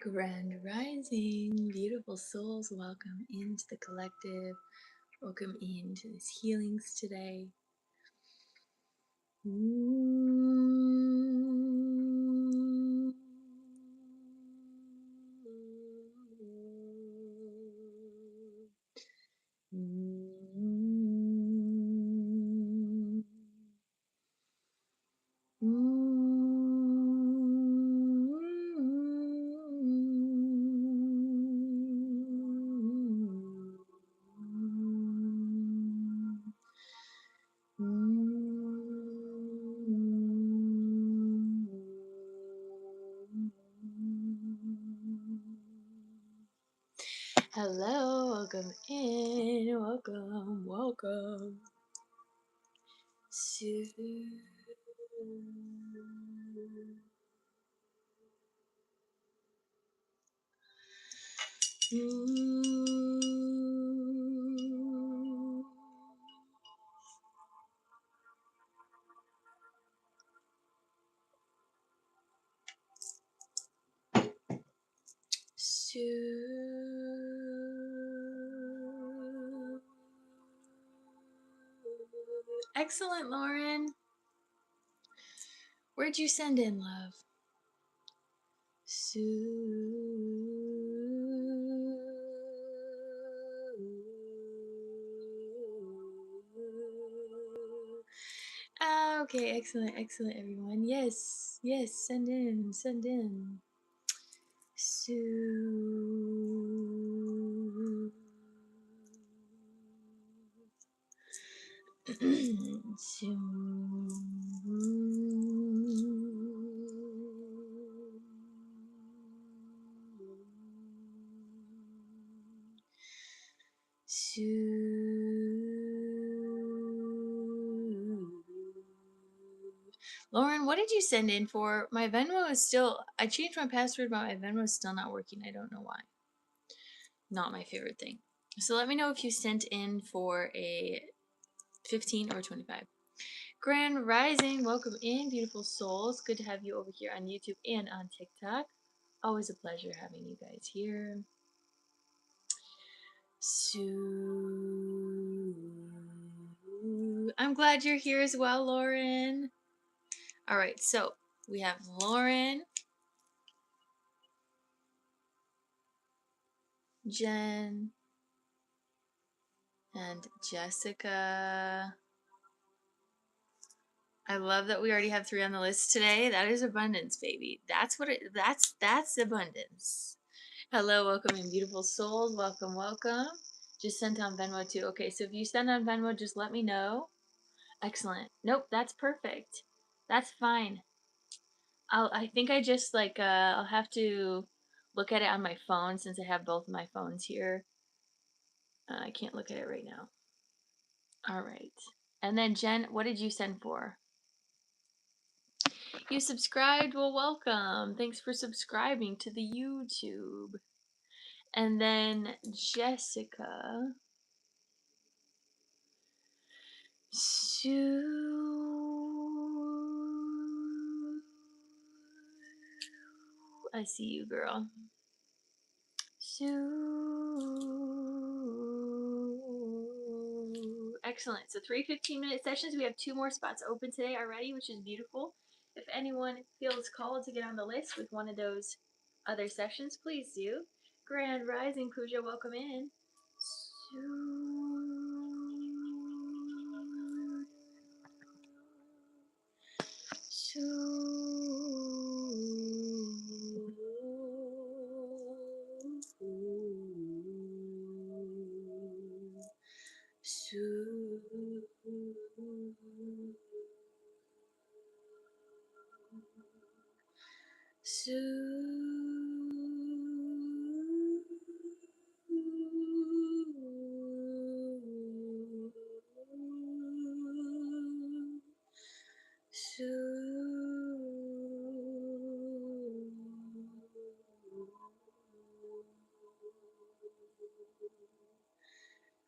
Grand Rising, beautiful souls, welcome into the collective. Welcome into these healings today. Hello, welcome in, welcome. Excellent, Lauren. Where'd you send in, love? Okay, excellent, everyone. Yes, send in. Lauren, what did you send in for? My Venmo is still, I changed my password, but my Venmo is still not working. I don't know why. Not my favorite thing. So let me know if you sent in for a 15 or 25. Grand Rising, welcome in, beautiful souls. Good to have you over here on YouTube and on TikTok. Always a pleasure having you guys here. I'm glad you're here as well, Lauren. All right, so we have Lauren, Jen, and Jessica. I love that we already have 3 on the list today. That is abundance, baby. That's abundance. Hello, welcome in, beautiful souls. Welcome. Just sent on Venmo too. Okay, so if you send on Venmo, just let me know. Excellent. Nope, that's perfect. That's fine. I think I just I'll have to look at it on my phone since I have both of my phones here. I can't look at it right now. All right. And then Jen, what did you send for? You subscribed? Well, welcome. Thanks for subscribing to the YouTube. And then Jessica. I see you, girl. Excellent. So 3 15-minute sessions. We have 2 more spots open today already, which is beautiful. If anyone feels called to get on the list with one of those other sessions, please do. Grand Rising, Pooja, welcome in.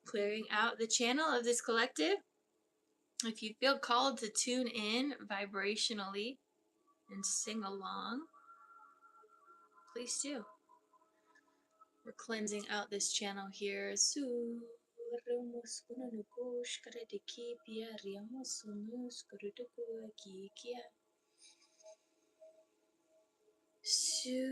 Clearing out the channel of this collective. If you feel called to tune in vibrationally and sing along, please do. We're cleansing out this channel here. Su Ramos Kunanukush Karadiki Pia Riamos Sunus Kurutuku Kikia Su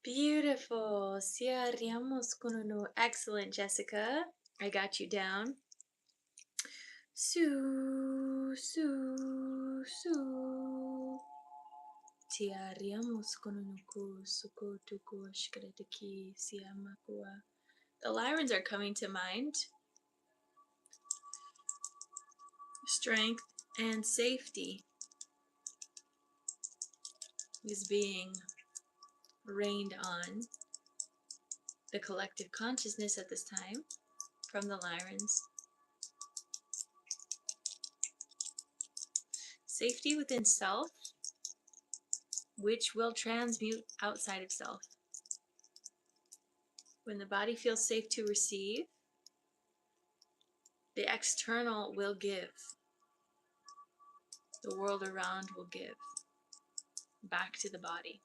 Beautiful. Siariamos con uno. Excellent, Jessica. I got you down. Su, su, su. Tiariamos con uno suko tuko shkreteki siamakua. The Lyrans are coming to mind. Strength and safety is being rained on the collective consciousness at this time from the Lyrans. Safety within self, which will transmute outside of self. When the body feels safe to receive, the external will give. The world around will give back to the body.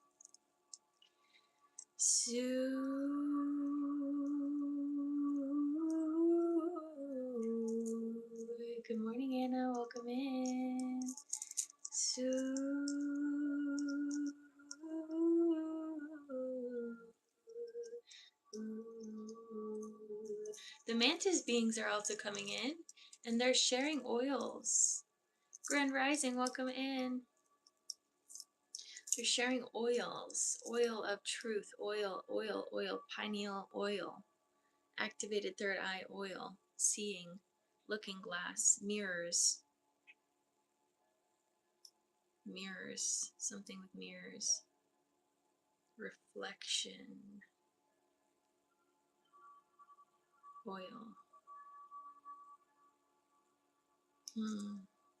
So, good morning, Anna. Welcome in. So, the mantis beings are also coming in, and they're sharing oils. Grand Rising, welcome in. They're sharing oils, oil of truth, oil, pineal oil, activated third eye oil, seeing, looking glass, mirrors, something with mirrors, reflection, oil.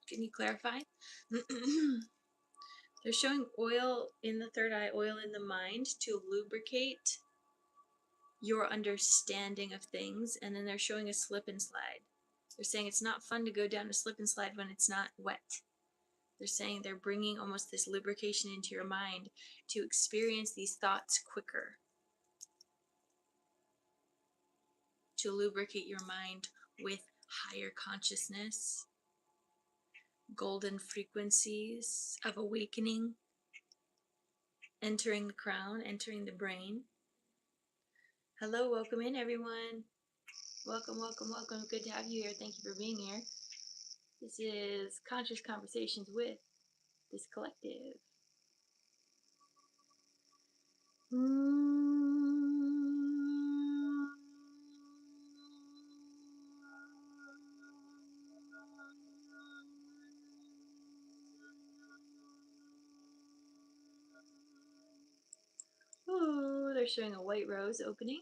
Can you clarify? They're showing oil in the third eye, oil in the mind to lubricate your understanding of things, and then they're showing a slip and slide. They're saying it's not fun to go down a slip and slide when it's not wet. They're saying they're bringing almost this lubrication into your mind to experience these thoughts quicker, to lubricate your mind with higher consciousness, golden frequencies of awakening, entering the crown, entering the brain. Hello, welcome in, everyone. Welcome, welcome, welcome. Good to have you here. Thank you for being here. This is Conscious Conversations with this collective. Ooh, they're showing a white rose opening.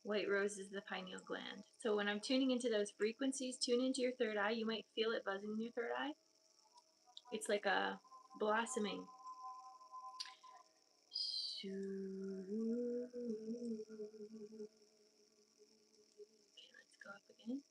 White rose is the pineal gland. So when I'm tuning into those frequencies, tune into your third eye. You might feel it buzzing in your third eye. It's like a blossoming. Okay, let's go up again.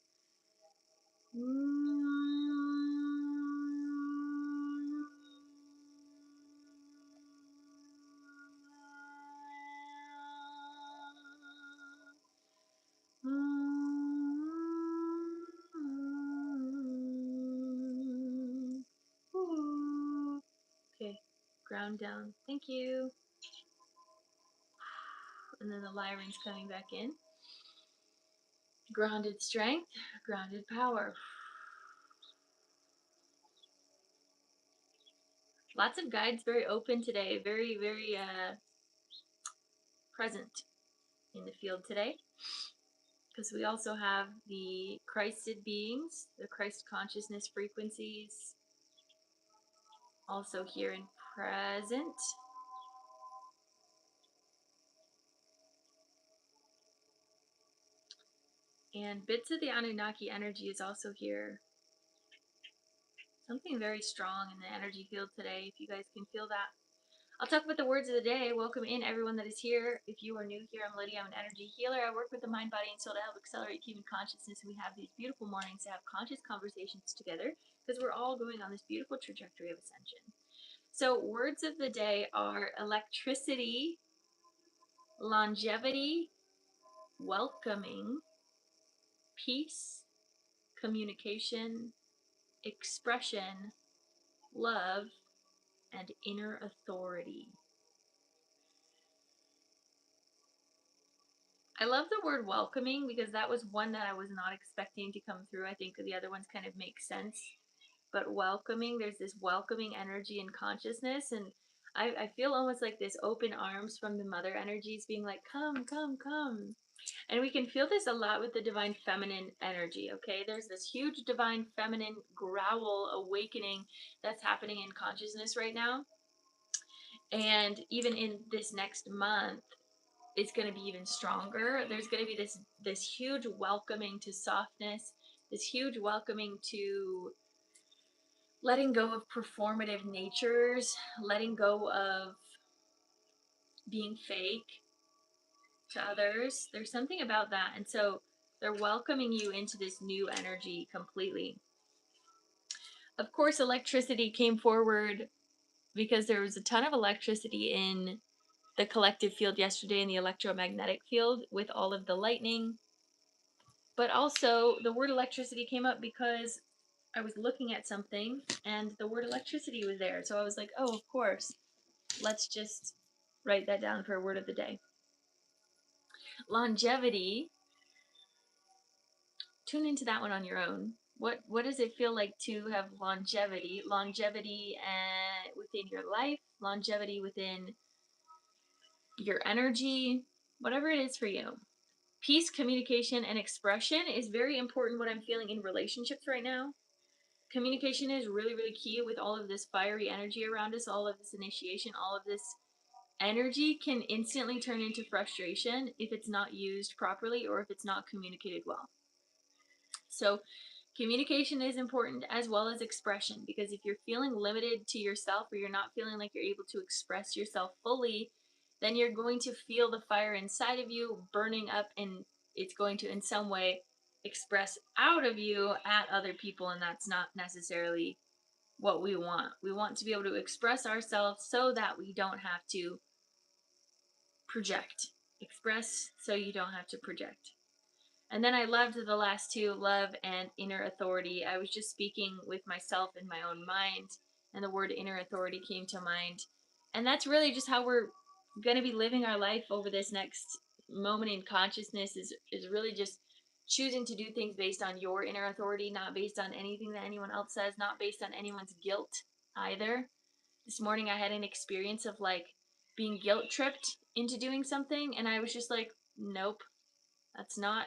Okay, ground down. Thank you. And then the Lyran's coming back in. Grounded strength, grounded power. Lots of guides, very open today, very, very present in the field today. Because we also have the Christed beings, the Christ consciousness frequencies, also here and present. And bits of the Anunnaki energy is also here. Something very strong in the energy field today, if you guys can feel that. I'll talk about the words of the day. Welcome in everyone that is here. If you are new here, I'm Lydia. I'm an energy healer. I work with the mind, body, and soul to help accelerate human consciousness. And we have these beautiful mornings to have conscious conversations together because we're all going on this beautiful trajectory of ascension. So words of the day are electricity, longevity, welcoming, peace, communication, expression, love, and inner authority. I love the word welcoming because that was one that I was not expecting to come through. I think the other ones kind of make sense. But welcoming, there's this welcoming energy and consciousness. And I feel almost like this open arms from the mother energies being like, come, come, come. And we can feel this a lot with the divine feminine energy, okay? There's this huge divine feminine growl awakening that's happening in consciousness right now. And even in this next month, it's going to be even stronger. There's going to be this huge welcoming to softness, this huge welcoming to letting go of performative natures, letting go of being fake to others. There's something about that. And so they're welcoming you into this new energy completely. Of course, electricity came forward because there was a ton of electricity in the collective field yesterday in the electromagnetic field with all of the lightning. But also, the word electricity came up because I was looking at something and the word electricity was there. So I was like, oh, of course. Let's just write that down for a word of the day. Longevity. Tune into that one on your own. What does it feel like to have longevity? Longevity within your life, longevity within your energy, whatever it is for you. Peace, communication, and expression is very important. What I'm feeling in relationships right now. Communication is really, really key with all of this fiery energy around us, all of this initiation, all of this energy can instantly turn into frustration if it's not used properly or if it's not communicated well. So communication is important as well as expression, because if you're feeling limited to yourself or you're not feeling like you're able to express yourself fully, then you're going to feel the fire inside of you burning up, and it's going to in some way express out of you at other people, and that's not necessarily what we want. We want to be able to express ourselves so that we don't have to project. Express so you don't have to project. And then I loved the last two, love and inner authority. I was just speaking with myself in my own mind, and the word inner authority came to mind. And that's really just how we're going to be living our life over this next moment in consciousness, is really just choosing to do things based on your inner authority, not based on anything that anyone else says, not based on anyone's guilt either. This morning I had an experience of like being guilt tripped into doing something, and I was just like, nope, that's not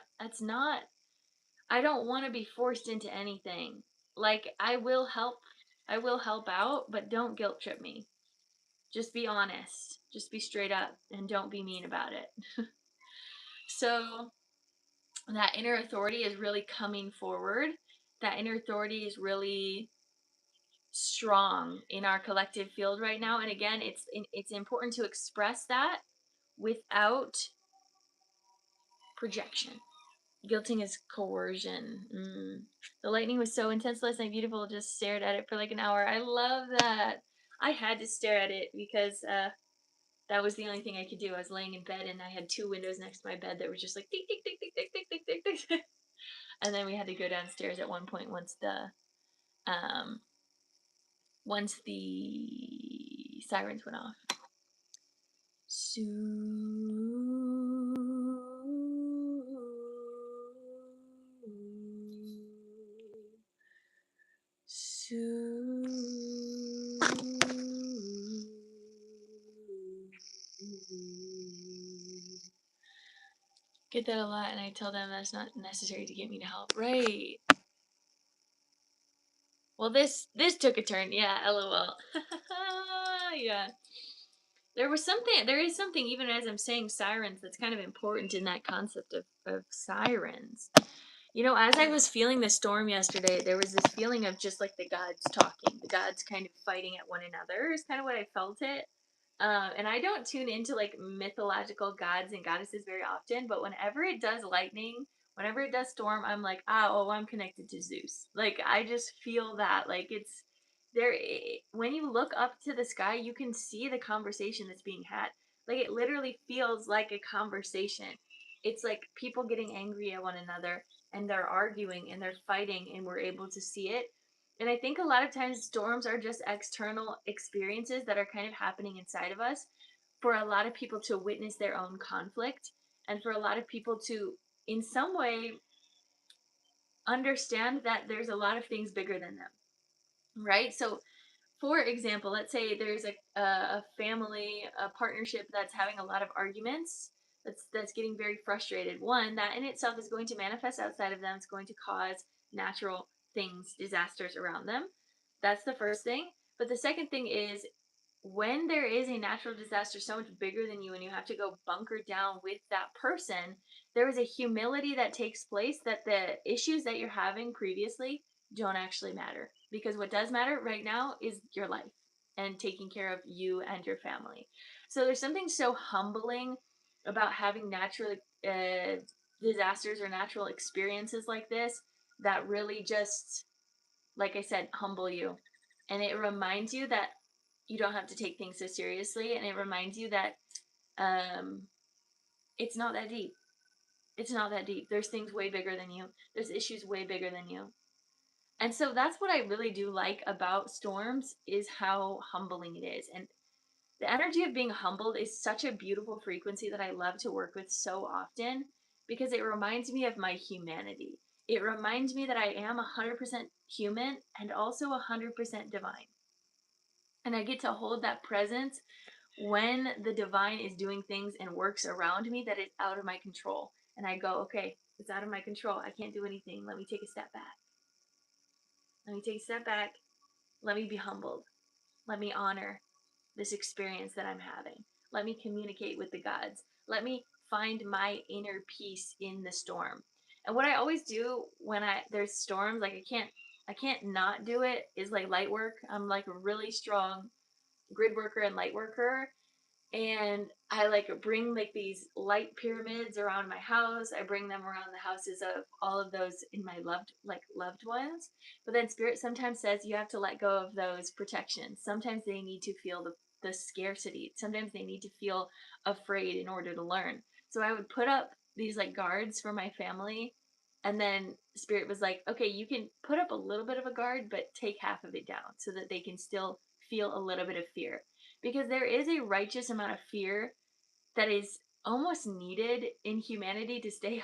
I don't want to be forced into anything. Like I will help out, but don't guilt trip me. Just be honest. Just be straight up and don't be mean about it. So that inner authority is really coming forward. That inner authority is really strong in our collective field right now, and again, it's important to express that without projection. Guilting is coercion. The lightning was so intense last night. Beautiful. Just stared at it for like an hour. I love that. I had to stare at it because that was the only thing I could do. I was laying in bed and I had two windows next to my bed that were just like tick tick tick tick tick tick tick tick tick. And then we had to go downstairs at one point once the sirens went off. Get that a lot, and I tell them that's not necessary to get me to help. Right. Well, this took a turn. Yeah, LOL. Yeah. There is something, even as I'm saying sirens, that's kind of important in that concept of sirens. You know, as I was feeling the storm yesterday, there was this feeling of just like the gods talking, the gods kind of fighting at one another, is kind of what I felt it. And I don't tune into like mythological gods and goddesses very often, but whenever it does lightning, whenever it does storm, I'm like, ah, oh, I'm connected to Zeus. Like, I just feel that. Like, it's there. When you look up to the sky, you can see the conversation that's being had. Like, it literally feels like a conversation. It's like people getting angry at one another, and they're arguing and they're fighting, and we're able to see it. And I think a lot of times storms are just external experiences that are kind of happening inside of us for a lot of people to witness their own conflict, and for a lot of people to, in some way, understand that there's a lot of things bigger than them, right? So for example, let's say there's a family, a partnership that's having a lot of arguments, that's getting very frustrated. One, that in itself is going to manifest outside of them. It's going to cause natural things, disasters around them. That's the first thing. But the second thing is, when there is a natural disaster so much bigger than you and you have to go bunker down with that person, there is a humility that takes place, that the issues that you're having previously don't actually matter, because what does matter right now is your life and taking care of you and your family. So there's something so humbling about having natural uh, disasters or natural experiences like this, that really just, like I said, humble you. And it reminds you that you don't have to take things so seriously. And it reminds you that um, it's not that deep. It's not that deep. There's things way bigger than you, there's issues way bigger than you. And so that's what I really do like about storms, is how humbling it is. And the energy of being humbled is such a beautiful frequency that I love to work with so often, because it reminds me of my humanity. It reminds me that I am 100% human and also 100% divine. And I get to hold that presence when the divine is doing things and works around me that is out of my control. And I go, okay, it's out of my control. I can't do anything. Let me take a step back. Let me take a step back. Let me be humbled. Let me honor this experience that I'm having. Let me communicate with the gods. Let me find my inner peace in the storm. And what I always do when there's storms, like I can't not do it, is like light work. I'm like a really strong grid worker and light worker, and I like bring like these light pyramids around my house. I bring them around the houses of all of those in my loved ones. But then spirit sometimes says you have to let go of those protections. Sometimes they need to feel the scarcity. Sometimes they need to feel afraid in order to learn. So I would put up these like guards for my family, and then spirit was like, okay, you can put up a little bit of a guard, but take half of it down so that they can still feel a little bit of fear, because there is a righteous amount of fear that is almost needed in humanity to stay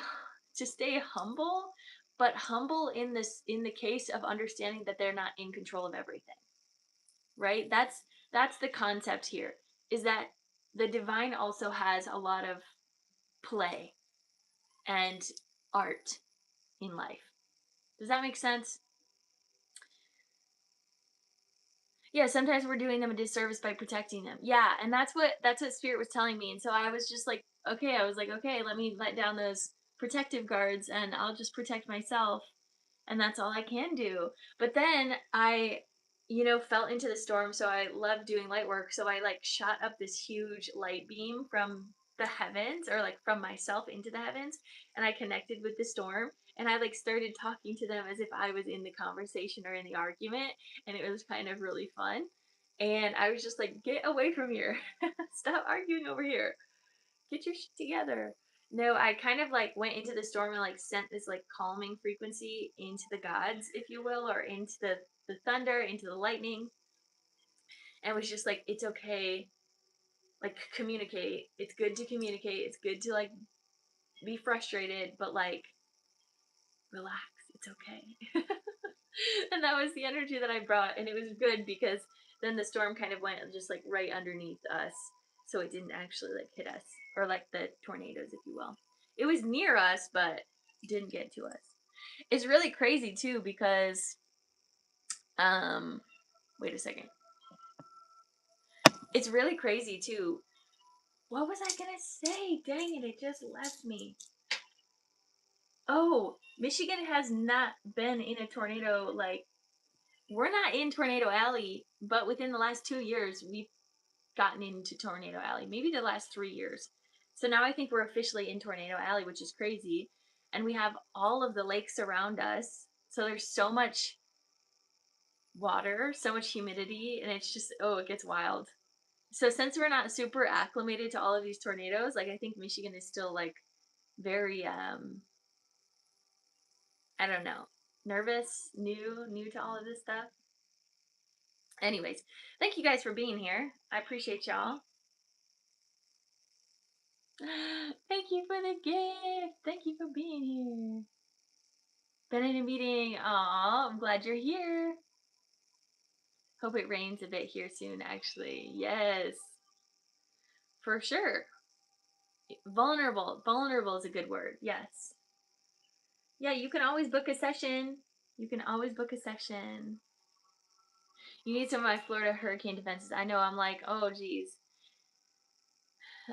to stay humble, but humble in the case of understanding that they're not in control of everything. Right? That's the concept here, is that the divine also has a lot of play and art in life. Does that make sense? Yeah, sometimes we're doing them a disservice by protecting them. Yeah, and that's what spirit was telling me. And so I was just like, okay, I was like, okay, let me let down those protective guards and I'll just protect myself, and that's all I can do. But then I, fell into the storm, so I love doing light work. So I like shot up this huge light beam from the heavens, or like from myself into the heavens, and I connected with the storm, and I like started talking to them as if I was in the conversation or in the argument, and it was kind of really fun. And I was just like, get away from here. Stop arguing over here. Get your shit together. No, I kind of like went into the storm and like sent this like calming frequency into the gods, if you will, or into the thunder, into the lightning, and was just like, it's okay. Like, communicate. It's good to communicate. It's good to like be frustrated, but like, relax. It's okay. And that was the energy that I brought, and it was good because then the storm kind of went just like right underneath us, so it didn't actually like hit us, or like the tornadoes, if you will. It was near us, but didn't get to us. It's really crazy too because um wait a second. It's really crazy too. What was I gonna say? Dang it, it just left me. Oh, Michigan has not been in a tornado. Like, we're not in Tornado Alley, but within the last 2 years, we've gotten into Tornado Alley. Maybe the last 3 years. So now I think we're officially in Tornado Alley, which is crazy. And we have all of the lakes around us. So there's so much water, so much humidity, and it's just, oh, it gets wild. So since we're not super acclimated to all of these tornadoes, like I think Michigan is still like very I don't know, nervous, new to all of this stuff. Anyways, thank you guys for being here. I appreciate y'all. Thank you for the gift. Thank you for being here. Been in a meeting. Aw, I'm glad you're here. Hope it rains a bit here soon, actually. Yes. For sure. Vulnerable. Vulnerable is a good word. Yes. Yeah, you can always book a session. You can always book a session. You need some of my Florida hurricane defenses. I know, I'm like, oh, geez.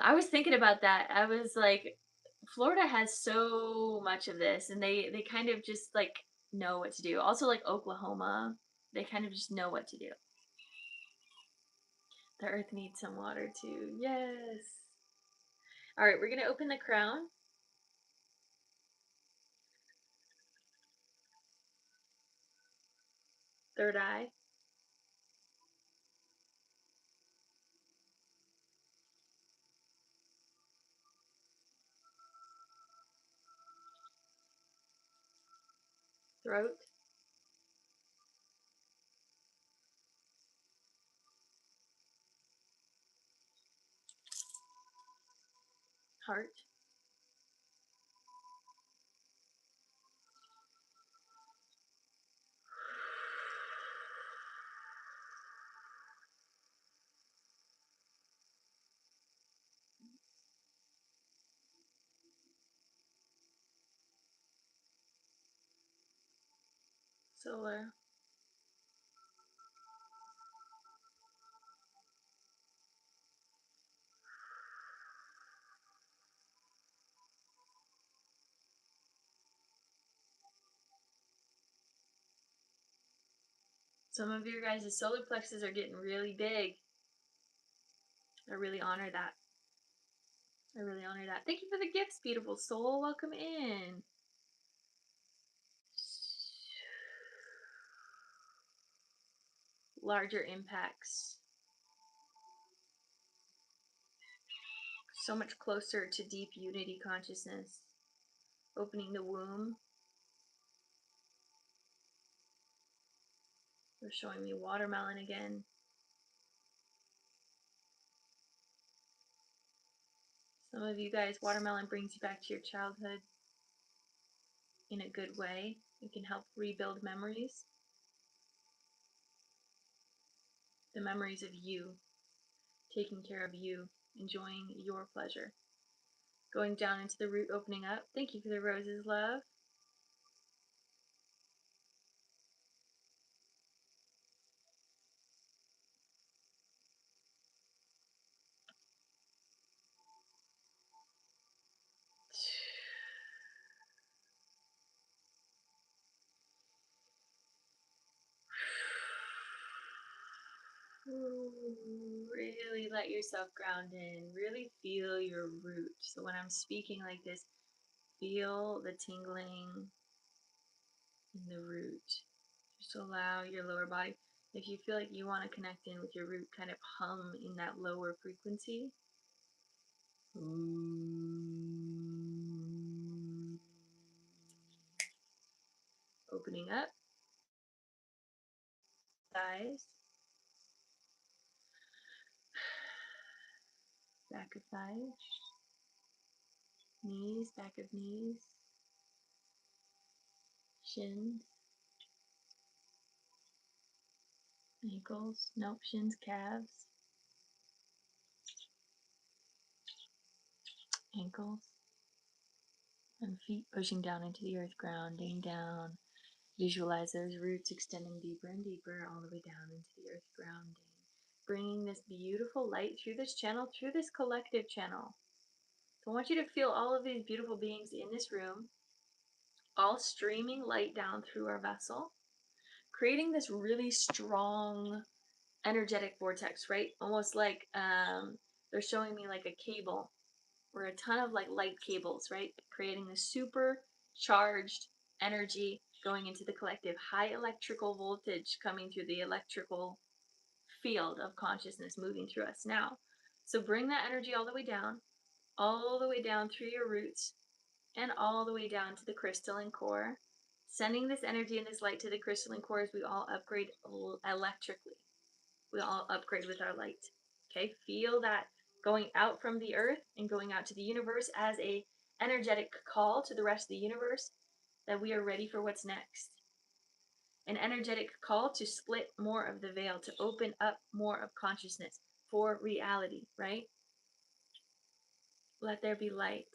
I was thinking about that. I was like, Florida has so much of this, and they kind of just like know what to do. Also, like Oklahoma, they kind of just know what to do. The earth needs some water too. Yes. All right, we're gonna open the crown. Third eye. Throat. Heart. Solar. Some of your guys' solar plexus are getting really big. I really honor that. I really honor that. Thank you for the gifts, beautiful soul. Welcome in. Larger impacts. So much closer to deep unity consciousness. Opening the womb. They're showing me watermelon again. Some of you guys, watermelon brings you back to your childhood in a good way. It can help rebuild memories. The memories of you, taking care of you, enjoying your pleasure. Going down into the root, opening up. Thank you for the roses, love. Really let yourself ground in. Really feel your root. So when I'm speaking like this, feel the tingling in the root. Just allow your lower body. If you feel like you want to connect in with your root, kind of hum in that lower frequency. Opening up. Thighs. Back of thighs. Knees, back of knees. Shins. Ankles. Nope, shins, calves. Ankles. And feet pushing down into the earth, grounding down. Visualize those roots extending deeper and deeper all the way down into the earth, grounding. Bringing this beautiful light through this channel, through this collective channel. So I want you to feel all of these beautiful beings in this room, all streaming light down through our vessel, creating this really strong energetic vortex, right? Almost like they're showing me like a cable or a ton of like light cables, right? Creating this super charged energy going into the collective, high electrical voltage coming through the electrical field of consciousness moving through us now. So bring that energy all the way down through your roots and all the way down to the crystalline core, sending this energy and this light to the crystalline core as we all upgrade electrically. We all upgrade with our light. Okay, feel that going out from the earth and going out to the universe as a energetic call to the rest of the universe that we are ready for what's next. An energetic call to split more of the veil, to open up more of consciousness for reality, right? Let there be light.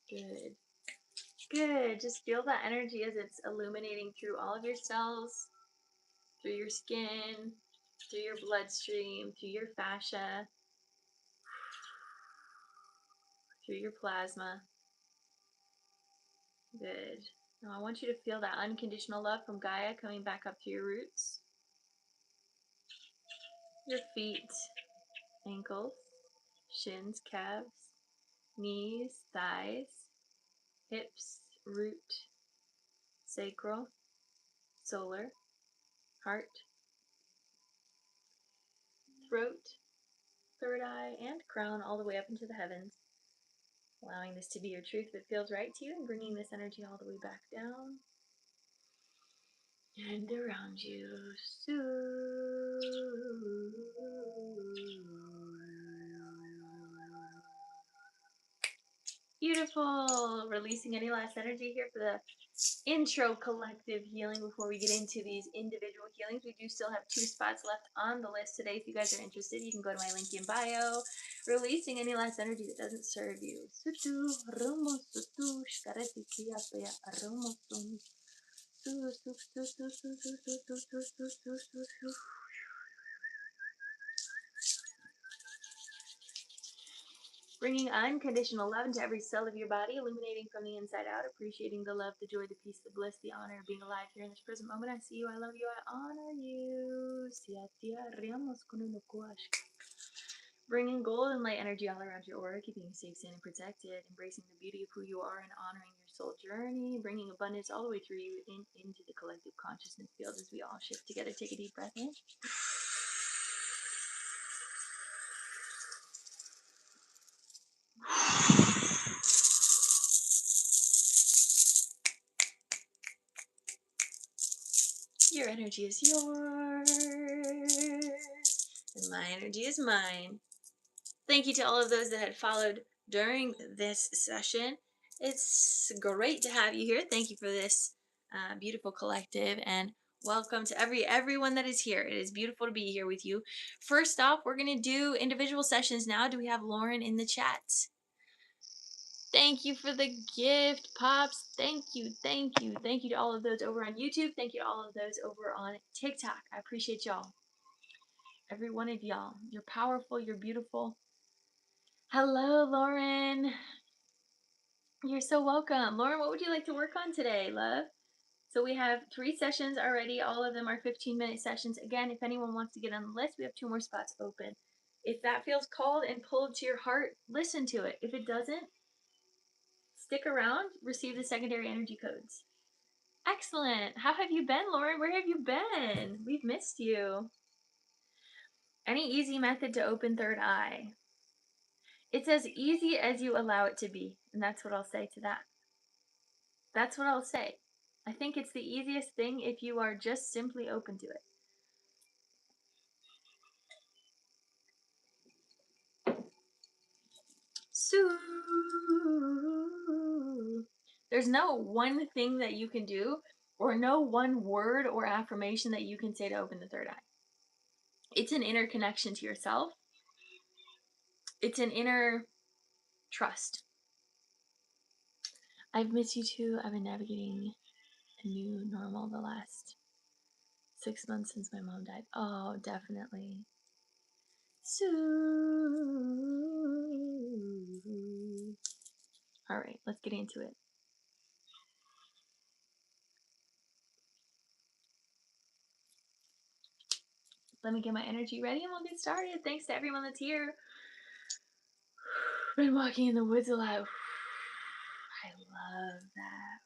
Good. Good. Just feel that energy as it's illuminating through all of your cells, through your skin, through your bloodstream, through your fascia, through your plasma. Good. Now I want you to feel that unconditional love from Gaia coming back up to your roots, your feet, ankles, shins, calves, knees, thighs, hips, root, sacral, solar, heart, throat, third eye, and crown all the way up into the heavens. Allowing this to be your truth that feels right to you and bringing this energy all the way back down and around you. Beautiful. Releasing any last energy here for the intro collective healing before we get into these individual healings. We do still have 2 spots left on the list today. If you guys are interested, you can go to my link in bio. Releasing any last energy that doesn't serve you. Bringing unconditional love into every cell of your body, illuminating from the inside out, appreciating the love, the joy, the peace, the bliss, the honor of being alive here in this present moment. I see you, I love you, I honor you. Bringing golden light energy all around your aura, keeping you safe, sane, and protected, embracing the beauty of who you are and honoring your soul journey, bringing abundance all the way through you into the collective consciousness field as we all shift together. Take a deep breath in. Your energy is yours, and my energy is mine. Thank you to all of those that had followed during this session. It's great to have you here. Thank you for this beautiful collective, and welcome to everyone that is here. It is beautiful to be here with you. First off, we're going to do individual sessions now. Do we have Lauren in the chat? Thank you for the gift, Pops. Thank you, thank you. Thank you to all of those over on YouTube. Thank you to all of those over on TikTok. I appreciate y'all. Every one of y'all. You're powerful. You're beautiful. Hello, Lauren. You're so welcome. Lauren, what would you like to work on today, love? So we have 3 sessions already. All of them are 15-minute sessions. Again, if anyone wants to get on the list, we have 2 more spots open. If that feels called and pulled to your heart, listen to it. If it doesn't, stick around, receive the secondary energy codes. Excellent. How have you been, Lauren? Where have you been? We've missed you. Any easy method to open third eye? It's as easy as you allow it to be, and that's what I'll say to that. That's what I'll say. I think it's the easiest thing if you are just simply open to it. So there's no one thing that you can do or no one word or affirmation that you can say to open the third eye. It's an inner connection to yourself. It's an inner trust. I've missed you too. I've been navigating a new normal the last 6 months since my mom died. Oh, definitely. So, all right, let's get into it. Let me get my energy ready and we'll get started. Thanks to everyone that's here. Been walking in the woods a lot. I love that.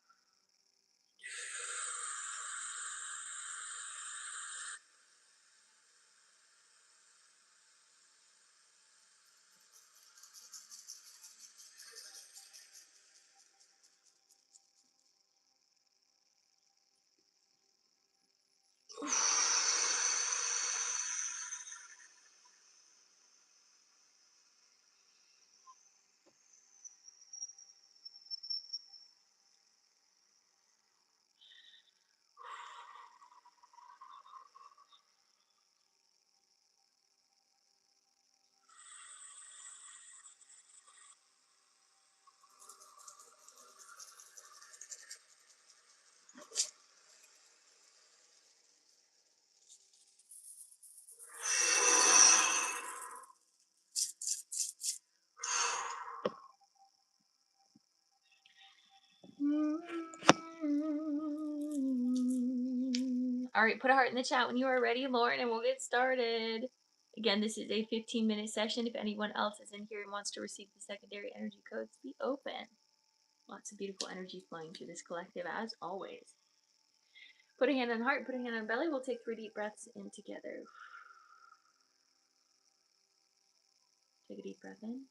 All right, put a heart in the chat when you are ready, Lauren, and we'll get started. Again, this is a 15-minute session. If anyone else is in here and wants to receive the secondary energy codes, be open. Lots of beautiful energy flowing through this collective, as always. Put a hand on heart, put a hand on belly. We'll take 3 deep breaths in together. Take a deep breath in.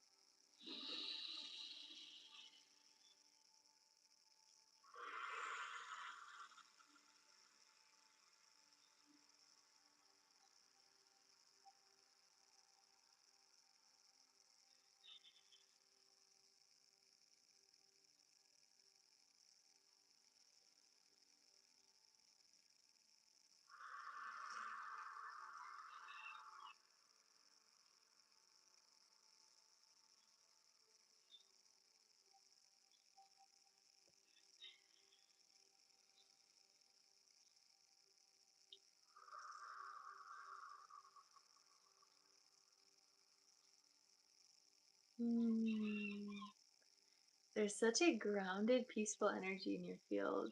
There's such a grounded, peaceful energy in your field.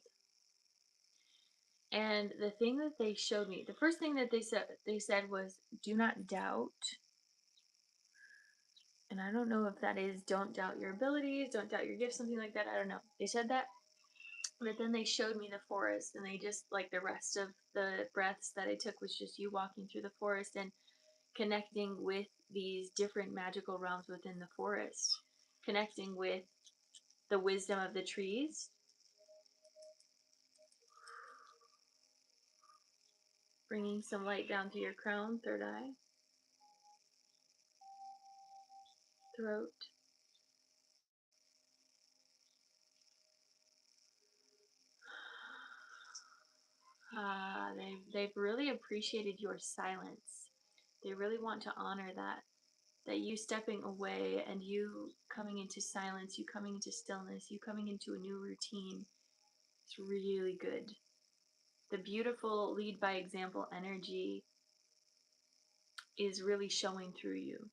And the thing that they showed me, the first thing that they said was, do not doubt. And I don't know if that is don't doubt your abilities, don't doubt your gifts, something like that. I don't know. They said that. But then they showed me the forest, and they just, like, the rest of the breaths that I took was just you walking through the forest and connecting with these different magical realms within the forest, connecting with the wisdom of the trees, bringing some light down through your crown, third eye, throat. They've really appreciated your silence. They really want to honor that you stepping away and you coming into silence, you coming into stillness, you coming into a new routine. It's really good. The beautiful lead by example energy is really showing through you.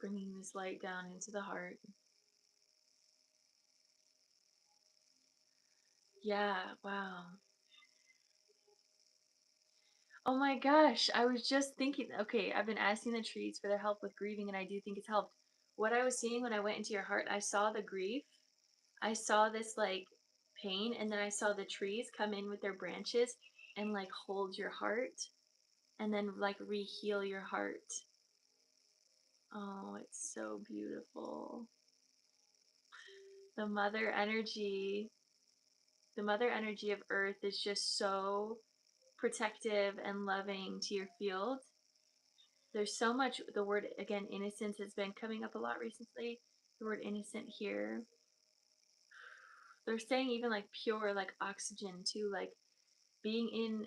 Bringing this light down into the heart. Yeah, wow. Oh my gosh, I was just thinking, okay, I've been asking the trees for their help with grieving, and I do think it's helped. What I was seeing when I went into your heart, I saw the grief. I saw this, like, pain, and then I saw the trees come in with their branches and like hold your heart and then like re-heal your heart. Oh, it's so beautiful. The mother energy, the mother energy of earth is just so protective and loving to your field. There's so much, the word again, innocence has been coming up a lot recently. The word innocent here. They're saying even like pure, like oxygen too, like being in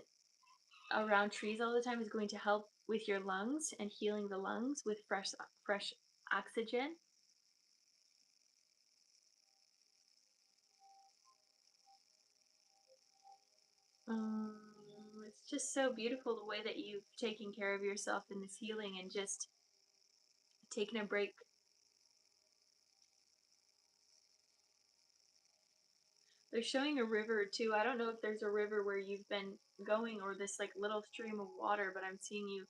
around trees all the time is going to help with your lungs and healing the lungs with fresh oxygen. Um, it's just so beautiful the way that you've taken care of yourself in this healing and just taken a break. They're showing a river too. I don't know if there's a river where you've been going or this like little stream of water, but I'm seeing you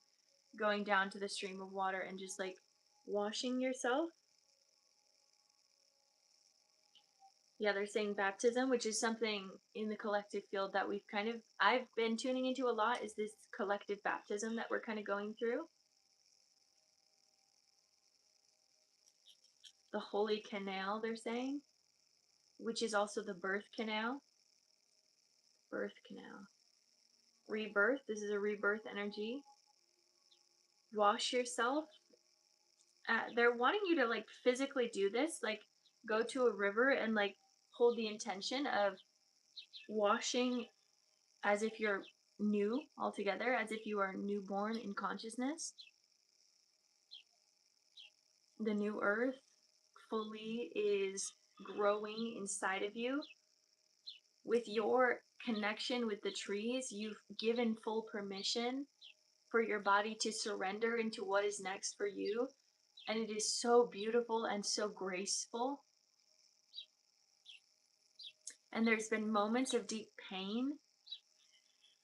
going down to the stream of water and just like washing yourself. Yeah, they're saying baptism, which is something in the collective field that I've been tuning into a lot, is this collective baptism that we're kind of going through. The holy canal, they're saying, which is also the birth canal. Birth canal. Rebirth, this is a rebirth energy. Wash yourself. They're wanting you to like physically do this, like go to a river and like hold the intention of washing as if you're new altogether, as if you are newborn in consciousness. The new earth fully is growing inside of you. With your connection with the trees, you've given full permission for your body to surrender into what is next for you. And it is so beautiful and so graceful. And there's been moments of deep pain.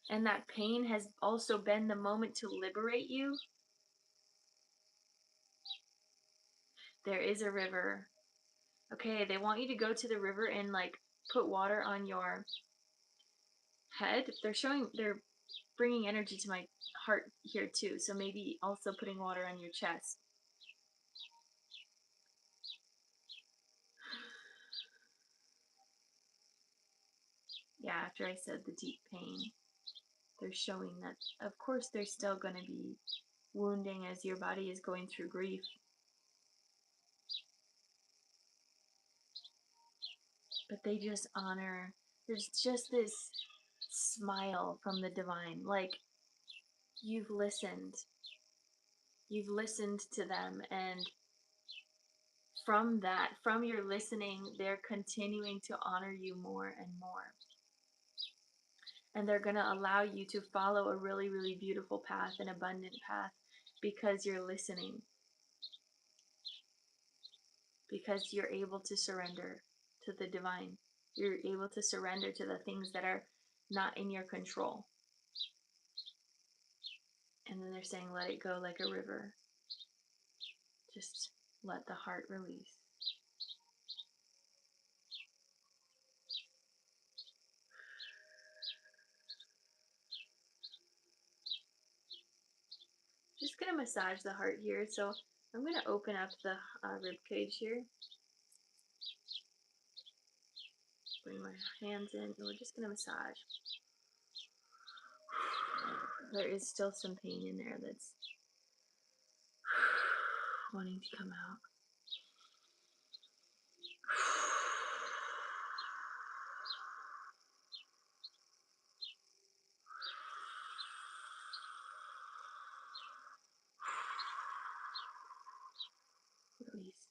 And that pain has also been the moment to liberate you. There is a river. Okay, they want you to go to the river and like put water on your head. They're bringing energy to my heart here too. So maybe also putting water on your chest. Yeah, after I said the deep pain, they're showing that, of course, there's still going to be wounding as your body is going through grief. But they just honor, there's just this smile from the divine. Like, you've listened. You've listened to them, and from that, from your listening, they're continuing to honor you more and more. And they're going to allow you to follow a really, really beautiful path, an abundant path, because you're listening. Because you're able to surrender to the divine. You're able to surrender to the things that are not in your control. And then they're saying, let it go like a river. Just let the heart release. Just going to massage the heart here. So I'm going to open up the rib cage here. Bring my hands in, and we're just going to massage. There is still some pain in there that's wanting to come out. Release.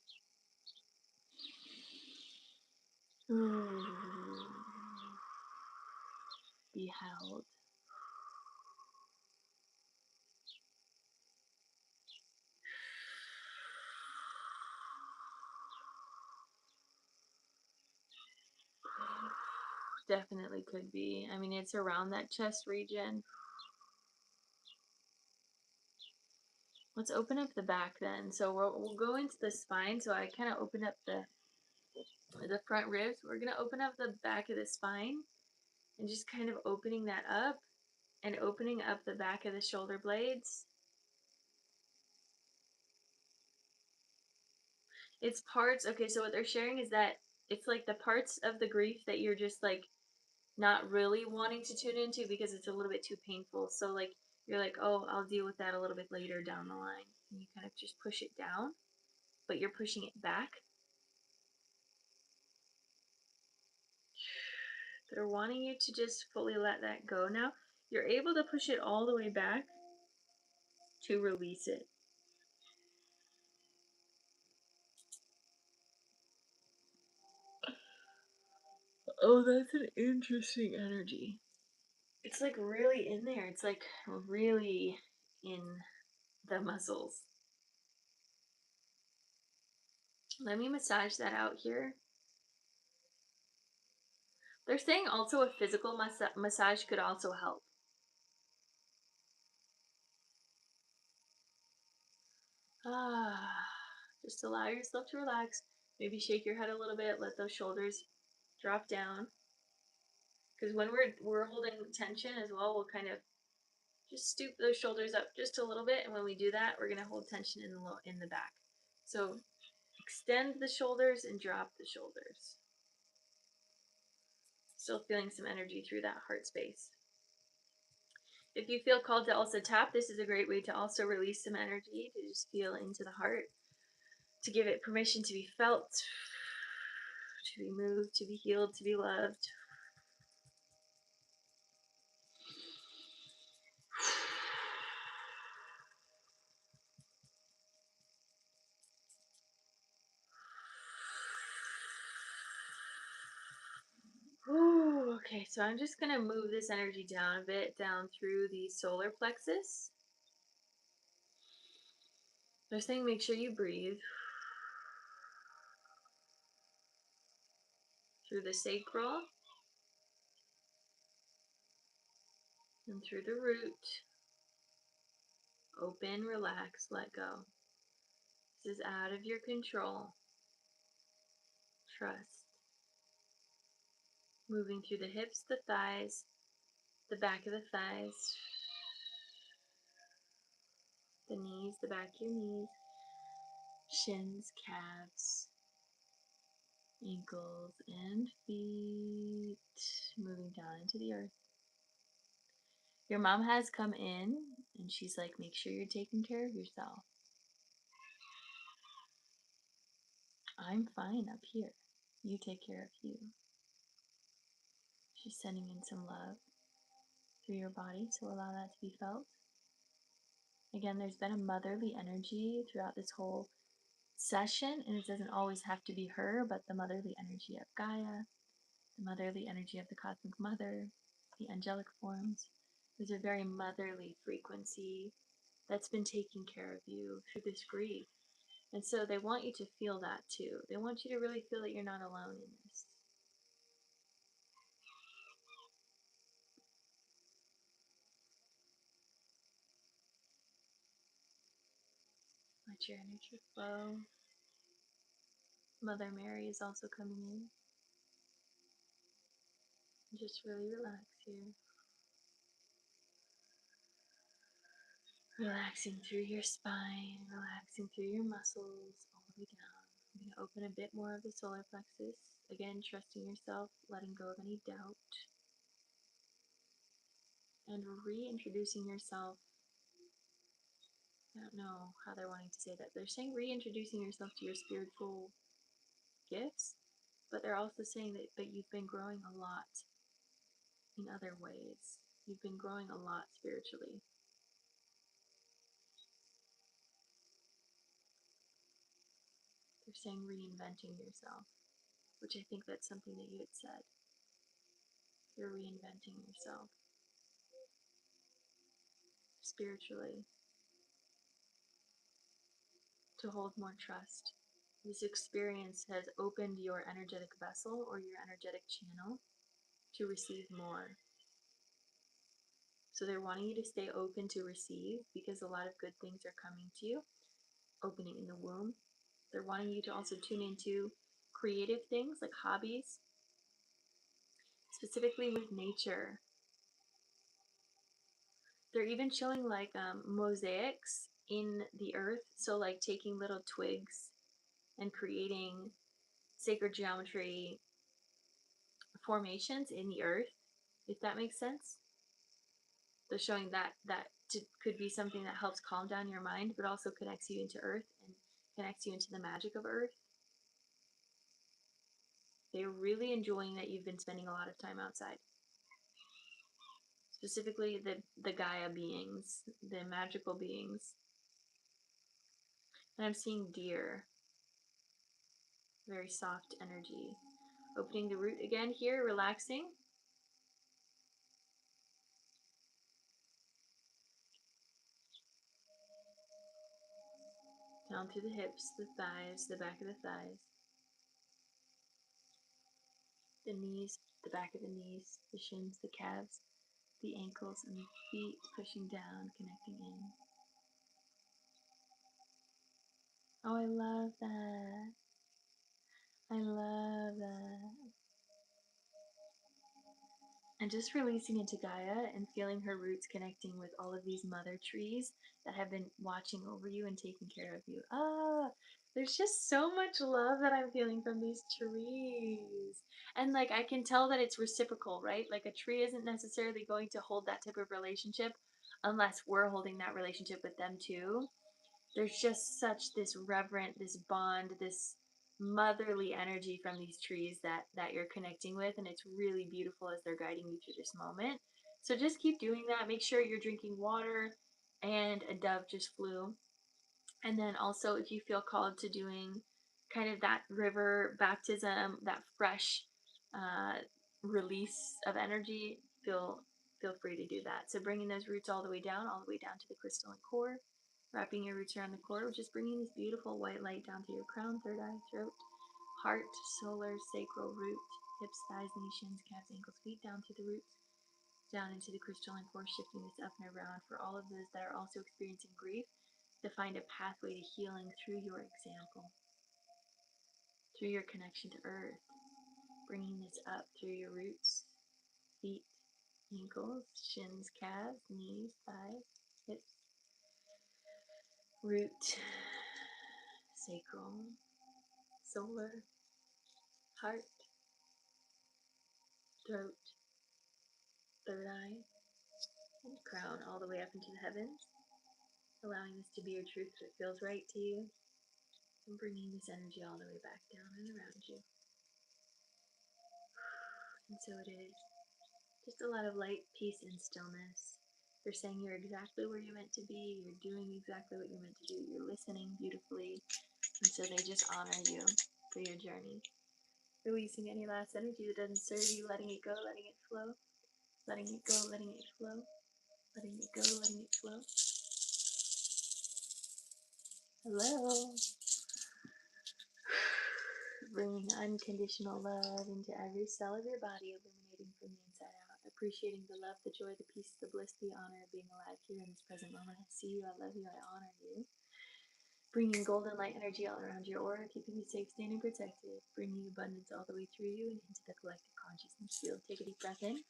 Be held. Definitely could be. I mean, it's around that chest region. Let's open up the back then. So we'll go into the spine. So I kind of open up the front ribs. We're going to open up the back of the spine and just kind of opening that up and opening up the back of the shoulder blades. It's parts, okay, so what they're sharing is that it's like the parts of the grief that you're just like not really wanting to tune into because it's a little bit too painful. So like you're like, oh, I'll deal with that a little bit later down the line. And you kind of just push it down, but you're pushing it back. They're wanting you to just fully let that go now. You're able to push it all the way back to release it. Oh, that's an interesting energy. It's like really in there. It's like really in the muscles. Let me massage that out here. They're saying also a physical massage could also help. Just allow yourself to relax. Maybe shake your head a little bit. Let those shoulders drop down. Because when we're holding tension as well, we'll kind of just stoop those shoulders up just a little bit. And when we do that, we're going to hold tension in the back. So extend the shoulders and drop the shoulders. Still feeling some energy through that heart space. If you feel called to also tap, this is a great way to also release some energy, to just feel into the heart, to give it permission to be felt, to be moved, to be healed, to be loved. Ooh, okay, so I'm just going to move this energy down a bit, down through the solar plexus. They're saying make sure you breathe through the sacral and through the root. Open, relax, let go. This is out of your control. Trust. Moving through the hips, the thighs, the back of the thighs, the knees, the back of your knees, shins, calves, ankles, and feet. Moving down into the earth. Your mom has come in and she's like, make sure you're taking care of yourself. I'm fine up here. You take care of you. She's sending in some love through your body, so allow that to be felt. Again, there's been a motherly energy throughout this whole session, and it doesn't always have to be her, but the motherly energy of Gaia, the motherly energy of the cosmic mother, the angelic forms. There's a very motherly frequency that's been taking care of you through this grief. And so they want you to feel that too. They want you to really feel that you're not alone in this. Let your energy flow. Mother Mary is also coming in. Just really relax here. Relaxing through your spine, relaxing through your muscles, all the way down. I'm going to open a bit more of the solar plexus. Again, trusting yourself, letting go of any doubt, and reintroducing yourself. I don't know how they're wanting to say that. They're saying reintroducing yourself to your spiritual gifts, but they're also saying that you've been growing a lot in other ways. You've been growing a lot spiritually. They're saying reinventing yourself, which I think that's something that you had said. You're reinventing yourself spiritually to hold more trust. This experience has opened your energetic vessel or your energetic channel to receive more. So they're wanting you to stay open to receive because a lot of good things are coming to you. Opening in the womb. They're wanting you to also tune into creative things like hobbies, specifically with nature. They're even showing like mosaics in the earth. So, like taking little twigs and creating sacred geometry formations in the earth, if that makes sense. They're showing that could be something that helps calm down your mind, but also connects you into earth and connects you into the magic of earth. They're really enjoying that you've been spending a lot of time outside. Specifically the Gaia beings, the magical beings. And I'm seeing deer. Very soft energy. Opening the root again here, relaxing. Down through the hips, the thighs, the back of the thighs, the knees, the back of the knees, the shins, the calves, the ankles, and the feet, pushing down, connecting in. Oh, I love that. I love that. And just releasing into Gaia and feeling her roots connecting with all of these mother trees that have been watching over you and taking care of you. Ah, there's just so much love that I'm feeling from these trees. And like I can tell that it's reciprocal, right? Like a tree isn't necessarily going to hold that type of relationship unless we're holding that relationship with them too. There's just such this reverent, this bond, this motherly energy from these trees that you're connecting with, and it's really beautiful as they're guiding you through this moment. So just keep doing that. Make sure you're drinking water, and a dove just flew. And then also, if you feel called to doing kind of that river baptism, that fresh uh, release of energy, feel free to do that. So bringing those roots all the way down to the crystalline core, wrapping your roots around the core, which is bringing this beautiful white light down to your crown, third eye, throat, heart, solar, sacral root, hips, thighs, knees, shins, calves, ankles, feet, down to the roots, down into the crystalline core, shifting this up and around for all of those that are also experiencing grief, to find a pathway to healing through your example, through your connection to earth, bringing this up through your roots, feet, ankles, shins, calves, knees, thighs, hips, root, sacral, solar, heart, throat, third eye, and crown, all the way up into the heavens, allowing this to be your truth that feels right to you, and bringing this energy all the way back down and around you. And so it is. Just a lot of light, peace, and stillness. They're saying you're exactly where you're meant to be, you're doing exactly what you're meant to do, you're listening beautifully, and so they just honor you for your journey. Releasing any last energy that doesn't serve you, letting it go, letting it flow, letting it go, letting it flow, letting it go, letting it flow. Hello. Bringing unconditional love into every cell of your body, illuminating from the inside out. Appreciating the love, the joy, the peace, the bliss, the honor of being alive here in this present moment. I see you, I love you, I honor you. Bringing golden light energy all around your aura, keeping you safe, staying protected. Bringing abundance all the way through you and into the collective consciousness field. Take a deep breath in.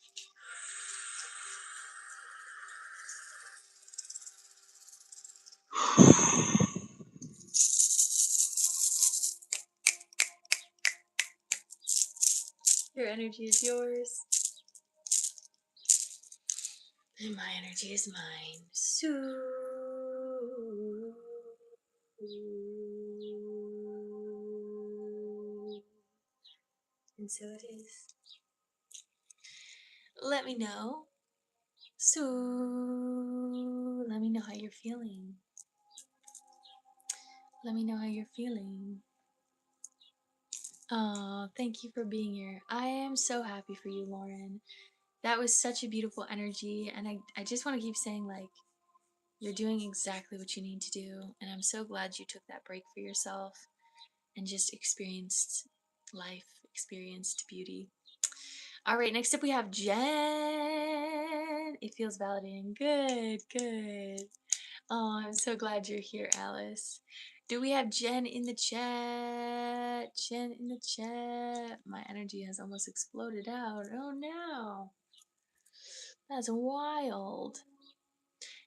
Your energy is yours. And my energy is mine. And so it is. Let me know. Let me know how you're feeling. Let me know how you're feeling. Oh, thank you for being here. I am so happy for you, Lauren. That was such a beautiful energy, and I just want to keep saying, like, you're doing exactly what you need to do, and I'm so glad you took that break for yourself and just experienced life, experienced beauty. All right, next up we have Jen. It feels validating. Good, good. Oh, I'm so glad you're here, Alice. Do we have Jen in the chat? Jen in the chat. My energy has almost exploded out. Oh no. That's wild.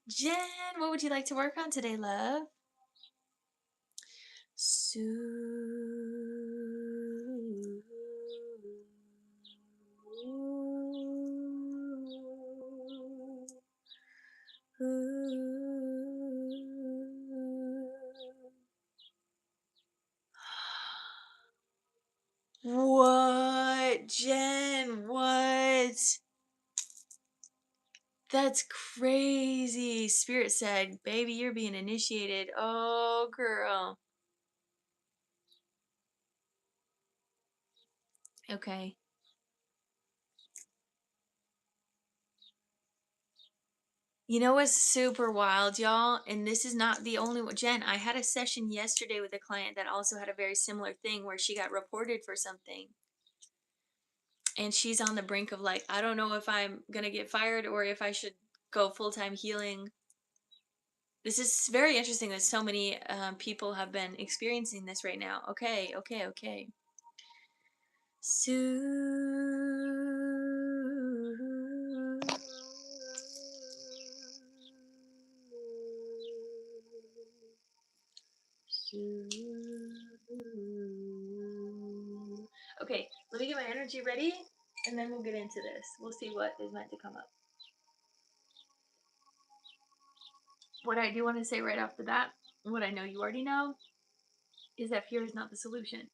Jen, what would you like to work on today, love? What, Jen? What? That's crazy. Spirit said, baby, you're being initiated. Oh, girl. Okay. You know what's super wild, y'all? And this is not the only one. Jen, I had a session yesterday with a client that also had a very similar thing where she got reported for something. And she's on the brink of like, I don't know if I'm going to get fired or if I should go full-time healing. This is very interesting that so many people have been experiencing this right now. Okay, okay, okay. Sue. Okay, let me get my energy ready and then we'll get into this. We'll see what is meant to come up. What I do want to say right off the bat, what I know you already know, is that fear is not the solution.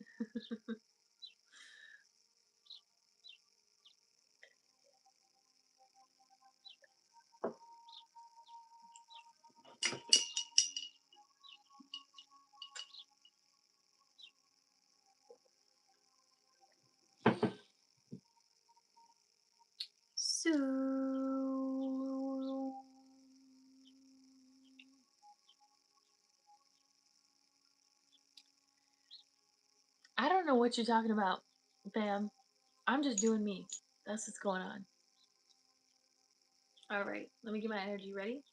So I don't know what you're talking about, fam. I'm just doing me. That's what's going on. All right, let me get my energy ready.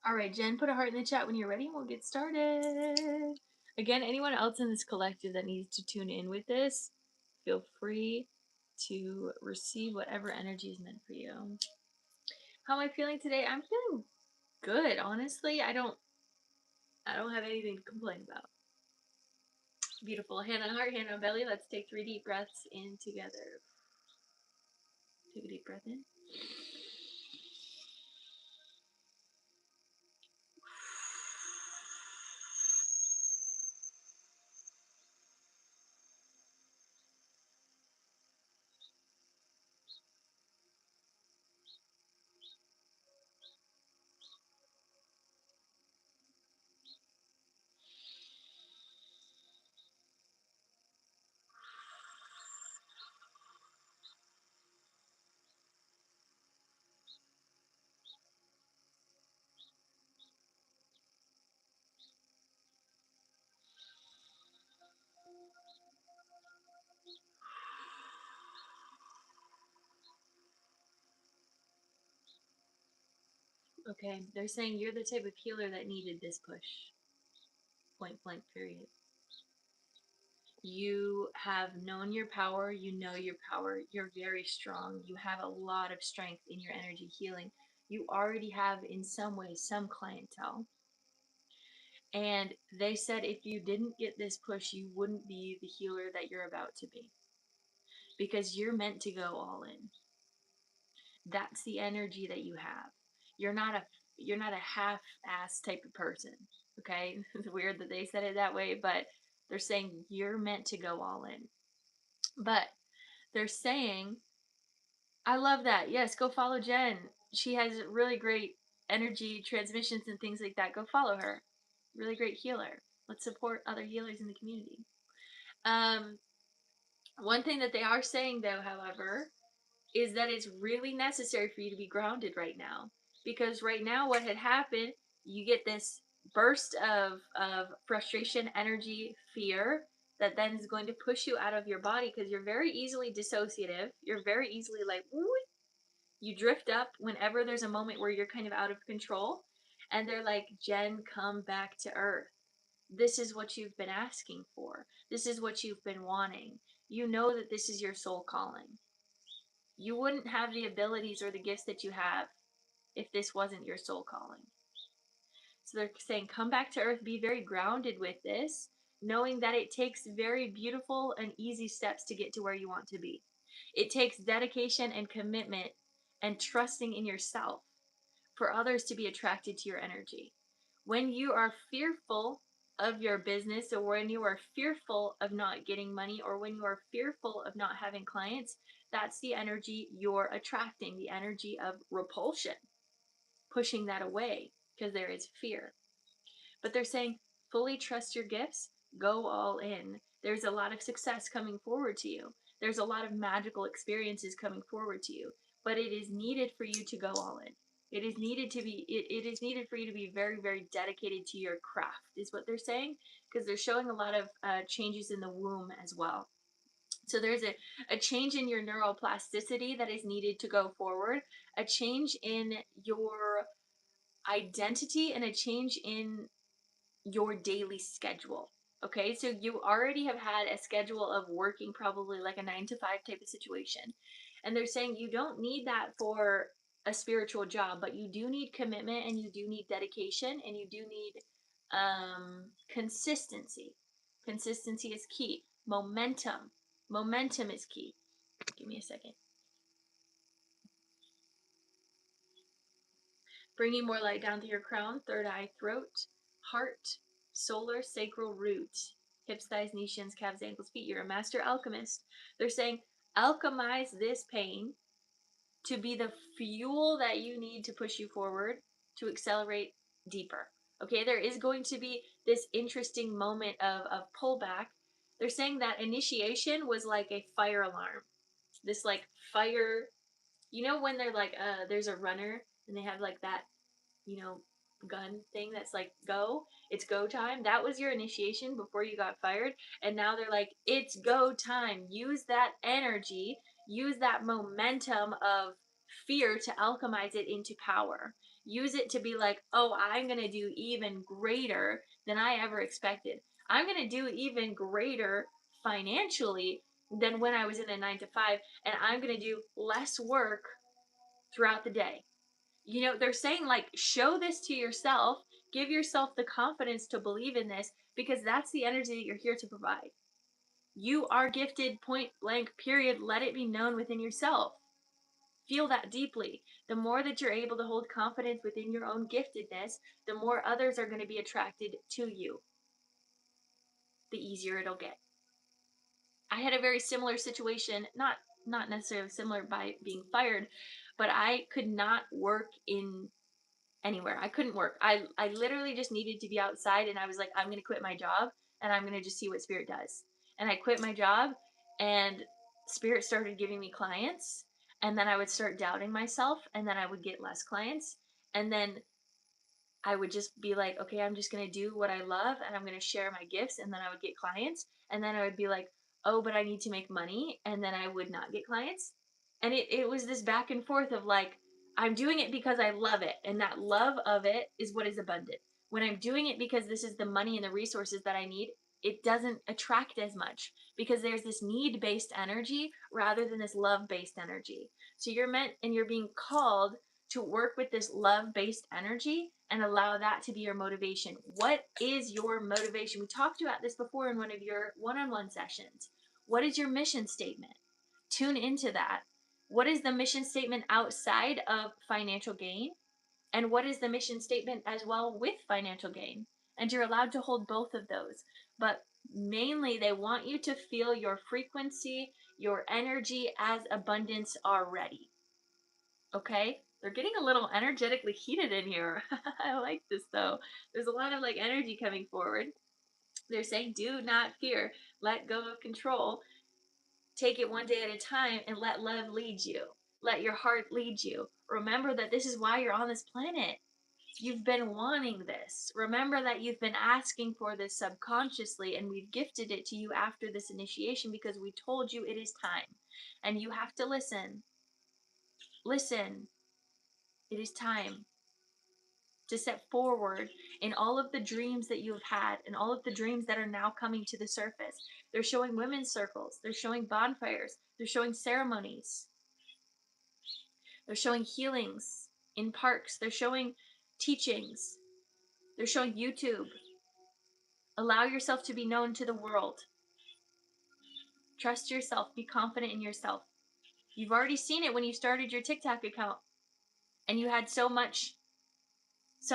All right, Jen, put a heart in the chat when you're ready and we'll get started. Again, anyone else in this collective that needs to tune in with this, feel free to receive whatever energy is meant for you. How am I feeling today? I'm feeling good, honestly. I don't have anything to complain about. Beautiful. Hand on heart, hand on belly. Let's take 3 deep breaths in together. Take a deep breath in. Okay, they're saying you're the type of healer that needed this push. Point blank, period. You have known your power, you know your power, you're very strong, you have a lot of strength in your energy healing. You already have, in some way, some clientele. And they said if you didn't get this push, you wouldn't be the healer that you're about to be, because you're meant to go all in. That's the energy that you have. You're not a you're not a half-ass type of person. Okay? It's weird that they said it that way, but they're saying you're meant to go all in. But they're saying, I love that. Yes, go follow Jen. She has really great energy transmissions and things like that. Go follow her. Really great healer. Let's support other healers in the community. Um, One thing that they are saying, though, however, is that it's really necessary for you to be grounded right now. Because right now, what had happened, you get this burst of frustration, energy, fear, that then is going to push you out of your body, because you're very easily dissociative. You're very easily like, ooh, you drift up whenever there's a moment where you're kind of out of control. And they're like, Jen, come back to earth. This is what you've been asking for. This is what you've been wanting. You know that this is your soul calling. You wouldn't have the abilities or the gifts that you have if this wasn't your soul calling. So they're saying, come back to earth, be very grounded with this, knowing that it takes very beautiful and easy steps to get to where you want to be. It takes dedication and commitment and trusting in yourself for others to be attracted to your energy. When you are fearful of your business, or when you are fearful of not getting money, or when you are fearful of not having clients, that's the energy you're attracting, the energy of repulsion, pushing that away because there is fear. But they're saying, fully trust your gifts, go all in. There's a lot of success coming forward to you. There's a lot of magical experiences coming forward to you, but it is needed for you to go all in. It is needed for you to be very, very dedicated to your craft, is what they're saying, because they're showing a lot of changes in the womb as well. So there's a change in your neuroplasticity that is needed to go forward, a change in your identity, and a change in your daily schedule. Okay, so you already have had a schedule of working, probably like a 9 to 5 type of situation. And they're saying you don't need that for a spiritual job, but you do need commitment, and you do need dedication, and you do need consistency. Consistency is key. Momentum. Momentum is key. Give me a second. Bringing more light down to your crown, third eye, throat, heart, solar, sacral root, hips, thighs, knees, shins, calves, ankles, feet. You're a master alchemist. They're saying alchemize this pain to be the fuel that you need to push you forward, to accelerate deeper. Okay, there is going to be this interesting moment of pullback. They're saying that initiation was like a fire alarm. This like fire, when they're like, there's a runner and they have like that, gun thing that's like, go, it's go time. That was your initiation before you got fired. And now they're like, it's go time. Use that energy, use that momentum of fear to alchemize it into power. Use it to be like, oh, I'm going to do even greater than I ever expected. I'm going to do even greater financially than when I was in a 9 to 5. And I'm going to do less work throughout the day. They're saying, like, show this to yourself, give yourself the confidence to believe in this, because that's the energy that you're here to provide. You are gifted, point blank, period. Let it be known within yourself. Feel that deeply. The more that you're able to hold confidence within your own giftedness, the more others are going to be attracted to you. The easier it'll get. I had a very similar situation, not necessarily similar by being fired, but I could not work in anywhere. I couldn't work. I literally just needed to be outside, and I was like, I'm going to quit my job, and I'm going to just see what spirit does. And I quit my job, and spirit started giving me clients, and then I would start doubting myself, and then I would get less clients, and then I would just be like, okay, I'm just going to do what I love, and I'm going to share my gifts, and then I would get clients, and then I would be like, oh, but I need to make money, and then I would not get clients. And it was this back and forth of like, I'm doing it because I love it, and that love of it is what is abundant. When I'm doing it because this is the money and the resources that I need, it doesn't attract as much because there's this need-based energy rather than this love-based energy. So you're meant and you're being called to work with this love-based energy and allow that to be your motivation. What is your motivation? We talked about this before in one of your one-on-one sessions. What is your mission statement? Tune into that. What is the mission statement outside of financial gain? And what is the mission statement as well with financial gain? And you're allowed to hold both of those. But mainly, they want you to feel your frequency, your energy as abundance already. Okay? They're getting a little energetically heated in here. I like this though. There's a lot of like energy coming forward. They're saying, do not fear, let go of control, take it one day at a time, and let love lead you. Let your heart lead you. Remember that this is why you're on this planet. You've been wanting this. Remember that you've been asking for this subconsciously, and we've gifted it to you after this initiation because we told you it is time. And you have to listen. Listen. It is time to step forward in all of the dreams that you have had and all of the dreams that are now coming to the surface. They're showing women's circles. They're showing bonfires. They're showing ceremonies. They're showing healings in parks. They're showing teachings. They're showing YouTube. Allow yourself to be known to the world. Trust yourself. Be confident in yourself. You've already seen it when you started your TikTok account and you had so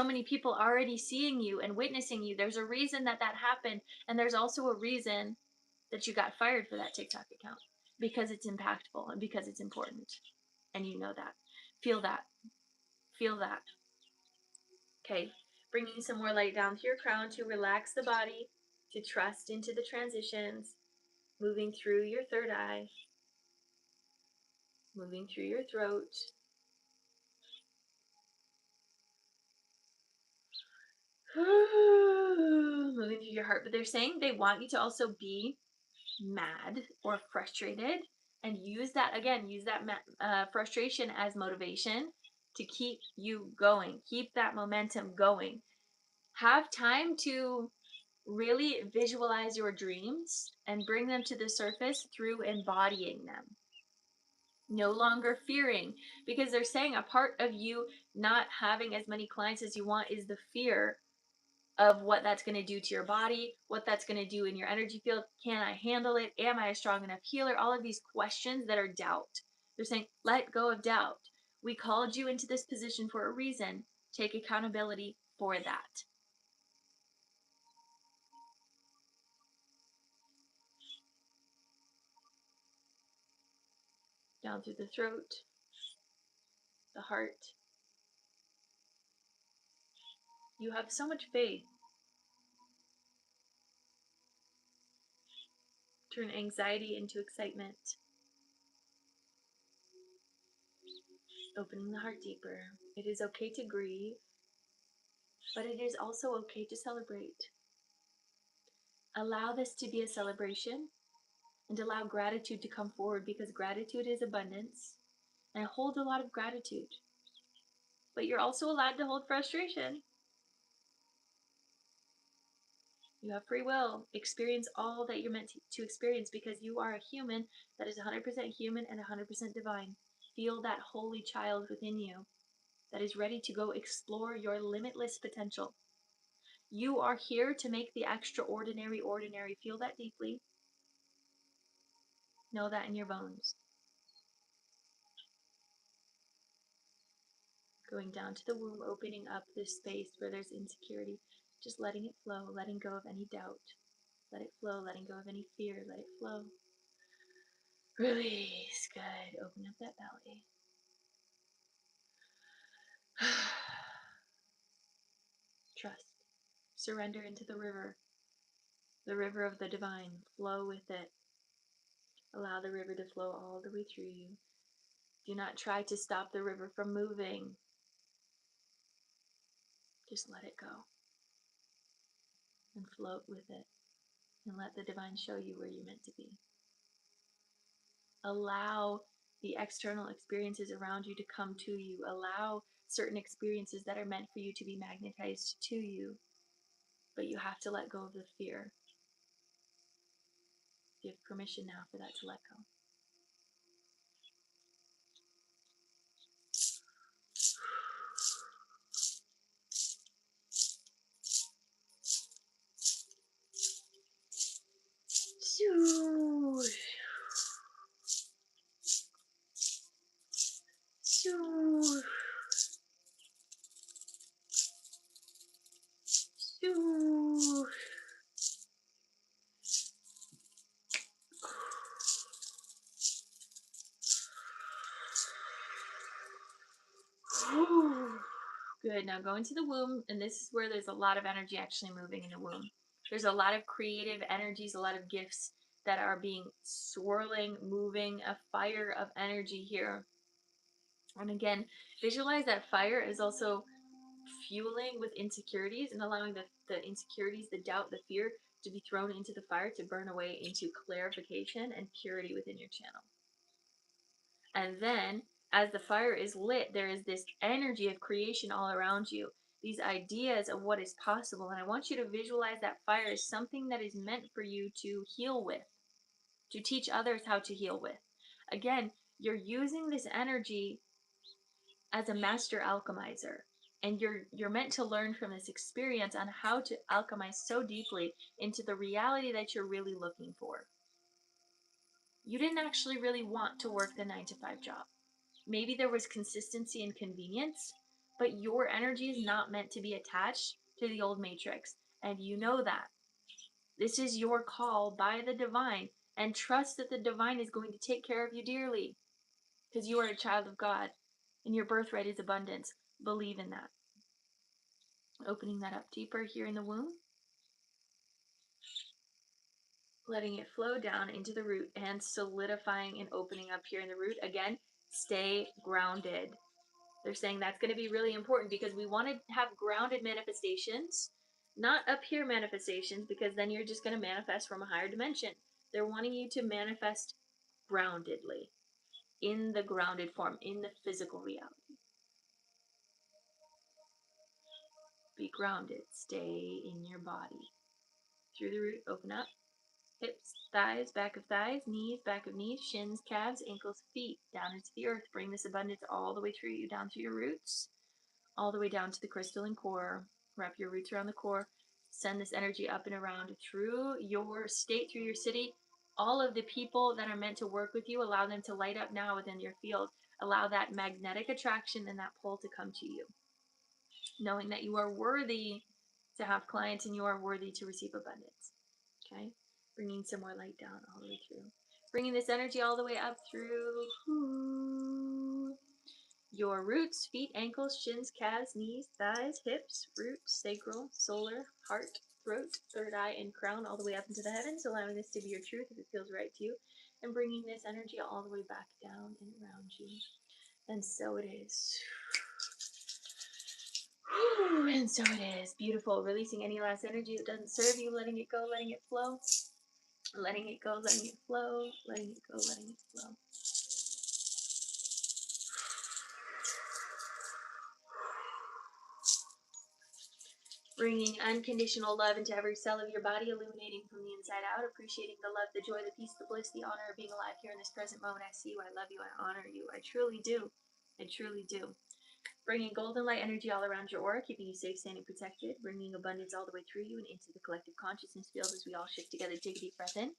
many people already seeing you and witnessing you. There's a reason that that happened, and there's also a reason that you got fired for that TikTok account because it's impactful and because it's important. And you know that. Feel that. Feel that. Okay. Bringing some more light down to your crown to relax the body, to trust into the transitions, moving through your third eye, moving through your throat, moving through your heart. But they're saying they want you to also be mad or frustrated and use that again, use that frustration as motivation to keep you going, keep that momentum going. Have time to really visualize your dreams and bring them to the surface through embodying them. No longer fearing, because they're saying a part of you not having as many clients as you want is the fear of what that's going to do to your body, what that's going to do in your energy field. Can I handle it? Am I a strong enough healer? All of these questions that are doubt. They're saying, let go of doubt. We called you into this position for a reason. Take accountability for that. Down through the throat, the heart. You have so much faith. Turn anxiety into excitement. Opening the heart deeper. It is okay to grieve, but it is also okay to celebrate. Allow this to be a celebration and allow gratitude to come forward, because gratitude is abundance, and hold a lot of gratitude. But you're also allowed to hold frustration. You have free will. Experience all that you're meant to experience, because you are a human that is 100% human and 100% divine. Feel that holy child within you that is ready to go explore your limitless potential. You are here to make the extraordinary ordinary. Feel that deeply. Know that in your bones. Going down to the womb, opening up this space where there's insecurity, just letting it flow, letting go of any doubt. Let it flow, letting go of any fear, let it flow. Release. Good. Open up that belly. Trust. Surrender into the river of the divine. Flow with it. Allow the river to flow all the way through you. Do not try to stop the river from moving. Just let it go and float with it, and let the divine show you where you're meant to be. Allow the external experiences around you to come to you. Allow certain experiences that are meant for you to be magnetized to you, but you have to let go of the fear. Give permission now for that to let go. Good. Now go into the womb, and this is where there's a lot of energy actually moving in the womb. There's a lot of creative energies, a lot of gifts that are being swirling, moving, a fire of energy here. And again, visualize that fire is also fueling with insecurities and allowing the insecurities, the doubt, the fear to be thrown into the fire to burn away into clarification and purity within your channel. And then, as the fire is lit, there is this energy of creation all around you, these ideas of what is possible. And I want you to visualize that fire as something that is meant for you to heal with, to teach others how to heal with. Again, you're using this energy as a master alchemizer. And you're meant to learn from this experience on how to alchemize so deeply into the reality that you're really looking for. You didn't actually really want to work the 9 to 5 job. Maybe there was consistency and convenience, but your energy is not meant to be attached to the old matrix. And you know that. This is your call by the divine, and trust that the divine is going to take care of you dearly because you are a child of God and your birthright is abundance. Believe in that. Opening that up deeper here in the womb. Letting it flow down into the root and solidifying and opening up here in the root. Again, stay grounded. They're saying that's going to be really important because we want to have grounded manifestations, not up here manifestations, because then you're just going to manifest from a higher dimension. They're wanting you to manifest groundedly, in the grounded form, in the physical reality. Be grounded. Stay in your body. Through the root, open up. Hips, thighs, back of thighs, knees, back of knees, shins, calves, ankles, feet, down into the earth. Bring this abundance all the way through you, down through your roots, all the way down to the crystalline core. Wrap your roots around the core. Send this energy up and around through your state, through your city. All of the people that are meant to work with you, allow them to light up now within your field. Allow that magnetic attraction and that pull to come to you. Knowing that you are worthy to have clients and you are worthy to receive abundance. Okay? Bringing some more light down all the way through. Bringing this energy all the way up through your roots, feet, ankles, shins, calves, knees, thighs, hips, roots, sacral, solar, heart, throat, third eye, and crown all the way up into the heavens, allowing this to be your truth if it feels right to you, and bringing this energy all the way back down and around you. And so it is. And so it is. Beautiful. Releasing any last energy that doesn't serve you, letting it go, letting it flow. Letting it go, letting it flow, letting it go, letting it flow. Bringing unconditional love into every cell of your body, illuminating from the inside out, appreciating the love, the joy, the peace, the bliss, the honor of being alive here in this present moment. I see you, I love you, I honor you. I truly do. I truly do. Bringing golden light energy all around your aura, keeping you safe, sane, and protected. Bringing abundance all the way through you and into the collective consciousness field as we all shift together. Take a deep breath in.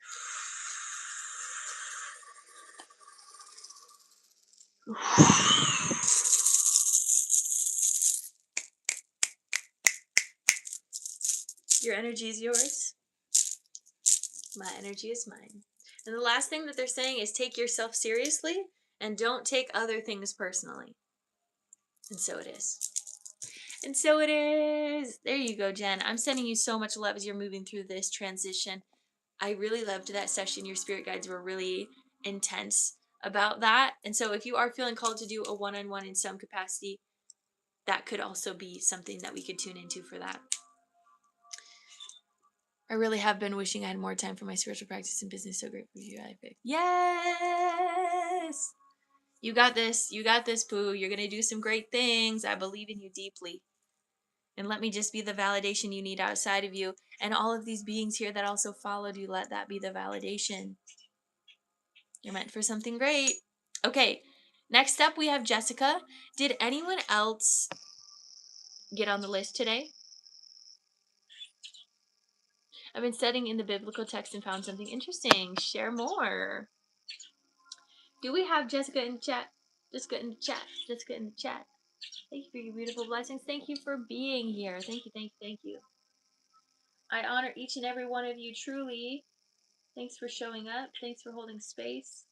Your energy is yours. My energy is mine. And the last thing that they're saying is take yourself seriously and don't take other things personally. And so it is. And so it is. There you go, Jen. I'm sending you so much love as you're moving through this transition. I really loved that session. Your spirit guides were really intense about that. And so if you are feeling called to do a one-on-one in some capacity, that could also be something that we could tune into for that. I really have been wishing I had more time for my spiritual practice and business. So grateful for you. Yes! You got this. You got this, Pooh. You're going to do some great things. I believe in you deeply. And let me just be the validation you need outside of you. And all of these beings here that also followed you, let that be the validation. You're meant for something great. Okay, next up we have Jessica. Did anyone else get on the list today? I've been studying in the biblical text and found something interesting. Share more. Do we have Jessica in the chat? Jessica in the chat. Jessica in the chat. Thank you for your beautiful blessings. Thank you for being here. Thank you, thank you, thank you. I honor each and every one of you truly. Thanks for showing up. Thanks for holding space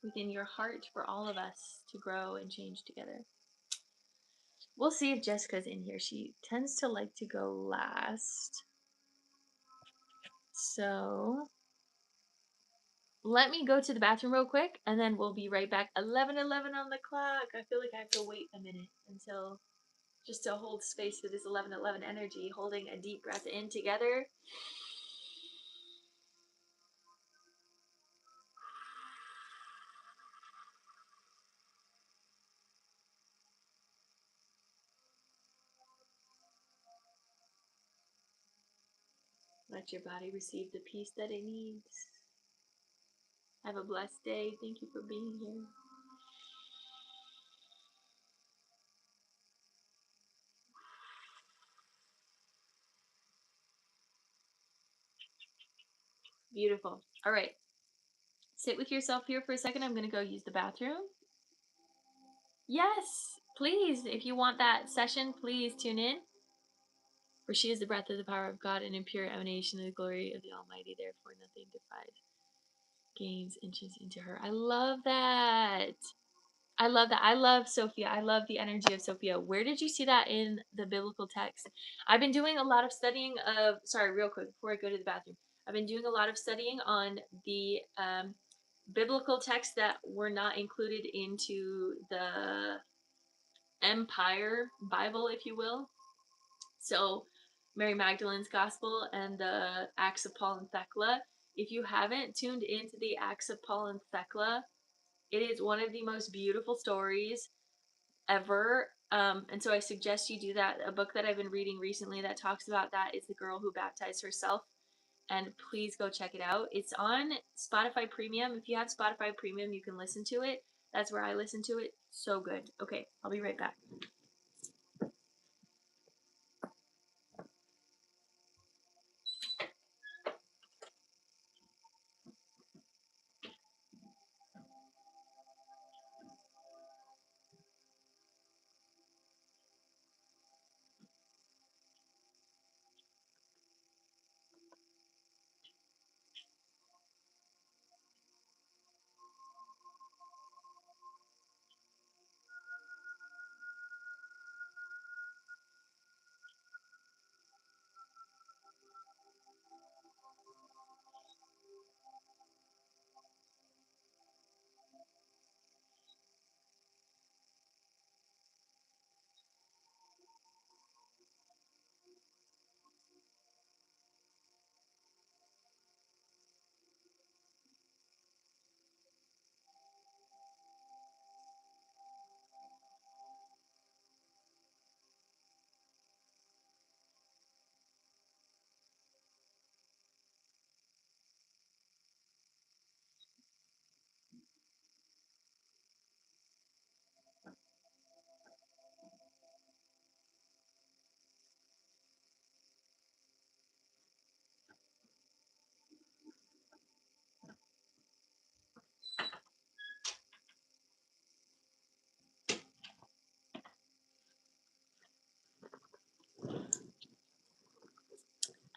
within your heart for all of us to grow and change together. We'll see if Jessica's in here. She tends to like to go last. So let me go to the bathroom real quick and then we'll be right back. 11:11 on the clock. I feel like I have to wait a minute until just to hold space for this 11:11 energy, holding a deep breath in together. Let your body receive the peace that it needs. Have a blessed day. Thank you for being here. Beautiful. All right. Sit with yourself here for a second. I'm going to go use the bathroom. Yes, please. If you want that session, please tune in. For she is the breath of the power of God and in pure emanation of the glory of the Almighty. Therefore, nothing defied gains inches into her. I love that. I love that. I love Sophia. I love the energy of Sophia. Where did you see that in the biblical text? I've been doing a lot of studying of, sorry, real quick, before I go to the bathroom. I've been doing a lot of studying on the biblical texts that were not included into the Empire Bible, if you will. So, Mary Magdalene's Gospel and the Acts of Paul and Thecla. If you haven't tuned into the Acts of Paul and Thecla, it is one of the most beautiful stories ever. And so I suggest you do that. A book that I've been reading recently that talks about that is The Girl Who Baptized Herself. And please go check it out. It's on Spotify Premium. If you have Spotify Premium, you can listen to it. That's where I listen to it. So good. Okay, I'll be right back.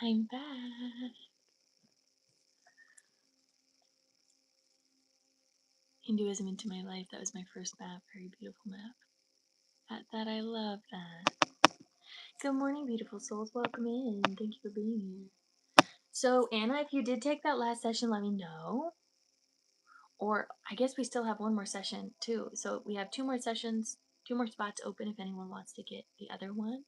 I'm back. Hinduism into my life. That was my first map. Very beautiful map. That I love that. Good morning, beautiful souls. Welcome in. Thank you for being here. So, Anna, if you did take that last session, let me know. Or I guess we still have one more session too. So we have two more sessions, two more spots open if anyone wants to get the other one.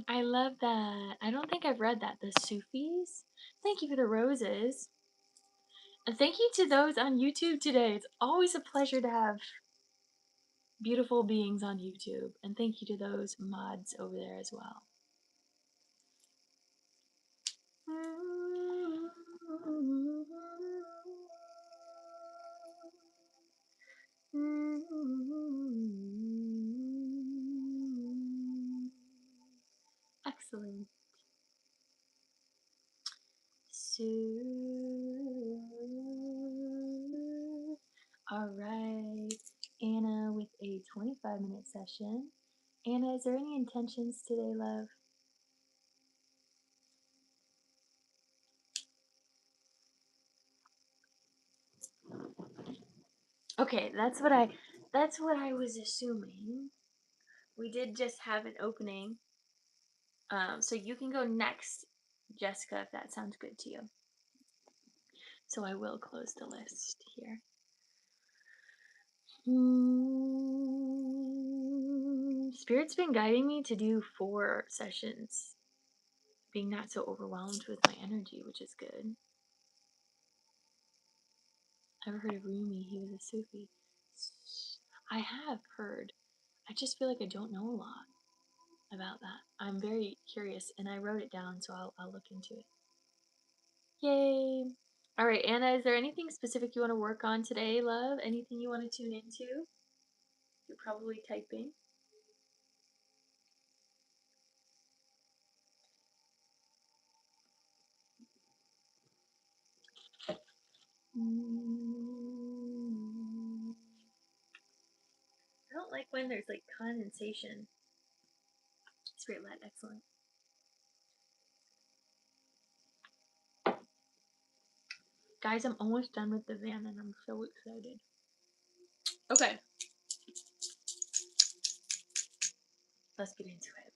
I love that. I don't think I've read that. The Sufis. Thank you for the roses. And thank you to those on YouTube today. It's always a pleasure to have beautiful beings on YouTube. And thank you to those mods over there as well. Excellent. So, all right, Anna with a 25-minute session. Anna, is there any intentions today, love? Okay, that's what I was assuming. We did just have an opening. So you can go next, Jessica, if that sounds good to you. So I will close the list here. Spirit's been guiding me to do 4 sessions, being not so overwhelmed with my energy, which is good. Ever heard of Rumi? He was a Sufi. I have heard. I just feel like I don't know a lot about that. I'm very curious, and I wrote it down, so I'll look into it. Yay! All right, Anna, is there anything specific you want to work on today, love? Anything you want to tune into? You're probably typing. I don't like when there's like condensation. Spirit light, excellent. Guys, I'm almost done with the van and I'm so excited. Okay. Let's get into it.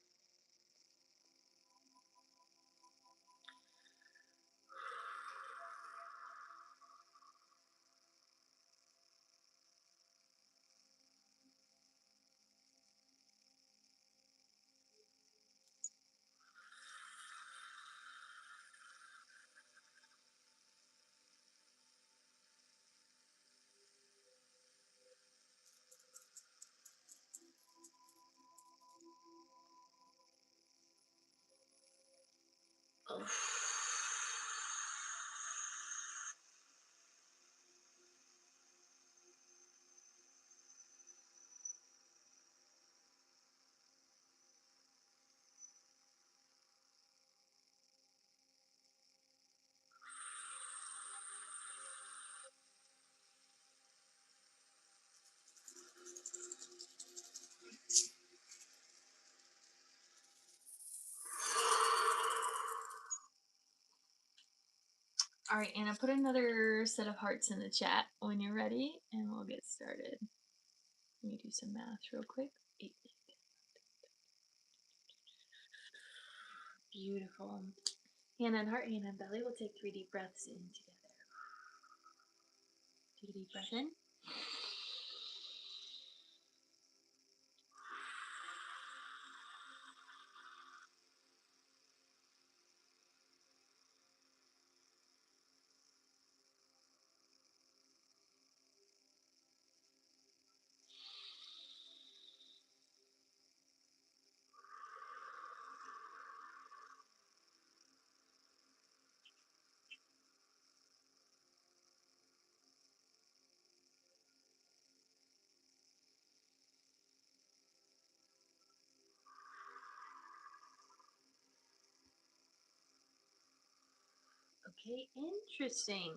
Oh. All right, Anna, put another set of hearts in the chat when you're ready, and we'll get started. Let me do some math real quick. 8. Beautiful. Hand on heart, hand on belly. We'll take 3 deep breaths in together. Take a deep breath in. Okay, interesting.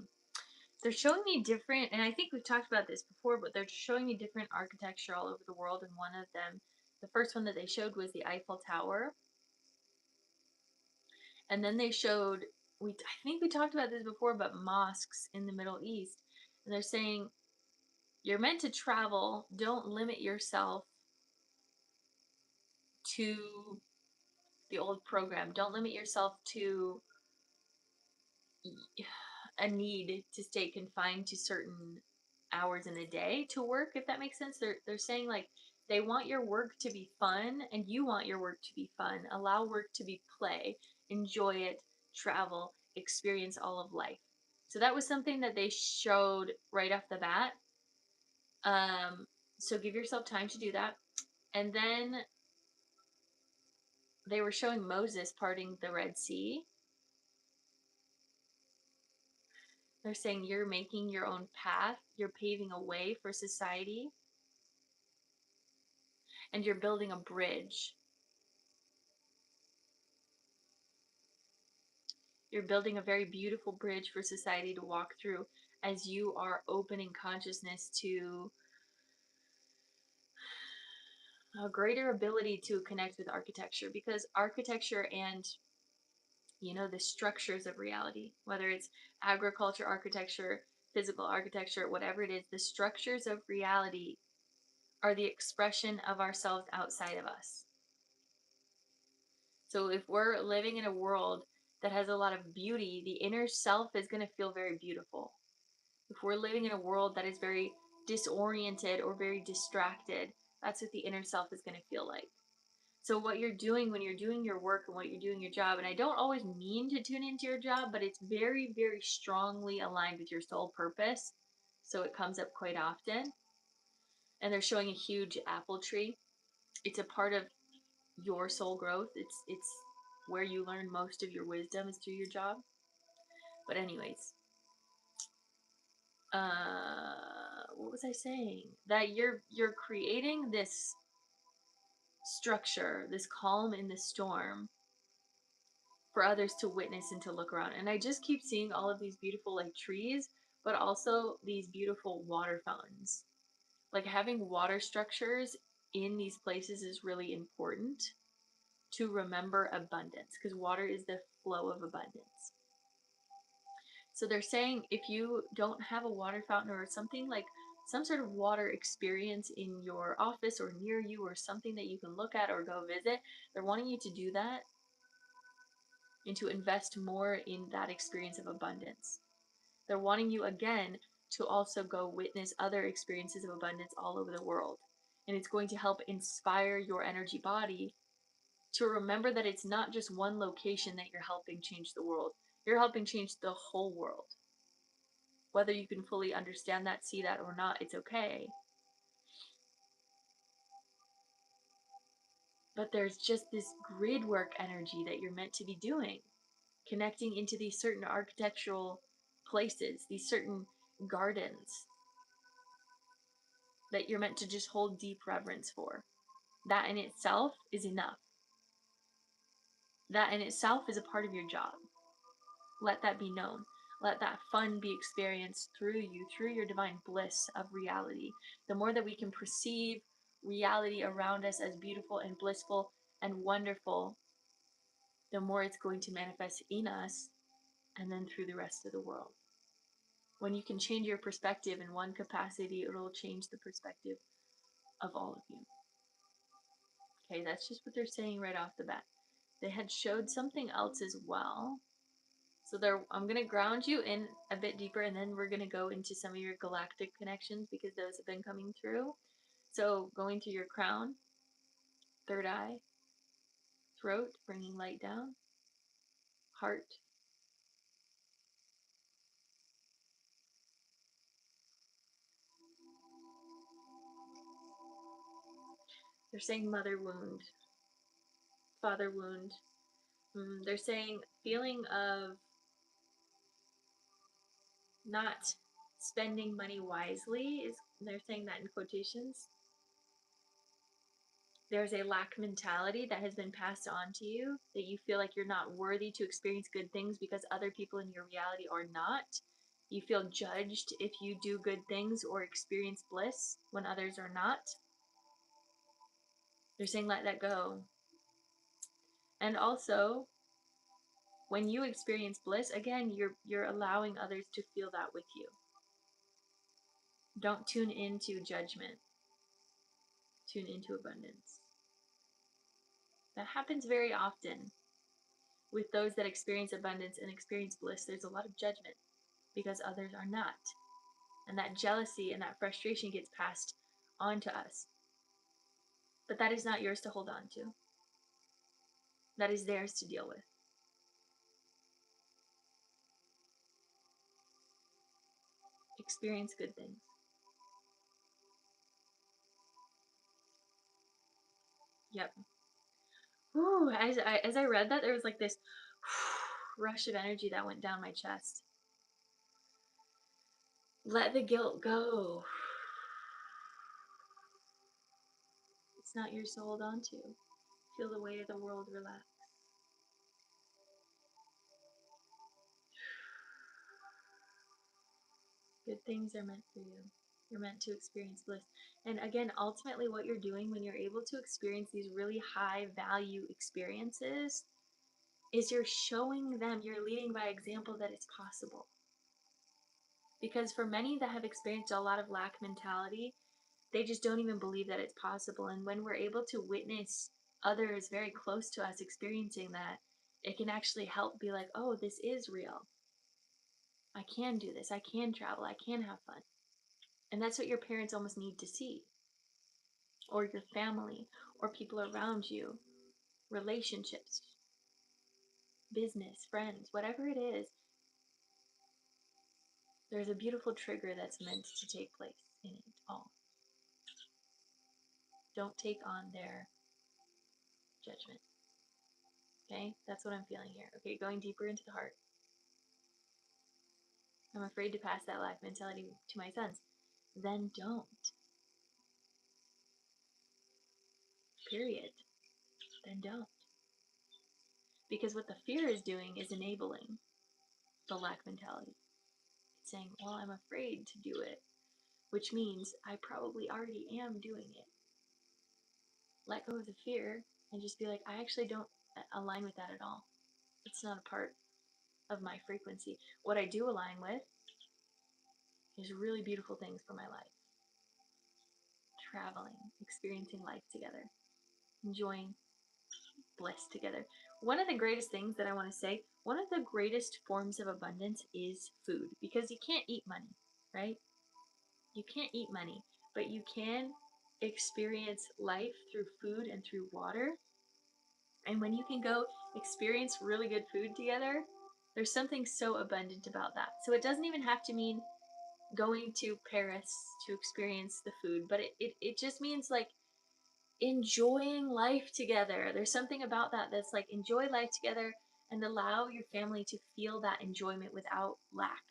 They're showing me different, and I think we've talked about this before, but they're showing me different architecture all over the world, and one of them, the first one that they showed was the Eiffel Tower. And then they showed, I think we talked about this before, but mosques in the Middle East. And they're saying, you're meant to travel, don't limit yourself to the old program. Don't limit yourself to a need to stay confined to certain hours in a day to work, if that makes sense. They're saying like they want your work to be fun and you want your work to be fun. Allow work to be play. Enjoy it, travel, experience all of life. So that was something that they showed right off the bat. So give yourself time to do that. And then they were showing Moses parting the Red Sea. They're saying you're making your own path, you're paving a way for society, and you're building a bridge. You're building a very beautiful bridge for society to walk through as you are opening consciousness to a greater ability to connect with architecture, because architecture and the structures of reality, whether it's agriculture architecture, physical architecture, whatever it is, the structures of reality are the expression of ourselves outside of us. So if we're living in a world that has a lot of beauty, the inner self is going to feel very beautiful. If we're living in a world that is very disoriented or very distracted, that's what the inner self is going to feel like. So what you're doing when you're doing your work and what you're doing your job, and I don't always mean to tune into your job, but it's very, very strongly aligned with your soul purpose. So it comes up quite often. And they're showing a huge apple tree. It's a part of your soul growth. It's where you learn most of your wisdom is through your job. But anyways, what was I saying? That you're creating this structure, this calm in the storm, for others to witness and to look around. And I just keep seeing all of these beautiful like trees, but also these beautiful water fountains. Like having water structures in these places is really important to remember abundance, because water is the flow of abundance. So they're saying if you don't have a water fountain or something like some sort of water experience in your office or near you or something that you can look at or go visit, they're wanting you to do that and to invest more in that experience of abundance. They're wanting you again to also go witness other experiences of abundance all over the world. And it's going to help inspire your energy body to remember that it's not just one location that you're helping change the world. You're helping change the whole world. Whether you can fully understand that, see that, or not, it's okay. But there's just this grid work energy that you're meant to be doing, connecting into these certain architectural places, these certain gardens that you're meant to just hold deep reverence for. That in itself is enough. That in itself is a part of your job. Let that be known. Let that fun be experienced through you, through your divine bliss of reality. The more that we can perceive reality around us as beautiful and blissful and wonderful, the more it's going to manifest in us and then through the rest of the world. When you can change your perspective in one capacity, it'll change the perspective of all of you. Okay, that's just what they're saying right off the bat. They had showed something else as well. So I'm going to ground you in a bit deeper, and then we're going to go into some of your galactic connections because those have been coming through. So going through your crown, third eye, throat, bringing light down, heart, they're saying mother wound, father wound. They're saying feeling of not spending money wisely, is they're saying that in quotations. There's a lack mentality that has been passed on to you, that you feel like you're not worthy to experience good things because other people in your reality are not. You feel judged if you do good things or experience bliss when others are not. They're saying let that go. And also, when you experience bliss, again, you're allowing others to feel that with you. Don't tune into judgment. Tune into abundance. That happens very often with those that experience abundance and experience bliss. There's a lot of judgment because others are not. And that jealousy and that frustration gets passed on to us. But that is not yours to hold on to. That is theirs to deal with. experience good things. Yep. Whew, as I read that, there was like this rush of energy that went down my chest. Let the guilt go. It's not yours to hold on to. Feel the weight of the world relax. Good things are meant for you. You're meant to experience bliss. And again, ultimately, what you're doing when you're able to experience these really high value experiences is you're showing them, you're leading by example that it's possible. Because for many that have experienced a lot of lack mentality, they just don't even believe that it's possible. And when we're able to witness others very close to us experiencing that, it can actually help be like, oh, this is real. I can do this. I can travel. I can have fun. And that's what your parents almost need to see, or your family, or people around you, relationships, business, friends, whatever it is. There's a beautiful trigger that's meant to take place in it all. Don't take on their judgment. Okay, that's what I'm feeling here. Okay, going deeper into the heart. I'm afraid to pass that lack mentality to my sons. Then don't. Period. Then don't. Because what the fear is doing is enabling the lack mentality. It's saying, well, I'm afraid to do it, which means I probably already am doing it. Let go of the fear and just be like, I actually don't align with that at all. It's not a part of my frequency. What I do align with is really beautiful things for my life. Traveling, experiencing life together, enjoying bliss together. One of the greatest things that I want to say, one of the greatest forms of abundance is food, because you can't eat money, right? You can't eat money, but you can experience life through food and through water. And when you can go experience really good food together, there's something so abundant about that. So it doesn't even have to mean going to Paris to experience the food, but it just means like enjoying life together. There's something about that that's like enjoy life together and allow your family to feel that enjoyment without lack.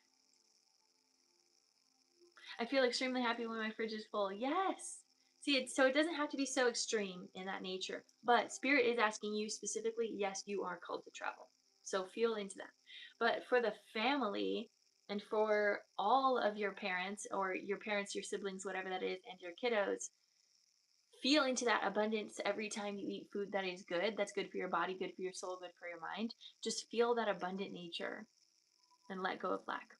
I feel extremely happy when my fridge is full. Yes. See, so it doesn't have to be so extreme in that nature. But Spirit is asking you specifically, yes, you are called to travel. So feel into that. But for the family and for all of your parents, or your parents, your siblings, whatever that is, and your kiddos, feel into that abundance every time you eat food that is good, that's good for your body, good for your soul, good for your mind. Just feel that abundant nature and let go of lack.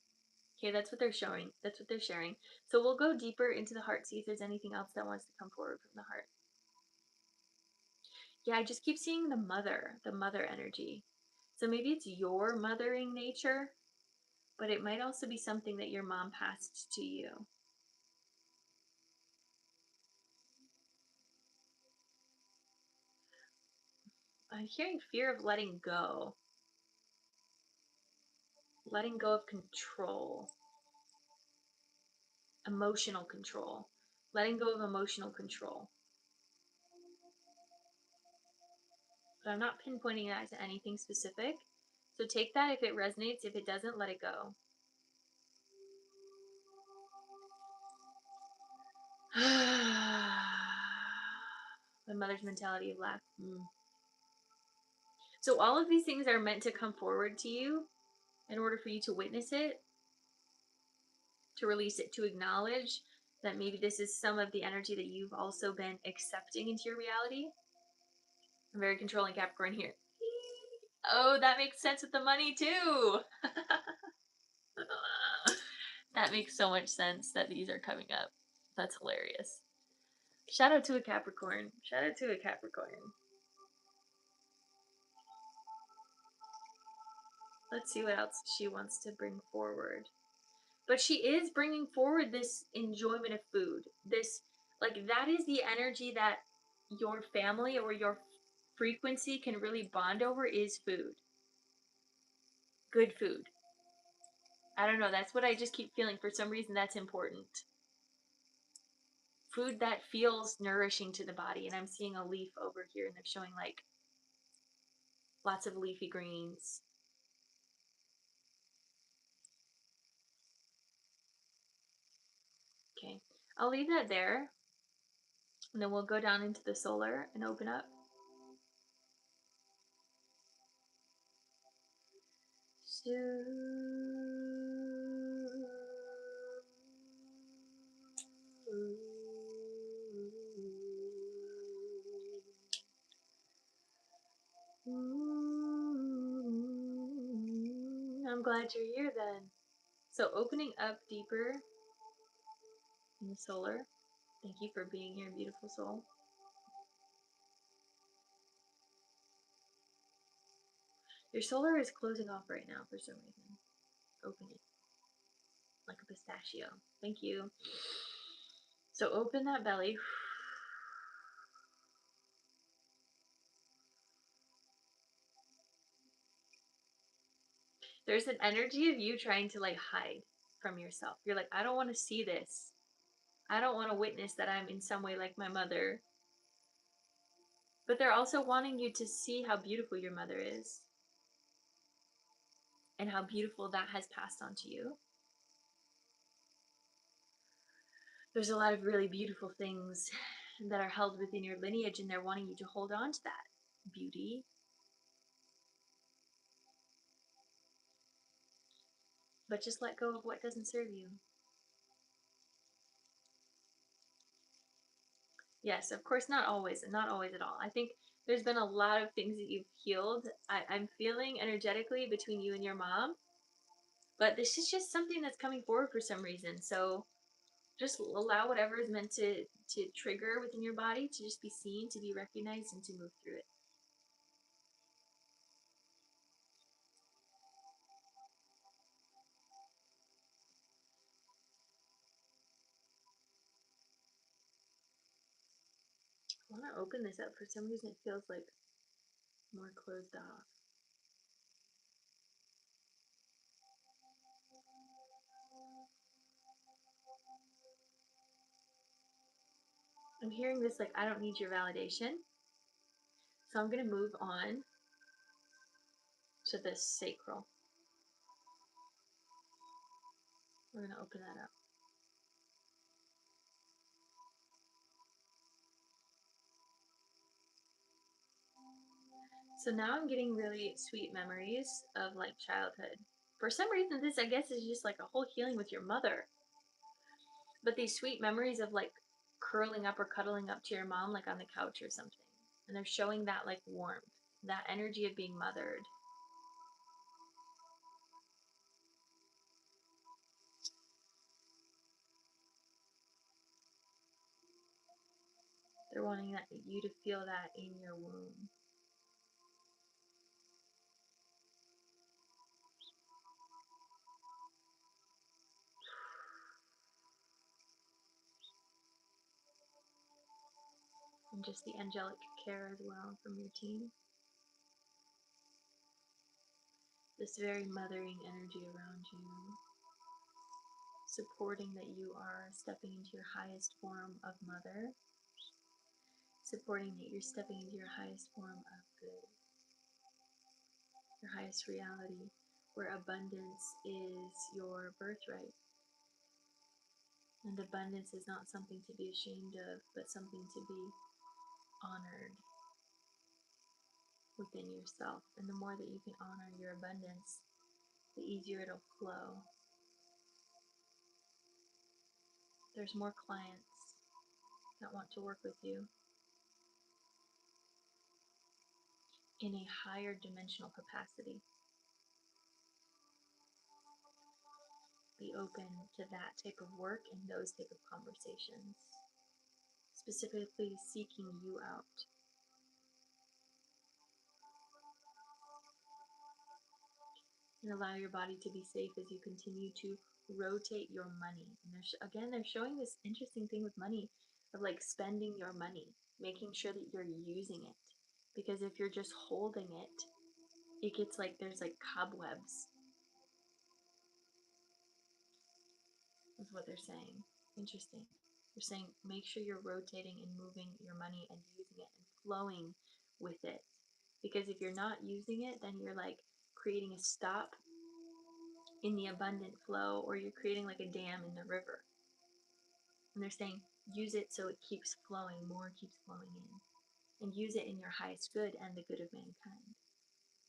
Okay, that's what they're showing. That's what they're sharing. So we'll go deeper into the heart, see if there's anything else that wants to come forward from the heart. Yeah, I just keep seeing the mother energy. So maybe it's your mothering nature, but it might also be something that your mom passed to you. I'm hearing fear of letting go of control, emotional control, letting go of emotional control. But I'm not pinpointing that to anything specific. So take that if it resonates. If it doesn't, let it go. My mother's mentality of lack. So all of these things are meant to come forward to you in order for you to witness it, to release it, to acknowledge that maybe this is some of the energy that you've also been accepting into your reality. I'm very controlling Capricorn here. Oh, that makes sense with the money too. That makes so much sense that these are coming up. That's hilarious. Shout out to a Capricorn. Shout out to a Capricorn. Let's see what else she wants to bring forward. But she is bringing forward this enjoyment of food. This, like, that is the energy that your family or your frequency can really bond over, is food. Good food. I don't know, that's what I just keep feeling. For some reason, that's important. Food that feels nourishing to the body. And I'm seeing a leaf over here, and they're showing like lots of leafy greens. Okay, I'll leave that there. And then we'll go down into the solar and open up. So I'm glad you're here then. So opening up deeper in the solar. Thank you for being here, beautiful soul. Your solar is closing off right now for some reason. Open it like a pistachio. Thank you. So open that belly. There's an energy of you trying to like hide from yourself. You're like, I don't want to see this. I don't want to witness that I'm in some way like my mother. But they're also wanting you to see how beautiful your mother is and how beautiful that has passed on to you. There's a lot of really beautiful things that are held within your lineage, and they're wanting you to hold on to that beauty. But just let go of what doesn't serve you. Yes, of course, not always, and not always at all. I think there's been a lot of things that you've healed. I'm feeling energetically between you and your mom, but this is just something that's coming forward for some reason. So just allow whatever is meant to trigger within your body to just be seen, to be recognized, and to move through it. I want to open this up. For some reason, it feels like more closed off. I'm hearing this like, I don't need your validation. So I'm going to move on to the sacral. We're going to open that up. So now I'm getting really sweet memories of like childhood. For some reason, this I guess is just like a whole healing with your mother. But these sweet memories of like curling up or cuddling up to your mom, like on the couch or something. And they're showing that like warmth, that energy of being mothered. They're wanting that you to feel that in your womb. And just the angelic care as well from your team. This very mothering energy around you, supporting that you are stepping into your highest form of mother, supporting that you're stepping into your highest form of good, your highest reality, where abundance is your birthright. And abundance is not something to be ashamed of, but something to be honored within yourself. And the more that you can honor your abundance, the easier it'll flow. There's more clients that want to work with you in a higher dimensional capacity. Be open to that type of work and those type of conversations, specifically seeking you out. And allow your body to be safe as you continue to rotate your money. And again, they're showing this interesting thing with money of like spending your money, making sure that you're using it. Because if you're just holding it, it gets like there's like cobwebs. is what they're saying. Interesting. They're saying make sure you're rotating and moving your money and using it and flowing with it. Because if you're not using it, then you're like creating a stop in the abundant flow, or you're creating like a dam in the river. And they're saying use it so it keeps flowing, more keeps flowing in. And use it in your highest good and the good of mankind.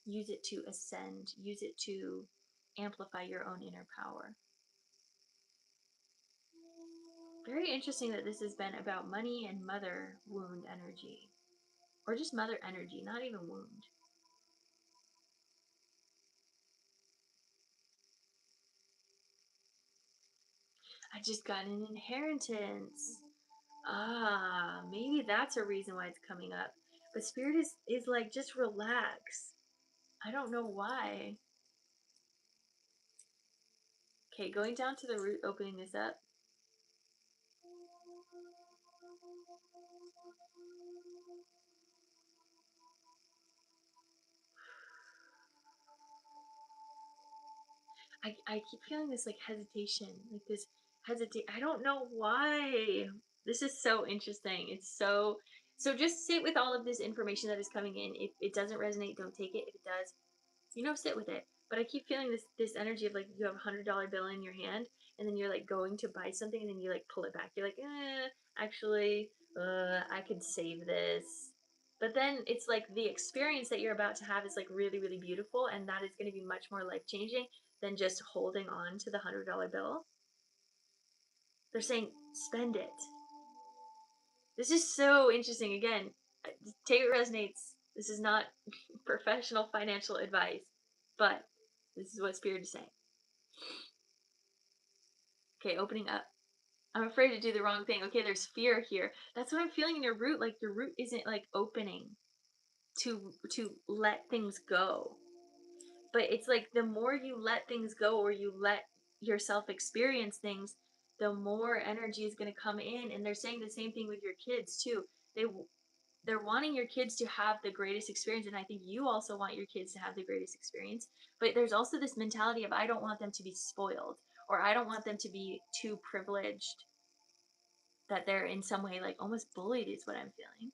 Use it to ascend, use it to amplify your own inner power. Very interesting that this has been about money and mother wound energy. Or just mother energy, not even wound. I just got an inheritance. Ah, maybe that's a reason why it's coming up. But spirit is like, just relax. I don't know why. Okay, going down to the root, opening this up. I keep feeling this like hesitation, like this hesitate. I don't know why. This is so interesting. It's so just sit with all of this information that is coming in. If it doesn't resonate, don't take it. If it does, sit with it. But I keep feeling this energy of like you have $100 bill in your hand, and then you're like going to buy something, and then you like pull it back. You're like, actually, I could save this. But then it's like the experience that you're about to have is like really, really beautiful, and that is going to be much more life changing than just holding on to the $100 bill. They're saying spend it. This is so interesting. Again, take it resonates. This is not professional financial advice, but this is what Spirit is saying. Okay, opening up. I'm afraid to do the wrong thing. Okay, there's fear here. That's what I'm feeling in your root. Like your root isn't like opening to let things go. But it's like the more you let things go, or you let yourself experience things, the more energy is going to come in. And they're saying the same thing with your kids too. They're wanting your kids to have the greatest experience, and I think you also want your kids to have the greatest experience. But there's also this mentality of I don't want them to be spoiled, or I don't want them to be too privileged, that they're in some way like almost bullied is what I'm feeling.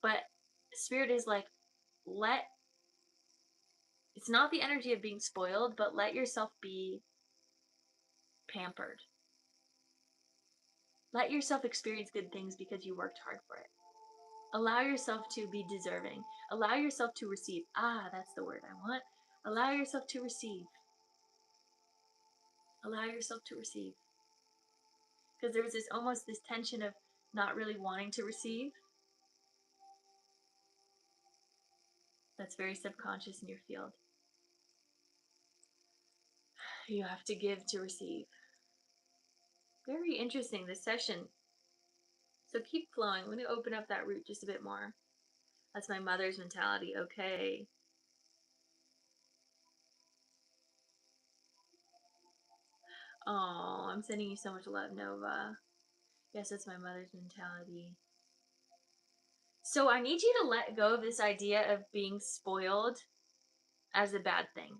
But Spirit is like, let it's not the energy of being spoiled, but let yourself be pampered. Let yourself experience good things because you worked hard for it. Allow yourself to be deserving. Allow yourself to receive. Ah, that's the word I want. Allow yourself to receive. Allow yourself to receive. Because there's this almost this tension of not really wanting to receive. That's very subconscious in your field. You have to give to receive. Very interesting, this session. So keep flowing. I'm going to open up that root just a bit more. That's my mother's mentality. Okay. Oh, I'm sending you so much love, Nova. Yes, that's my mother's mentality. So I need you to let go of this idea of being spoiled as a bad thing.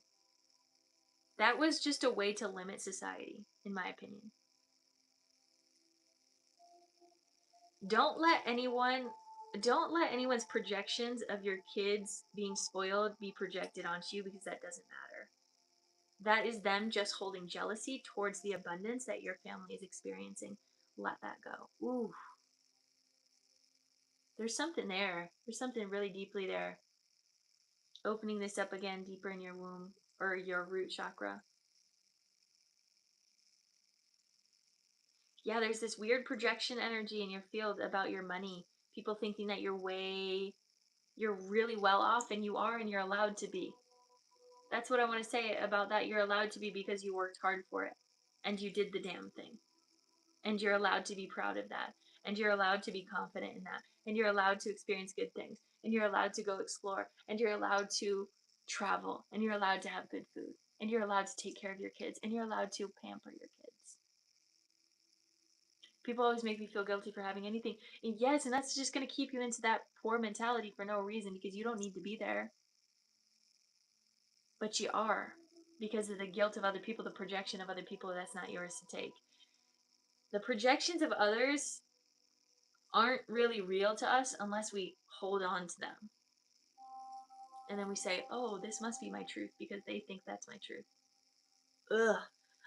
That was just a way to limit society, in my opinion. Don't let anyone's projections of your kids being spoiled be projected onto you, because that doesn't matter. That is them just holding jealousy towards the abundance that your family is experiencing. Let that go. Ooh. There's something there. There's something really deeply there. Opening this up again deeper in your womb, or your root chakra. Yeah, there's this weird projection energy in your field about your money. People thinking that you're really well off, and you are, and you're allowed to be. That's what I want to say about that. You're allowed to be because you worked hard for it, and you did the damn thing. And you're allowed to be proud of that. And you're allowed to be confident in that. And you're allowed to experience good things. And you're allowed to go explore. And you're allowed to travel. And you're allowed to have good food. And you're allowed to take care of your kids. And you're allowed to pamper your kids. People always make me feel guilty for having anything. And yes, and that's just going to keep you into that poor mentality for no reason, because you don't need to be there. But you are, because of the guilt of other people, the projection of other people that's not yours to take. The projections of others aren't really real to us unless we hold on to them. And then we say, oh, this must be my truth because they think that's my truth. Ugh.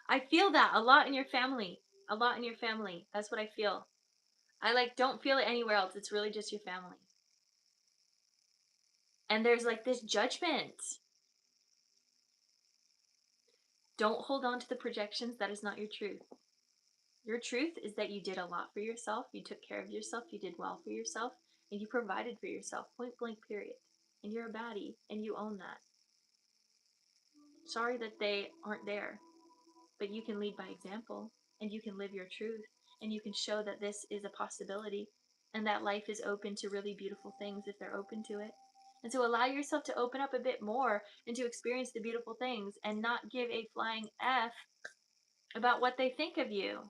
I feel that a lot in your family. A lot in your family. That's what I feel. I like don't feel it anywhere else. It's really just your family. And there's like this judgment. Don't hold on to the projections. That is not your truth. Your truth is that you did a lot for yourself. You took care of yourself. You did well for yourself. And you provided for yourself. Point blank, period. And you're a baddie. And you own that. Sorry that they aren't there. But you can lead by example. And you can live your truth. And you can show that this is a possibility. And that life is open to really beautiful things if they're open to it. And so allow yourself to open up a bit more and to experience the beautiful things and not give a flying F about what they think of you.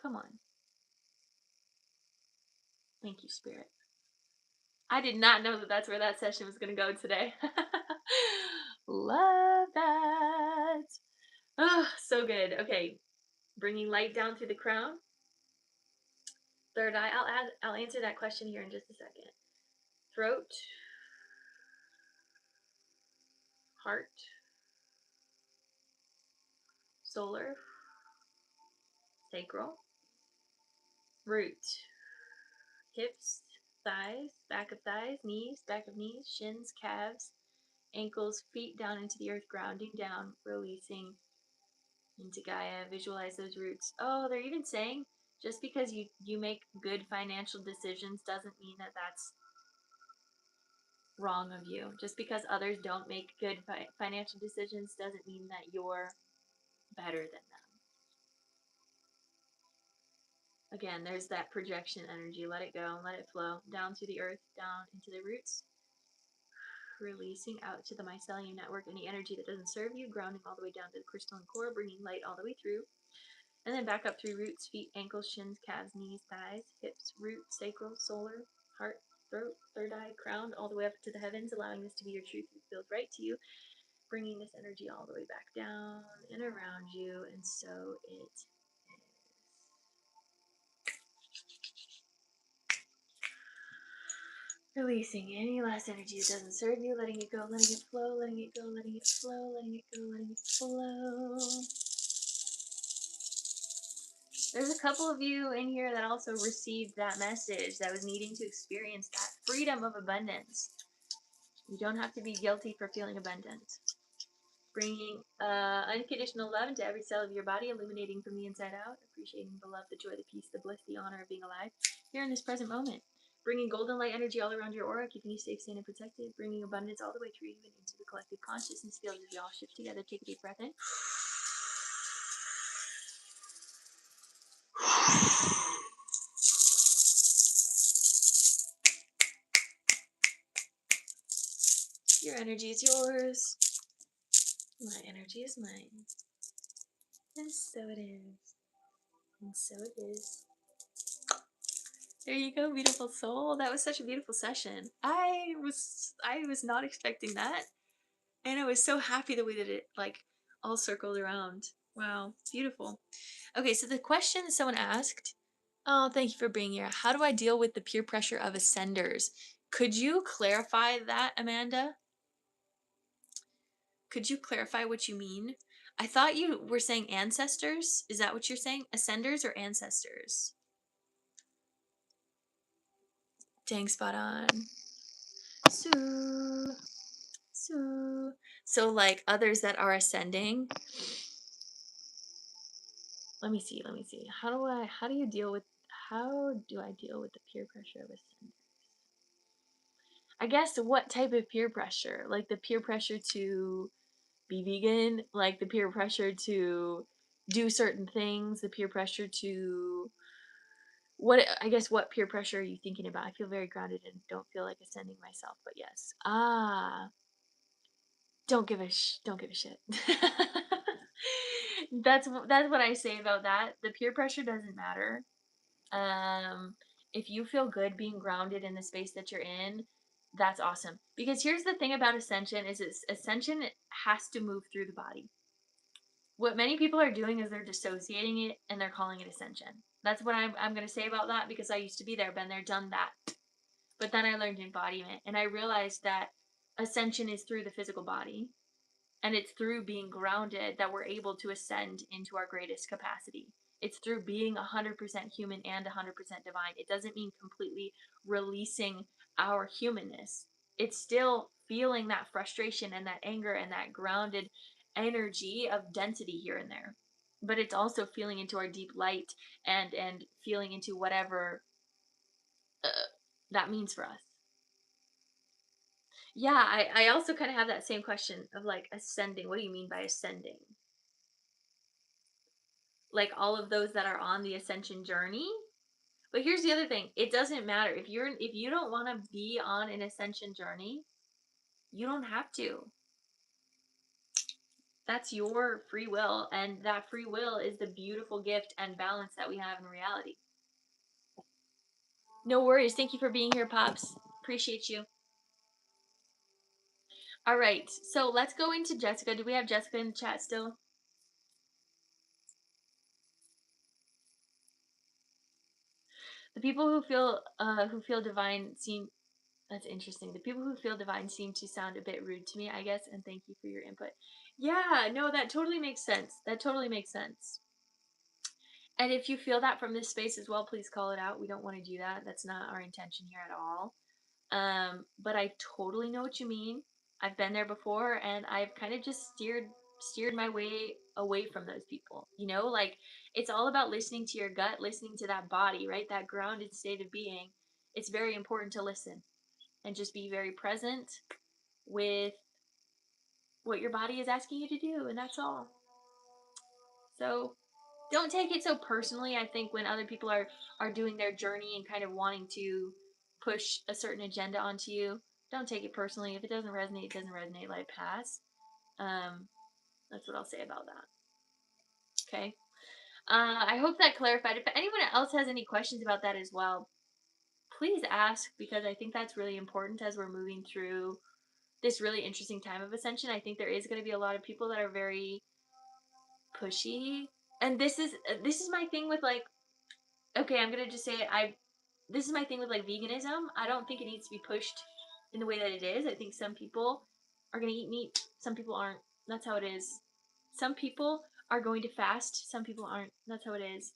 Come on. Thank you, Spirit. I did not know that that's where that session was going to go today. Love that. Oh, so good. Okay. Bringing light down through the crown. Third eye. I'll answer that question here in just a second. Throat. Heart. Solar. Sacral. Root. Hips. Thighs. Back of thighs. Knees. Back of knees. Shins. Calves. Ankles. Feet down into the earth. Grounding down. Releasing into Gaia. Visualize those roots. Oh, they're even saying just because you make good financial decisions doesn't mean that that's wrong of you. Just because others don't make good financial decisions doesn't mean that you're better than them. Again, there's that projection energy. Let it go and let it flow down through the earth, down into the roots. Releasing out to the mycelium network any energy that doesn't serve you, grounding all the way down to the crystalline core, bringing light all the way through. And then back up through roots, feet, ankles, shins, calves, knees, thighs, hips, root, sacral, solar, heart, throat, third eye, crown, all the way up to the heavens, allowing this to be your truth that feels right to you, bringing this energy all the way back down and around you, and so it is. Releasing any last energy that doesn't serve you, letting it go, letting it flow, letting it go, letting it flow, letting it go, letting it flow. There's a couple of you in here that also received that message that was needing to experience that freedom of abundance. You don't have to be guilty for feeling abundant. Bringing unconditional love into every cell of your body, illuminating from the inside out, appreciating the love, the joy, the peace, the bliss, the honor of being alive here in this present moment. Bringing golden light energy all around your aura, keeping you safe, sane, and protected. Bringing abundance all the way through you and into the collective consciousness field as we all shift together. Take a deep breath in. Your energy is yours. My energy is mine. And so it is. And so it is. There you go, beautiful soul. That was such a beautiful session. I was not expecting that. And I was so happy the way that it like all circled around. Wow, beautiful. Okay, so the question that someone asked, oh, thank you for being here. How do I deal with the peer pressure of ascenders? Could you clarify that, Amanda? Could you clarify what you mean? I thought you were saying ancestors. Is that what you're saying? Ascenders or ancestors? Dang, spot on. So like others that are ascending. Let me see. How do I deal with the peer pressure of ascenders? I guess what type of peer pressure? Like the peer pressure to be vegan, like the peer pressure to do certain things, the peer pressure to what peer pressure are you thinking about? I feel very grounded and don't feel like ascending myself, but yes. Don't give a shit. That's what I say about that. The peer pressure doesn't matter. If you feel good being grounded in the space that you're in, that's awesome. Because here's the thing about ascension is ascension has to move through the body. What many people are doing is they're dissociating it and they're calling it ascension. That's what I'm going to say about that, because I used to be there, been there, done that. But then I learned embodiment and I realized that ascension is through the physical body, and it's through being grounded that we're able to ascend into our greatest capacity. It's through being 100% human and 100% divine. It doesn't mean completely releasing our humanness. It's still feeling that frustration and that anger and that grounded energy of density here and there. But it's also feeling into our deep light and feeling into whatever uh, that means for us. Yeah, I also kind of have that same question of like ascending. What do you mean by ascending? Like all of those that are on the ascension journey. But here's the other thing. It doesn't matter. If you don't want to be on an ascension journey, you don't have to. That's your free will, and that free will is the beautiful gift and balance that we have in reality. No worries. Thank you for being here, Pops. Appreciate you. All right. So let's go into Jessica. Do we have Jessica in the chat still? The people who feel divine seem That's interesting. The people who feel divine seem to sound a bit rude to me, I guess, and thank you for your input. Yeah, no, that totally makes sense. That totally makes sense. And if you feel that from this space as well, please call it out. We don't want to do that. That's not our intention here at all. But I totally know what you mean. I've been there before, and I've kind of just steered my way away from those people. You know, like it's all about listening to your gut, listening to that body, right? That grounded state of being. It's very important to listen and just be very present with what your body is asking you to do, and that's all. So don't take it so personally. I think when other people are doing their journey and kind of wanting to push a certain agenda onto you, don't take it personally. If it doesn't resonate, it doesn't resonate. Let it pass. That's what I'll say about that. Okay. I hope that clarified. If anyone else has any questions about that as well, please ask, because I think that's really important as we're moving through this really interesting time of ascension. I think there is going to be a lot of people that are very pushy, and this is my thing with like, okay, I'm gonna just say it. This is my thing with like veganism. I don't think it needs to be pushed in the way that it is. I think some people are gonna eat meat, some people aren't. That's how it is. Some people are going to fast, some people aren't. That's how it is.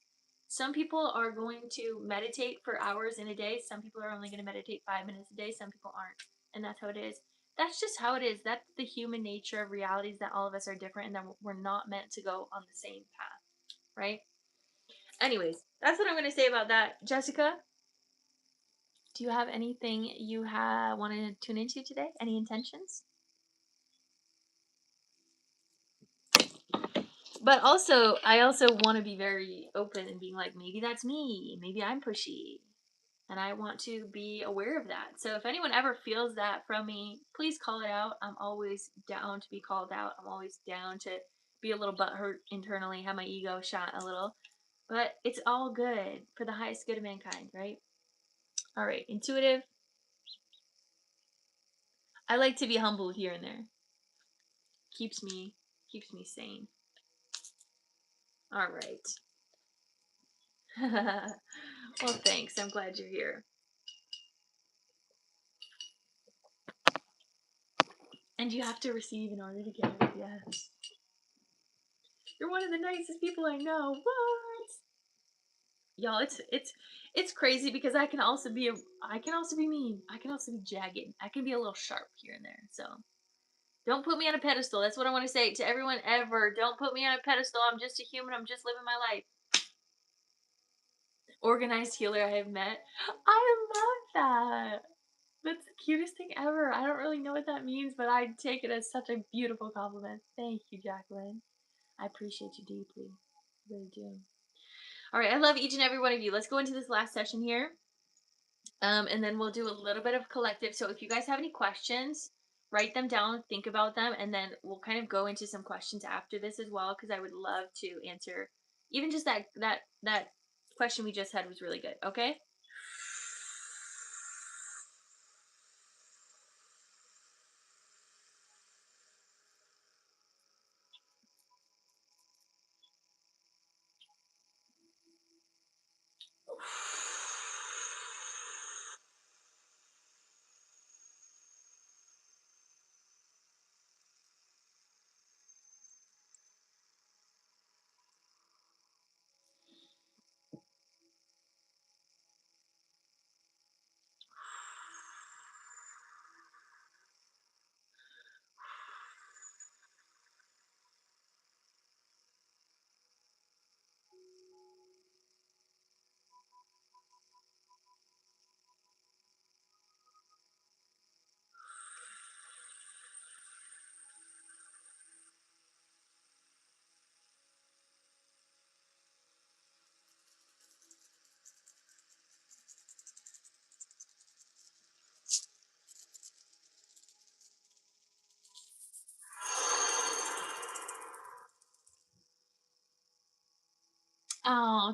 Some people are going to meditate for hours in a day. Some people are only going to meditate 5 minutes a day. Some people aren't. And that's how it is. That's just how it is. That's the human nature of realities, that all of us are different and that we're not meant to go on the same path, right? Anyways, that's what I'm going to say about that. Jessica, do you have anything you want to tune into today? Any intentions? But also, I also want to be very open and being like, maybe that's me. Maybe I'm pushy. And I want to be aware of that. So if anyone ever feels that from me, please call it out. I'm always down to be called out. I'm always down to be a little butthurt internally, have my ego shot a little. But it's all good for the highest good of mankind, right? All right, intuitive. I like to be humble here and there. Keeps me sane. All right. Well, thanks. I'm glad you're here. And you have to receive in order to give. Yes. You're one of the nicest people I know. What? Y'all, it's crazy because I can also be mean. I can also be jagged. I can be a little sharp here and there. So don't put me on a pedestal. That's what I want to say to everyone ever. Don't put me on a pedestal. I'm just a human. I'm just living my life. Organized healer I have met. I love that. That's the cutest thing ever. I don't really know what that means, but I take it as such a beautiful compliment. Thank you, Jacqueline. I appreciate you deeply. I really do. All right, I love each and every one of you. Let's go into this last session here. And then we'll do a little bit of collective. So if you guys have any questions, write them down, think about them, and then we'll kind of go into some questions after this as well, because I would love to answer even just that question we just had was really good. Okay.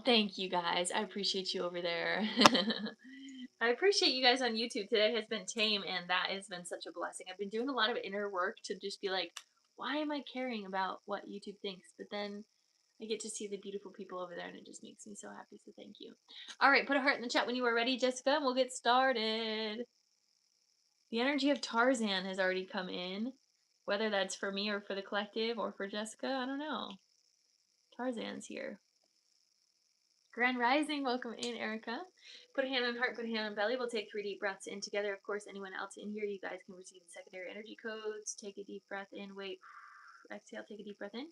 Thank you guys. I appreciate you over there. I appreciate you guys on YouTube. Today has been tame, and that has been such a blessing. I've been doing a lot of inner work to just be like, why am I caring about what YouTube thinks? But then I get to see the beautiful people over there, and it just makes me so happy. So thank you. All right, put a heart in the chat when you are ready, Jessica, and we'll get started. The energy of Tarzan has already come in, whether that's for me or for the collective or for Jessica. I don't know. Tarzan's here. Grand Rising, welcome in, Erica. Put a hand on heart, put a hand on belly. We'll take 3 deep breaths in together. Of course, anyone else in here, you guys can receive the secondary energy codes. Take a deep breath in, wait, exhale, take a deep breath in.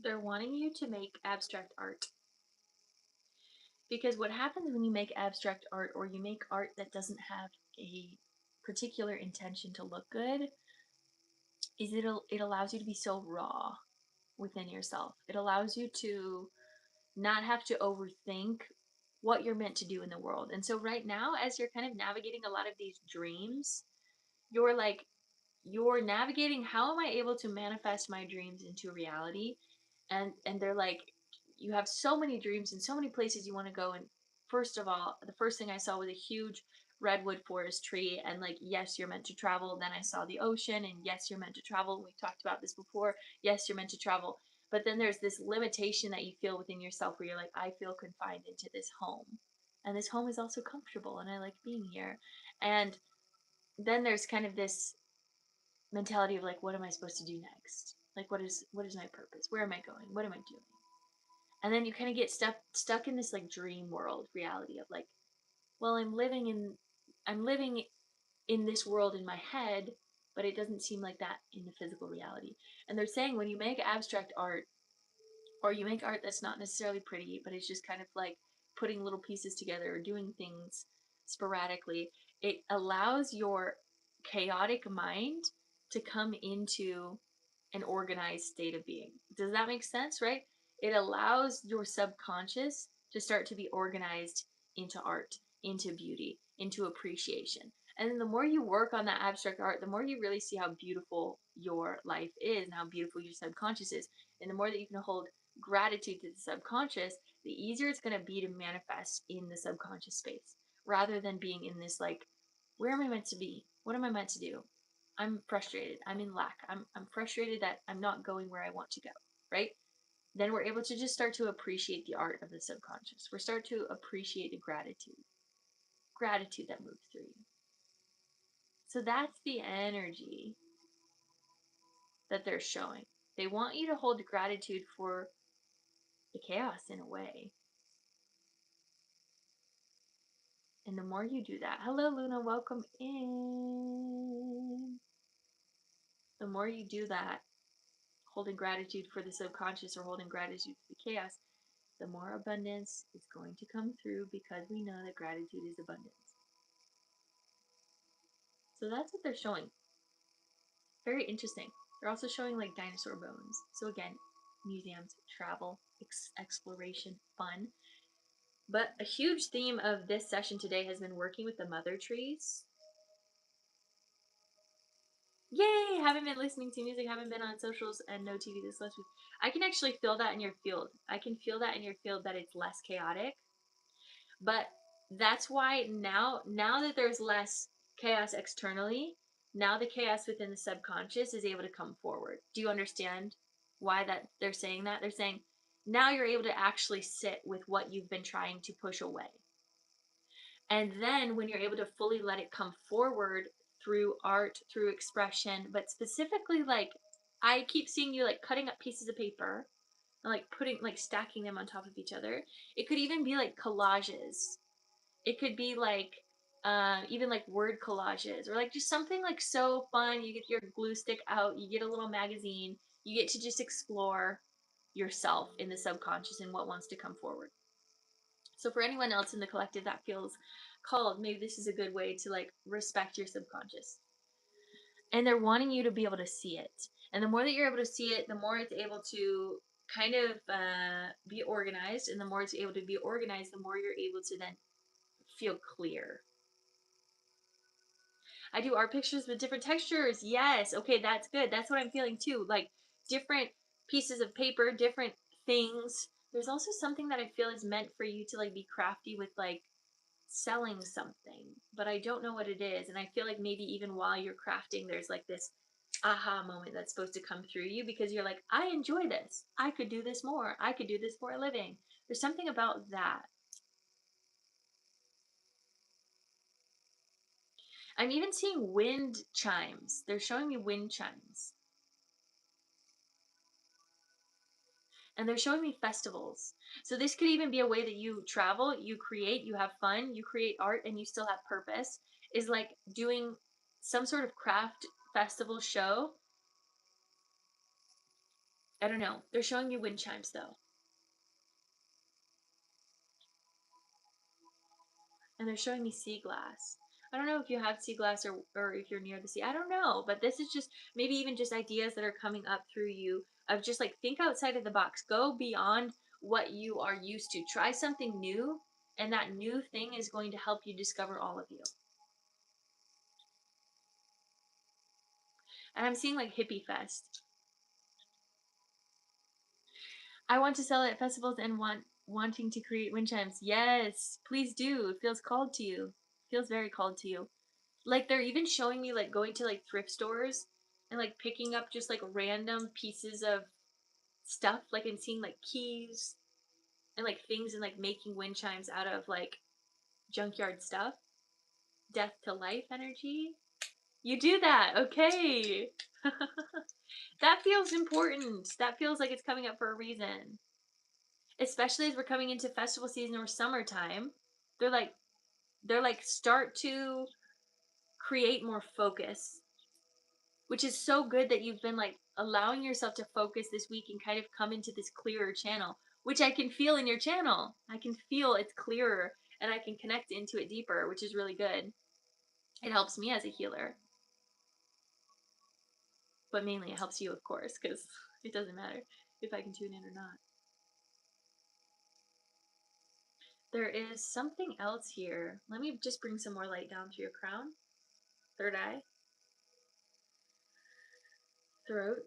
They're wanting you to make abstract art. Because what happens when you make abstract art or you make art that doesn't have a particular intention to look good is it allows you to be so raw within yourself. It allows you to not have to overthink what you're meant to do in the world. And so right now, as you're kind of navigating a lot of these dreams, you're like, you're navigating, how am I able to manifest my dreams into reality? And they're like, you have so many dreams and so many places you want to go. And first of all, the first thing I saw was a huge redwood forest tree, and like, yes, you're meant to travel. Then I saw the ocean, and yes, you're meant to travel. We've talked about this before. Yes, you're meant to travel. But then there's this limitation that you feel within yourself where you're like, I feel confined into this home, and this home is also comfortable and I like being here. And then there's kind of this mentality of like, what am I supposed to do next? Like, what is my purpose? Where am I going? What am I doing? And then you kind of get stuck in this like dream world reality of like, well, I'm living in this world in my head, but it doesn't seem like that in the physical reality. And they're saying when you make abstract art, or you make art that's not necessarily pretty, but it's just kind of like putting little pieces together or doing things sporadically, it allows your chaotic mind to come into an organized state of being. Does that make sense, right? It allows your subconscious to start to be organized into art, into beauty, into appreciation. And then the more you work on that abstract art, the more you really see how beautiful your life is and how beautiful your subconscious is. And the more that you can hold gratitude to the subconscious, the easier it's going to be to manifest in the subconscious space rather than being in this like, where am I meant to be? What am I meant to do? I'm frustrated. I'm in lack. I'm frustrated that I'm not going where I want to go, right? Then we're able to just start to appreciate the art of the subconscious. We're start to appreciate the gratitude that moves through you. So that's the energy that they're showing. They want you to hold gratitude for the chaos in a way. And the more you do that, hello Luna, welcome in. The more you do that, holding gratitude for the subconscious or holding gratitude for the chaos, the more abundance is going to come through because we know that gratitude is abundance. So that's what they're showing. Very interesting. They're also showing like dinosaur bones. So again, museums, travel, exploration, fun. But a huge theme of this session today has been working with the mother trees. Yay! Haven't been listening to music, haven't been on socials, and no TV this last week. I can actually feel that in your field. I can feel that in your field that it's less chaotic. But that's why now that there's less chaos externally, now the chaos within the subconscious is able to come forward. Do you understand why that they're saying that? They're saying now you're able to actually sit with what you've been trying to push away. And then when you're able to fully let it come forward through art, through expression, but specifically like I keep seeing you like cutting up pieces of paper and like putting like stacking them on top of each other. It could even be like collages. It could be like even like word collages or like just something like so fun. You get your glue stick out, you get a little magazine, you get to just explore yourself in the subconscious and what wants to come forward. So for anyone else in the collective that feels called, maybe this is a good way to like respect your subconscious. And they're wanting you to be able to see it. And the more that you're able to see it, the more it's able to kind of be organized. And the more it's able to be organized, the more you're able to then feel clear. I do art pictures with different textures. Yes. Okay, that's good. That's what I'm feeling too. Like different pieces of paper, different things. There's also something that I feel is meant for you to like be crafty with, like selling something, but I don't know what it is. And I feel like maybe even while you're crafting, there's like this aha moment that's supposed to come through you because you're like, I enjoy this. I could do this more. I could do this for a living. There's something about that. I'm even seeing wind chimes. They're showing me wind chimes. And they're showing me festivals. So this could even be a way that you travel, you create, you have fun, you create art, and you still have purpose. Is like doing some sort of craft festival show. I don't know. They're showing me wind chimes though. And they're showing me sea glass. I don't know if you have sea glass or if you're near the sea. I don't know. But this is just maybe even just ideas that are coming up through you of just like think outside of the box. Go beyond what you are used to. Try something new. And that new thing is going to help you discover all of you. And I'm seeing like hippie fest. I want to sell it at festivals and wanting to create wind chimes. Yes, please do. It feels called to you. It feels very called to you. Like they're even showing me like going to like thrift stores and like picking up just like random pieces of stuff, like and seeing like keys and like things and like making wind chimes out of like junkyard stuff. Death to life energy. You do that, okay. That feels important. That feels like it's coming up for a reason. Especially as we're coming into festival season or summertime. They're like start to create more focus, which is so good that you've been like allowing yourself to focus this week and kind of come into this clearer channel, which I can feel in your channel. I can feel it's clearer and I can connect into it deeper, which is really good. It helps me as a healer. But mainly it helps you, of course, because it doesn't matter if I can tune in or not. There is something else here. Let me just bring some more light down to your crown. Third eye. Throat.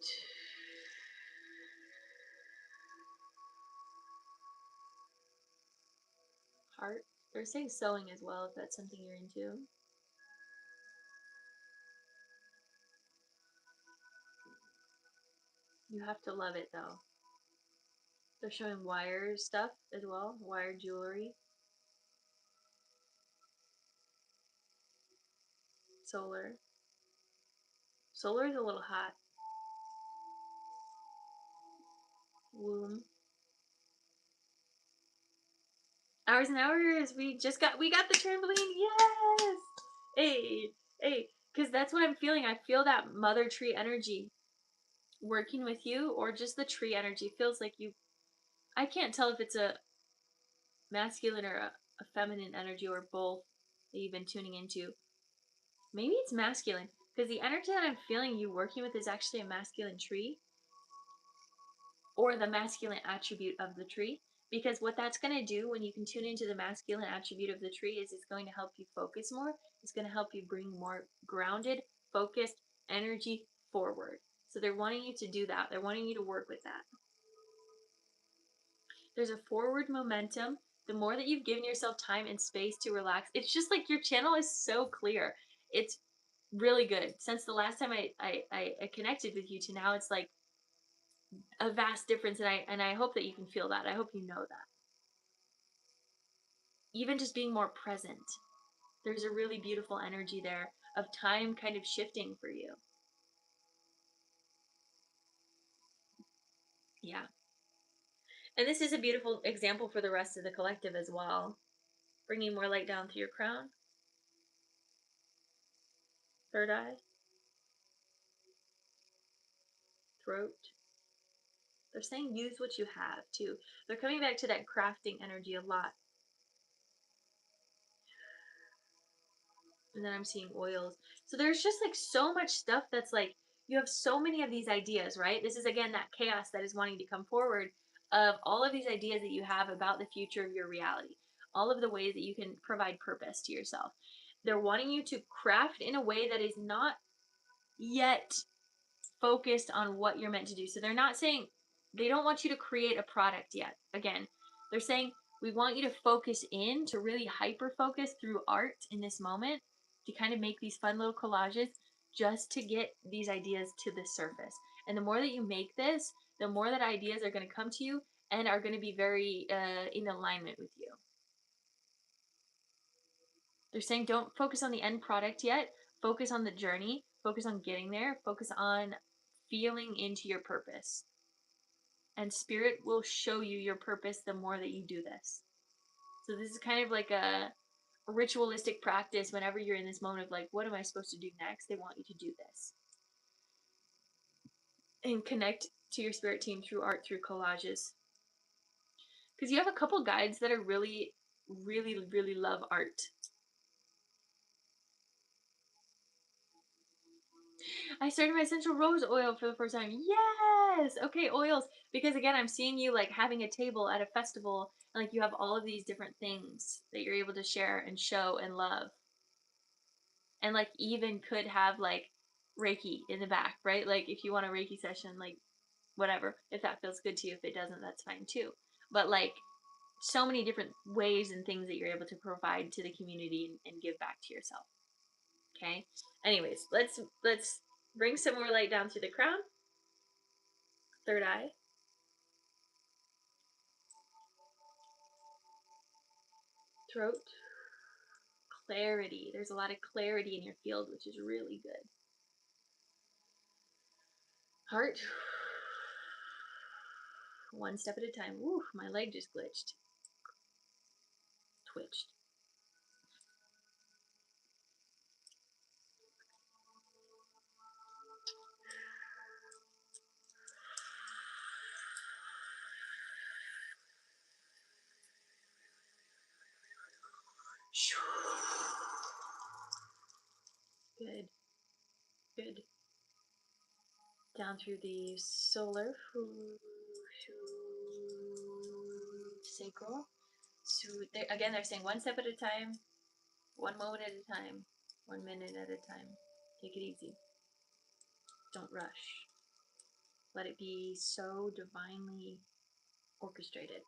Heart. They're saying sewing as well, if that's something you're into. You have to love it though. They're showing wire stuff as well, wire jewelry. Solar. Solar is a little hot. Womb. Hours and hours. We got the trampoline. Yes. Hey, hey. Because that's what I'm feeling. I feel that mother tree energy working with you, or just the tree energy. Feels like you. I can't tell if it's a masculine or a feminine energy or both that you've been tuning into. Maybe it's masculine because the energy that I'm feeling you working with is actually a masculine tree or the masculine attribute of the tree. Because what that's going to do when you can tune into the masculine attribute of the tree is it's going to help you focus more. It's going to help you bring more grounded, focused energy forward. So they're wanting you to do that. They're wanting you to work with that. There's a forward momentum. The more that you've given yourself time and space to relax, it's just like your channel is so clear. It's really good. Since the last time I connected with you to now, it's like a vast difference, and I hope that you can feel that. I hope you know that. Even just being more present. There's a really beautiful energy there of time kind of shifting for you. Yeah. And this is a beautiful example for the rest of the collective as well. Bringing more light down through your crown, third eye, throat. They're saying use what you have too. They're coming back to that crafting energy a lot. And then I'm seeing oils. So there's just like so much stuff that's like, you have so many of these ideas, right? This is again that chaos that is wanting to come forward of all of these ideas that you have about the future of your reality, all of the ways that you can provide purpose to yourself. They're wanting you to craft in a way that is not yet focused on what you're meant to do. So they're not saying, they don't want you to create a product yet. Again, they're saying, we want you to focus in, to really hyper focus through art in this moment, to kind of make these fun little collages just to get these ideas to the surface. And the more that you make this, the more that ideas are going to come to you and are going to be very in alignment with you. They're saying don't focus on the end product yet. Focus on the journey. Focus on getting there. Focus on feeling into your purpose. And spirit will show you your purpose the more that you do this. So this is kind of like a ritualistic practice whenever you're in this moment of like, what am I supposed to do next? They want you to do this. And connect to your spirit team through art, through collages. Because you have a couple guides that are really, really, really love art. I started my essential rose oil for the first time. Yes! Okay, oils. Because again, I'm seeing you like having a table at a festival, and like you have all of these different things that you're able to share and show and love. And like even could have like Reiki in the back, right? Like if you want a Reiki session, like whatever. If that feels good to you. If it doesn't, that's fine too. But like so many different ways and things that you're able to provide to the community and give back to yourself. Okay. Anyways, let's bring some more light down through the crown. Third eye. Throat. Clarity. There's a lot of clarity in your field, which is really good. Heart. One step at a time. Ooh, my leg just glitched. Twitched. Good. Good. Down through the solar, sacral. So again, they're saying one step at a time, one moment at a time, 1 minute at a time. Take it easy. Don't rush. Let it be so divinely orchestrated.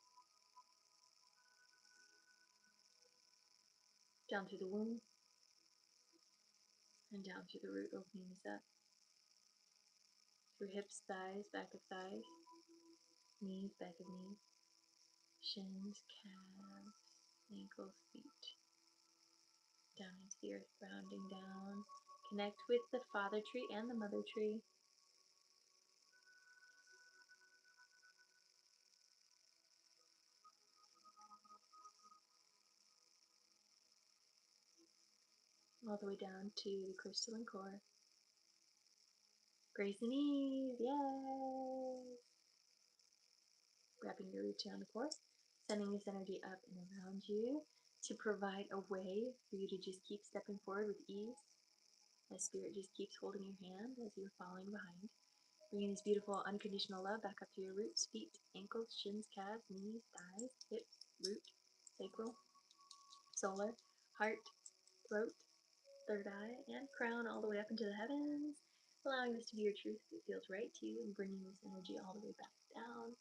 Down through the womb and down through the root, opening this up. Through hips, thighs, back of thighs, knees, back of knees, shins, calves, ankles, feet. Down into the earth, grounding down. Connect with the father tree and the mother tree. All the way down to the crystalline core. Grace and ease, yes! Wrapping your roots around the core, sending this energy up and around you to provide a way for you to just keep stepping forward with ease as spirit just keeps holding your hand as you're following behind. Bringing this beautiful unconditional love back up to your roots, feet, ankles, shins, calves, knees, thighs, hips, root, sacral, solar, heart, throat, third eye, and crown all the way up into the heavens, allowing this to be your truth if it feels right to you, and bringing this energy all the way back down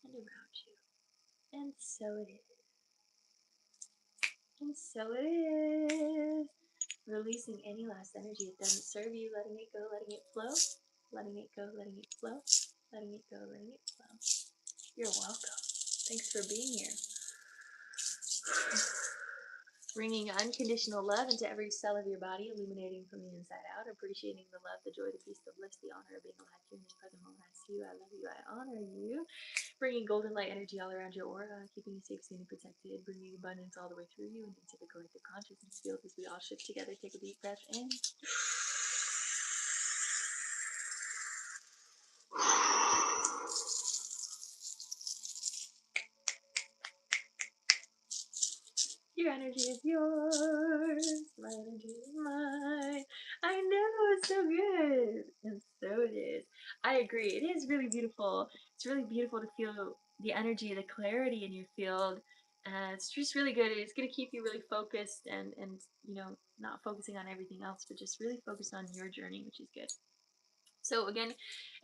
and around you. And so it is. And so it is. Releasing any last energy that doesn't serve you, letting it go, letting it flow, letting it go, letting it flow, letting it go, letting it flow. You're welcome. Thanks for being here. Bringing unconditional love into every cell of your body, illuminating from the inside out, appreciating the love, the joy, the peace, the bliss, the honor of being alive here in this present moment. I see you, I love you, I honor you. Bringing golden light energy all around your aura, keeping you safe, seen, and protected. Bringing abundance all the way through you and into the collective consciousness field as we all shift together. Take a deep breath in. Your energy is yours. My energy is mine. I know, it's so good. And so it is. I agree. It is really beautiful. It's really beautiful to feel the energy, the clarity in your field. It's just really good. It's going to keep you really focused and, you know, not focusing on everything else, but just really focused on your journey, which is good. So again,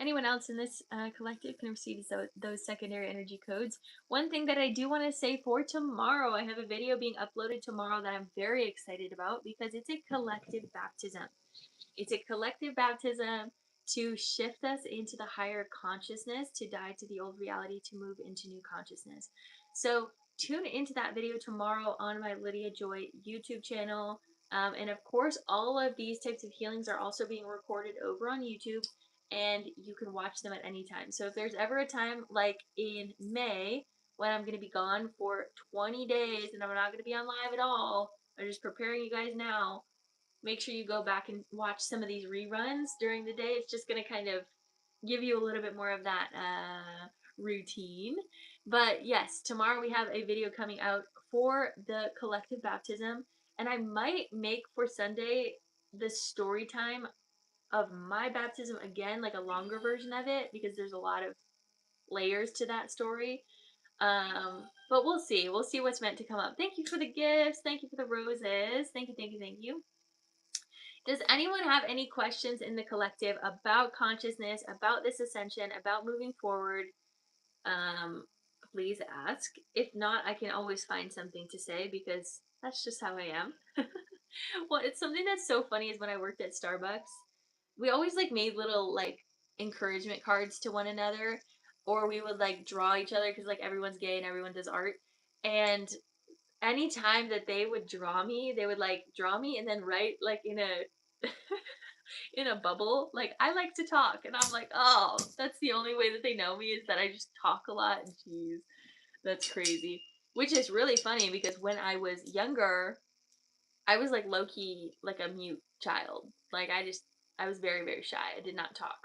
anyone else in this collective can receive those secondary energy codes. One thing that I do want to say for tomorrow, I have a video being uploaded tomorrow that I'm very excited about because it's a collective baptism. It's a collective baptism to shift us into the higher consciousness, to die to the old reality, to move into new consciousness. So tune into that video tomorrow on my Lydia Joy YouTube channel. And of course, all of these types of healings are also being recorded over on YouTube, and you can watch them at any time. So if there's ever a time like in May when I'm going to be gone for 20 days and I'm not going to be on live at all, I'm just preparing you guys now. Make sure you go back and watch some of these reruns during the day. It's just going to kind of give you a little bit more of that routine. But yes, tomorrow we have a video coming out for the collective baptism, and I might make for Sunday the story time of my baptism again, like a longer version of it, because there's a lot of layers to that story. But we'll see. We'll see what's meant to come up. Thank you for the gifts. Thank you for the roses. Thank you, thank you, thank you. Does anyone have any questions in the collective about consciousness, about this ascension, about moving forward? Please ask. If not, I can always find something to say because that's just how I am. Well, it's something that's so funny is when I worked at Starbucks, we always like made little like encouragement cards to one another, or we would like draw each other because like everyone's gay and everyone does art. And anytime that they would draw me, they would like draw me and then write like in a in a bubble. Like, I like to talk, and I'm like, oh, that's the only way that they know me is that I just talk a lot. Jeez, that's crazy. Which is really funny because when I was younger, I was like low key like a mute child. Like I was very very shy. I did not talk.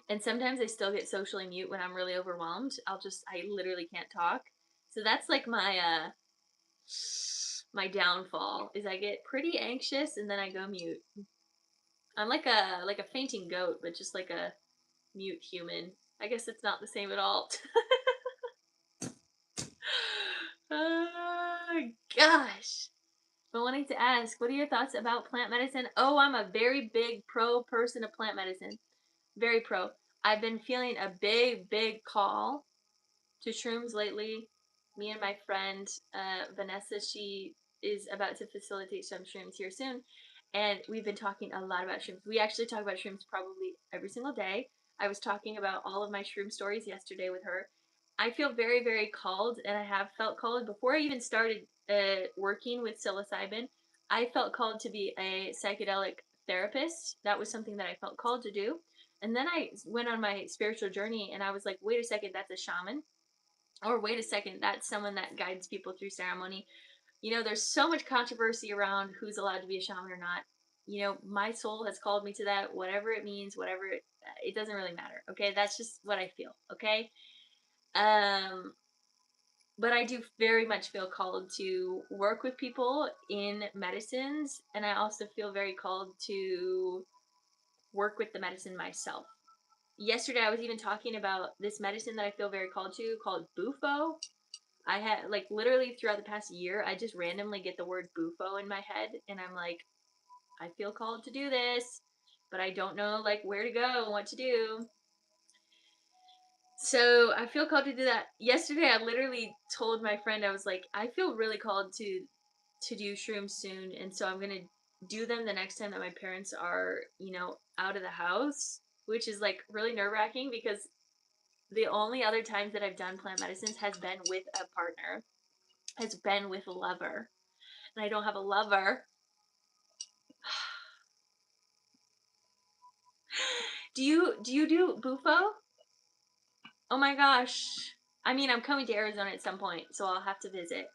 And sometimes I still get socially mute when I'm really overwhelmed. I literally can't talk. So that's like my downfall is I get pretty anxious and then I go mute. I'm like a fainting goat, but just like a mute human. I guess it's not the same at all. Oh, gosh. But wanting to ask, what are your thoughts about plant medicine? Oh, I'm a very big pro person of plant medicine. Very pro. I've been feeling a big call to shrooms lately. Me and my friend Vanessa, she is about to facilitate some shrooms here soon, and we've been talking a lot about shrooms. We actually talk about shrooms probably every single day. I was talking about all of my shroom stories yesterday with her. I feel very very called, and I have felt called before I even started working with psilocybin. I felt called to be a psychedelic therapist. That was something that I felt called to do. And then I went on my spiritual journey and I was like, wait a second, that's a shaman. Or wait a second, that's someone that guides people through ceremony. You know, there's so much controversy around who's allowed to be a shaman or not. You know, my soul has called me to that, whatever it means, it doesn't really matter. Okay, that's just what I feel. Okay, um, but I do very much feel called to work with people in medicines, and I also feel very called to work with the medicine myself. Yesterday, I was even talking about this medicine that I feel very called to called Bufo. I had like literally throughout the past year, I just randomly get the word bufo in my head, and I'm like, I feel called to do this, but I don't know like where to go and what to do. So I feel called to do that. Yesterday, I literally told my friend, I was like, I feel really called to do shrooms soon, and so I'm gonna do them the next time that my parents are, you know, out of the house, which is like really nerve wracking because the only other times that I've done plant medicines has been with a partner, has been with a lover. and I don't have a lover. Do you do bufo? Oh my gosh. I mean, I'm coming to Arizona at some point, so I'll have to visit.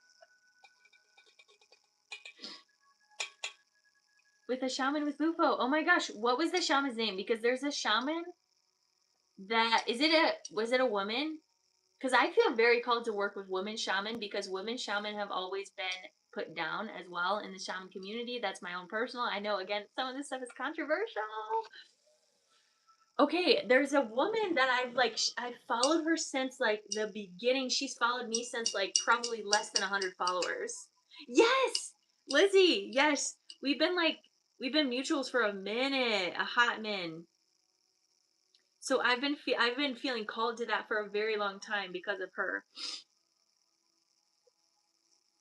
With a shaman with bufo. Oh my gosh, what was the shaman's name? Because there's a shaman that was it a woman? Because I feel very called to work with women shaman because women shaman have always been put down as well in the shaman community. That's my own personal. I know again some of this stuff is controversial. Okay, there's a woman that I've followed her since like the beginning. She's followed me since like probably less than 100 followers. Yes, Lizzie. Yes, we've been mutuals for a minute, a hot min. So I've been feeling called to that for a very long time because of her.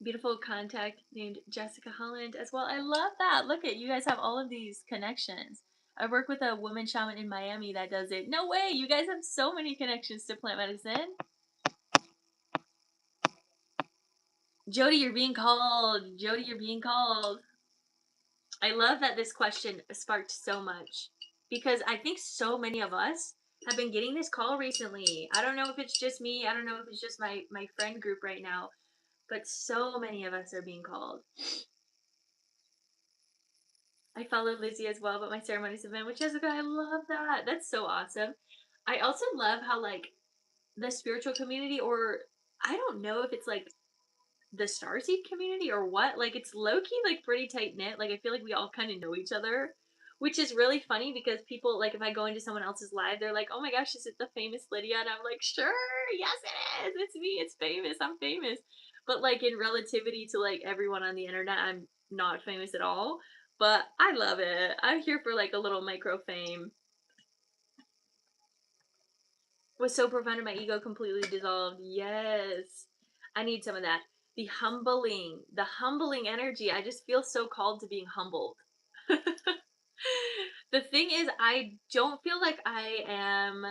Beautiful contact named Jessica Holland as well. I love that. Look at you guys have all of these connections. I work with a woman shaman in Miami that does it. No way, you guys have so many connections to plant medicine. Jody, you're being called. Jody, you're being called. I love that this question sparked so much because I think so many of us have been getting this call recently. I don't know if it's just me. I don't know if it's just my friend group right now, but so many of us are being called. I followed Lizzie as well, but my ceremonies event with Jessica. I love that. That's so awesome. I also love how like the spiritual community, or I don't know if it's like the Starseed community or what. Like it's low key like pretty tight knit. Like I feel like we all kind of know each other, which is really funny because people like if I go into someone else's live, they're like, "Oh my gosh, is it the famous Lydia?" And I'm like, "Sure, yes it is. It's me. It's famous. I'm famous." But like in relativity to like everyone on the internet, I'm not famous at all. But I love it. I'm here for like a little micro fame. Was so profound my ego completely dissolved. Yes. I need some of that. The humbling energy. I just feel so called to being humbled. The thing is, I don't feel like I'm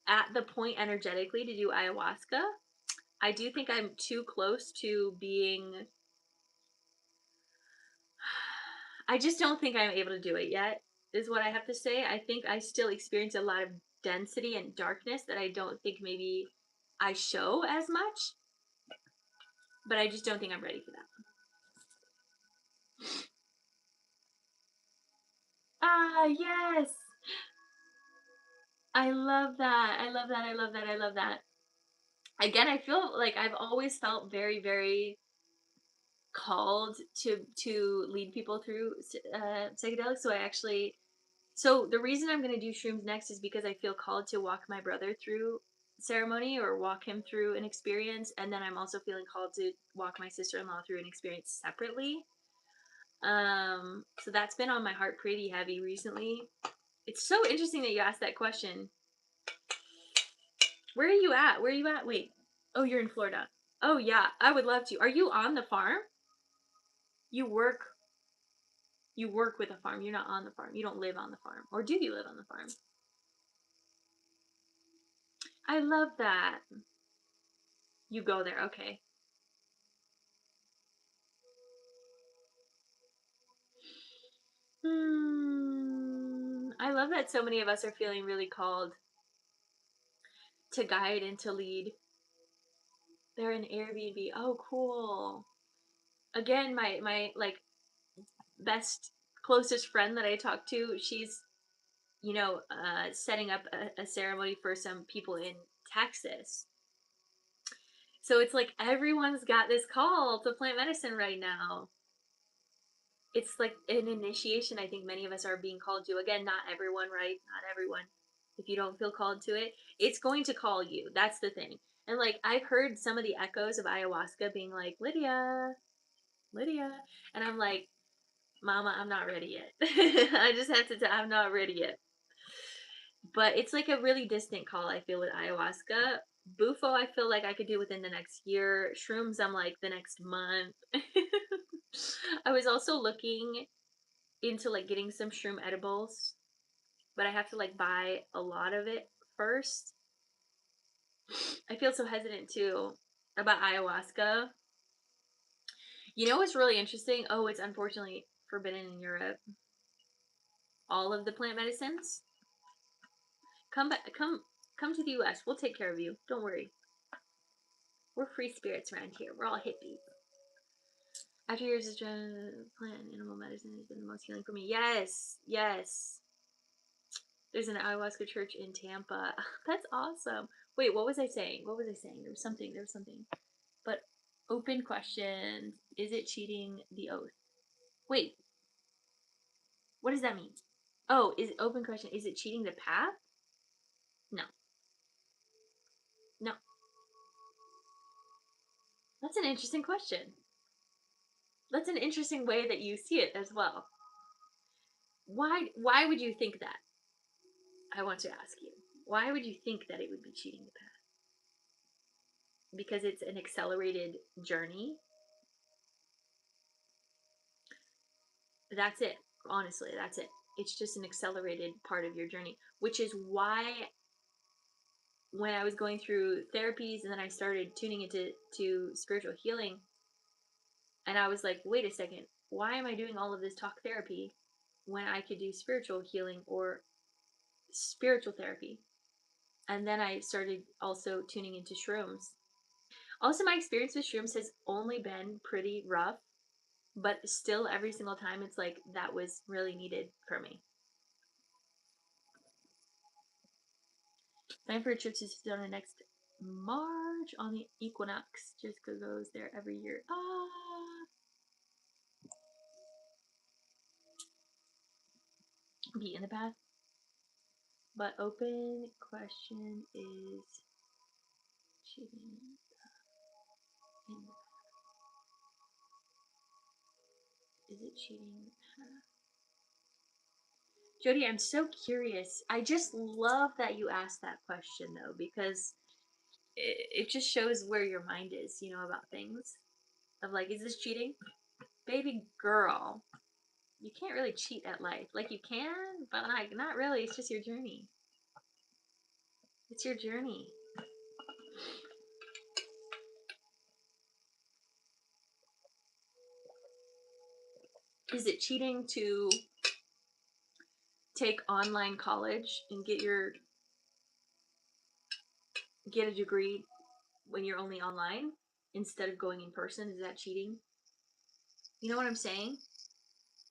at the point energetically to do ayahuasca. I do think I'm too close to being, I just don't think I'm able to do it yet, is what I have to say. I think I still experience a lot of density and darkness that I don't think maybe I show as much, but I just don't think I'm ready for that. Ah, yes. I love that. I love that. I love that. I love that. Again, I feel like I've always felt very, very called to lead people through psychedelics. So the reason I'm going to do shrooms next is because I feel called to walk my brother through ceremony or walk him through an experience, and then I'm also feeling called to walk my sister-in-law through an experience separately. So that's been on my heart pretty heavy recently. It's so interesting that you asked that question. Where are you at? Where are you at? Wait. Oh, you're in Florida. Oh yeah, I would love to. Are you on the farm? You work you work with a farm. You're not on the farm. You don't live on the farm. Or do you live on the farm? I love that. You go there. Okay. I love that so many of us are feeling really called to guide and to lead. They're in Airbnb. Oh, cool. Again, my like best closest friend that I talk to, she's setting up a ceremony for some people in Texas. So it's like everyone's got this call to plant medicine right now. It's like an initiation. I think many of us are being called to. Again, not everyone, right? Not everyone. If you don't feel called to it, it's going to call you. That's the thing. And like I've heard some of the echoes of ayahuasca being like, Lydia, Lydia. And I'm like, Mama, I'm not ready yet. I just have to I'm not ready yet. But it's like a really distant call, I feel, with ayahuasca. Bufo, I feel like I could do within the next year. Shrooms, I'm like the next month. I was also looking into like getting some shroom edibles, but I have to like buy a lot of it first. I feel so hesitant too about ayahuasca. You know what's really interesting? Oh, it's unfortunately forbidden in Europe. All of the plant medicines. Come back, come to the U.S. We'll take care of you. Don't worry. We're free spirits around here. We're all hippies. After years of plant and animal medicine has been the most healing for me. Yes, yes. There's an ayahuasca church in Tampa. That's awesome. Wait, what was I saying? What was I saying? There was something. There was something. But open question: is it cheating the oath? Wait, what does that mean? Oh, is open question? Is it cheating the path? No, no. That's an interesting question. That's an interesting way that you see it as well. Why would you think that? I want to ask you. Why would you think that it would be cheating the path? Because it's an accelerated journey. That's it. Honestly, that's it. It's just an accelerated part of your journey, which is why when I was going through therapies and then I started tuning into spiritual healing, and I was like, wait a second, why am I doing all of this talk therapy when I could do spiritual healing or spiritual therapy? And then I started also tuning into shrooms. Also, my experience with shrooms has only been pretty rough, but still, every single time, it's like that was really needed for me. Plan for a trip to Sedona next March on the equinox. Jessica goes there every year. Be in the path. But open question is cheating in the path. Is it cheating the path? Jody, I'm so curious. I just love that you asked that question though, because it just shows where your mind is, about things. Of like, is this cheating? Baby girl, you can't really cheat at life. Like you can, but like not really. It's just your journey. It's your journey. Is it cheating to take online college and get a degree when you're only online instead of going in person? Is that cheating? You know what I'm saying?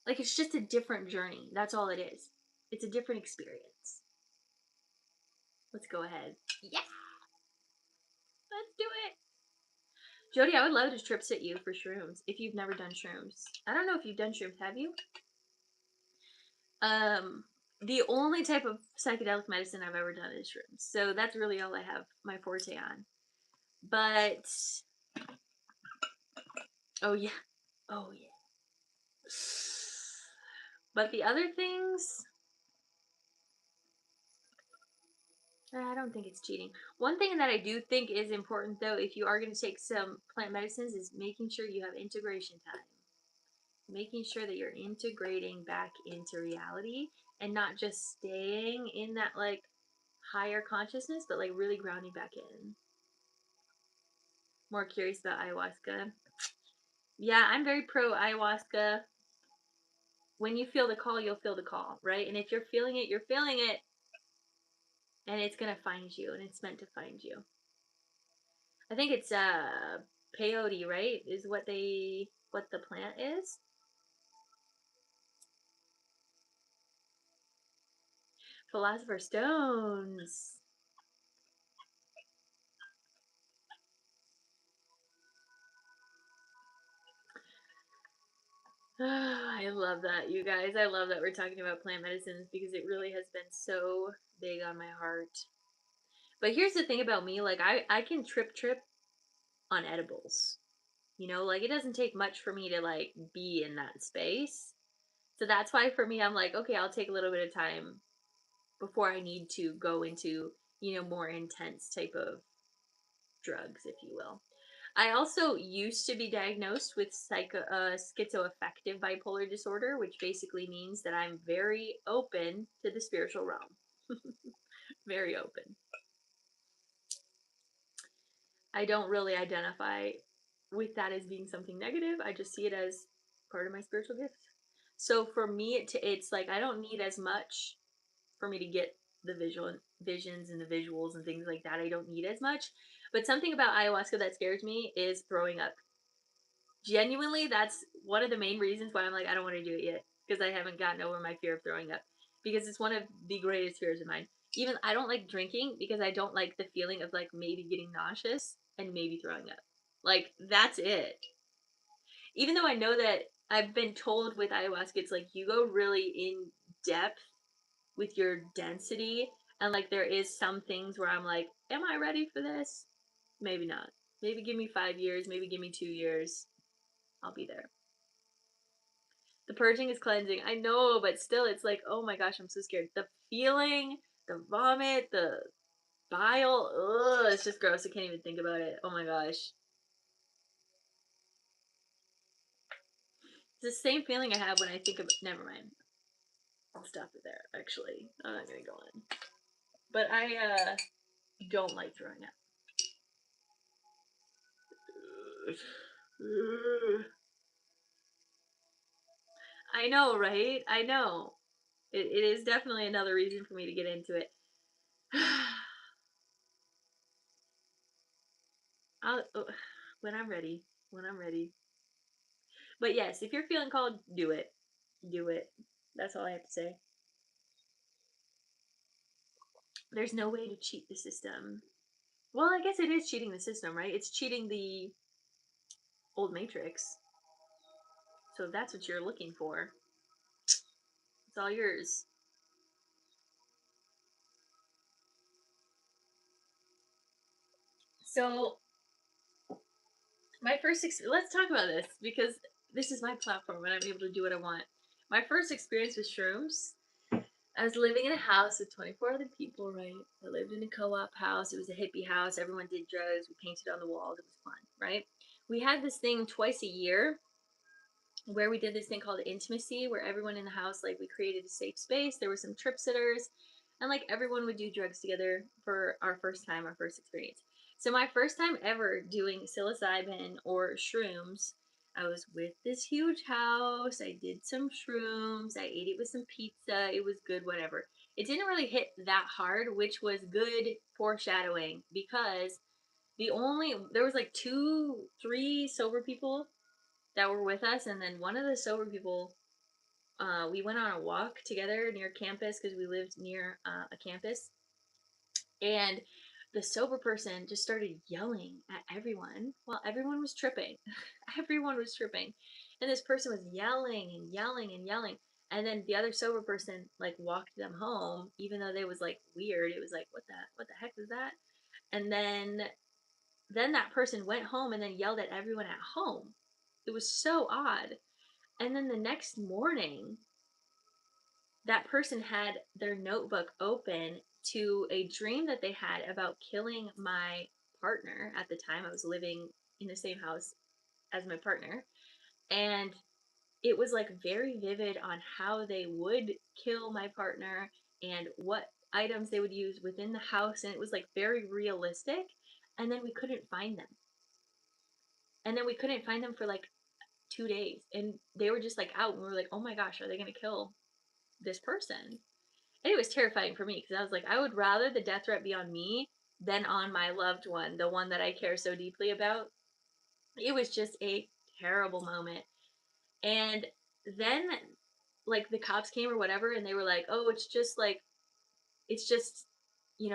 Like it's just a different journey. That's all it is. It's a different experience. Let's go ahead. Yeah, let's do it. Jody, I would love to trip sit you for shrooms if you've never done shrooms. I don't know if you've done shrooms, have you? The only type of psychedelic medicine I've ever done is shrooms. So that's really all I have my forte on. But oh yeah. Oh yeah. But the other things, I don't think it's cheating. One thing that I do think is important though, if you are going to take some plant medicines, is making sure you have integration time. Making sure that you're integrating back into reality and not just staying in that like higher consciousness, but like really grounding back in. More curious about ayahuasca. Yeah, I'm very pro ayahuasca. When you feel the call, you'll feel the call, right? And if you're feeling it, you're feeling it, and it's gonna find you, and it's meant to find you. I think it's peyote, right? Is what the plant is. Philosopher's stones. I love that, you guys. I love that we're talking about plant medicines because it really has been so big on my heart. But here's the thing about me, like I can trip on edibles. Like it doesn't take much for me to like be in that space. So that's why for me I'm like, okay, I'll take a little bit of time before I need to go into, more intense type of drugs, if you will. I also used to be diagnosed with schizoaffective bipolar disorder, which basically means that I'm very open to the spiritual realm. Very open. I don't really identify with that as being something negative. I just see it as part of my spiritual gift. So for me, it's like I don't need as much for me to get the visual visions and the visuals and things like that. I don't need as much. But something about ayahuasca that scares me is throwing up. Genuinely, that's one of the main reasons why I'm like, I don't want to do it yet, because I haven't gotten over my fear of throwing up, because it's one of the greatest fears of mine. Even I don't like drinking because I don't like the feeling of like maybe getting nauseous and maybe throwing up. Like that's it. Even though I know that I've been told with ayahuasca, it's like you go really in depth with your density, and like there is some things where I'm like, am I ready for this? Maybe not. Maybe give me 5 years, maybe give me 2 years. I'll be there. The purging is cleansing. I know, but still, it's like, oh my gosh, I'm so scared. The feeling, the vomit, the bile, ugh, it's just gross. I can't even think about it. Oh my gosh. It's the same feeling I have when I think of. Never mind. I'll stop it there, actually. I'm not gonna go on. But I don't like throwing up. I know, right? I know. It is definitely another reason for me to get into it. I'll, when I'm ready. When I'm ready. But yes, if you're feeling called, do it. Do it. That's all I have to say. There's no way to cheat the system. Well, I guess it is cheating the system, right? It's cheating the old matrix. So if that's what you're looking for, it's all yours. So my let's talk about this, because this is my platform and I'm able to do what I want. My first experience with shrooms, I was living in a house with 24 other people, right? I lived in a co-op house. It was a hippie house. Everyone did drugs. We painted on the walls. It was fun, right? We had this thing twice a year where we did this thing called intimacy, where everyone in the house, like, we created a safe space. There were some trip sitters, and like everyone would do drugs together for our first time, our first experience. So my first time ever doing psilocybin or shrooms, I was with this huge house. I did some shrooms. I ate it with some pizza. It was good, whatever. It didn't really hit that hard, which was good foreshadowing, because there was like two, three sober people that were with us, and then one of the sober people, we went on a walk together near campus because we lived near a campus, and the sober person just started yelling at everyone while everyone was tripping. Everyone was tripping, and this person was yelling and yelling and yelling. And then the other sober person like walked them home, even though they was like weird. It was like, what the heck was that? And then that person went home and then yelled at everyone at home. It was so odd. And then the next morning, that person had their notebook open to a dream that they had about killing my partner. At the time, I was living in the same house as my partner. And it was like very vivid on how they would kill my partner and what items they would use within the house. And it was like very realistic. And then we couldn't find them. And then we couldn't find them for like 2 days. And they were just like out. And we were like, oh my gosh, are they going to kill this person? And it was terrifying for me because I was like, I would rather the death threat be on me than on my loved one, the one that I care so deeply about. It was just a terrible moment. And then, like, the cops came or whatever, and they were like, oh, it's just,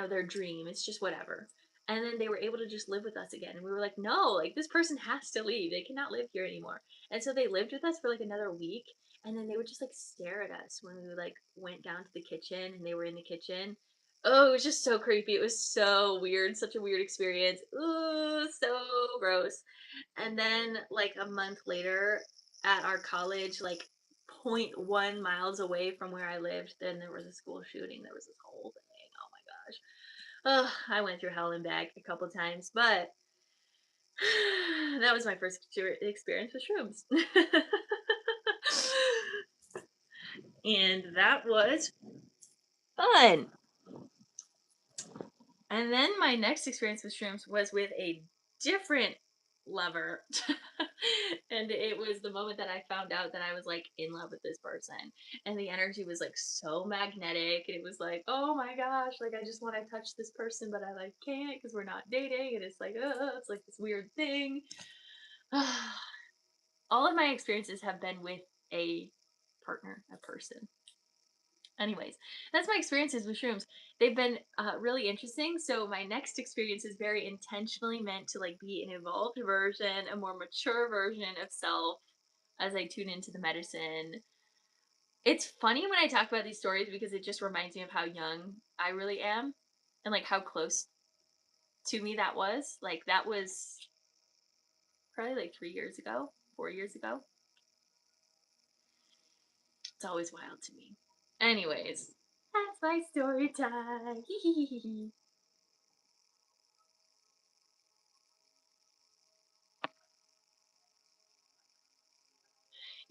their dream. It's just whatever. And then they were able to just live with us again. And we were like, no, like, this person has to leave. They cannot live here anymore. And so they lived with us for like another week. And then they would just like stare at us when we like went down to the kitchen and they were in the kitchen. Oh, it was just so creepy. It was so weird. Such a weird experience. Ooh, so gross. And then like a month later at our college, like zero point 0.1 miles away from where I lived, then there was a school shooting. There was this whole thing. Oh my gosh. Oh, I went through hell and back a couple times, but that was my first experience with shrooms. And that was fun. And then my next experience with shrooms was with a different lover. And it was the moment that I found out that I was like in love with this person. And the energy was like so magnetic. And it was like, oh my gosh, like I just want to touch this person, but I like can't because we're not dating. And it's like, it's like this weird thing. All of my experiences have been with a partner, a person. Anyways, that's my experiences with shrooms. They've been really interesting. So my next experience is very intentionally meant to like be an evolved version, a more mature version of self as I tune into the medicine. It's funny when I talk about these stories because it just reminds me of how young I really am and like how close to me that was. Like that was probably like 3 years ago, 4 years ago. It's always wild to me. Anyways, that's my story time.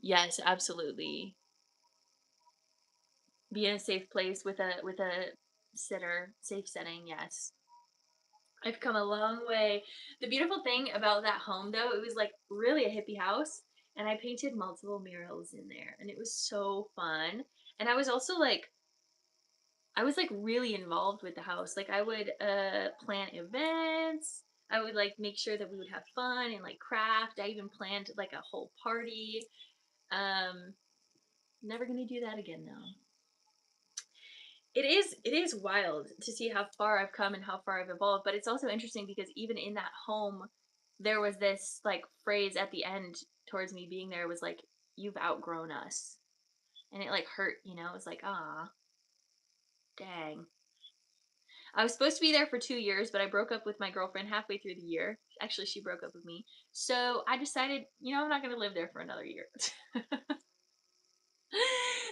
Yes, absolutely. Be in a safe place with a sitter, safe setting, yes. I've come a long way. The beautiful thing about that home though, it was like really a hippie house and I painted multiple murals in there and it was so fun. And I was like really involved with the house. Like I would plan events. I would like make sure that we would have fun and like craft. I even planned like a whole party. Um Never gonna do that again though. It is wild to see how far I've come and how far I've evolved, but it's also interesting because even in that home there was this like phrase at the end towards me being there was like you've outgrown us. And it like hurt, you know. It was like, ah, dang. I was supposed to be there for 2 years, but I broke up with my girlfriend halfway through the year. Actually, she broke up with me. So, I decided, I'm not going to live there for another year.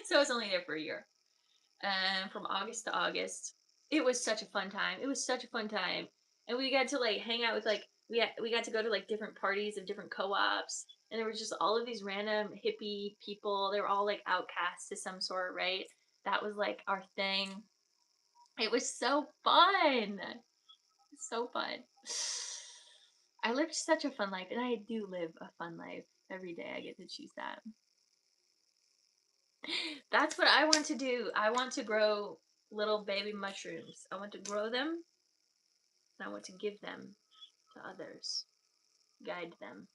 So, I was only there for a year. From August to August. It was such a fun time. It was such a fun time. And we got to like hang out with like we got to go to like different parties of different co-ops and there was just all of these random hippie people. They were all like outcasts to some sort, right? That was like our thing. It was so fun. So fun. I lived such a fun life and I do live a fun life. Every day I get to choose that. That's what I want to do. I want to grow little baby mushrooms. I want to grow them and I want to give them to others, guide them.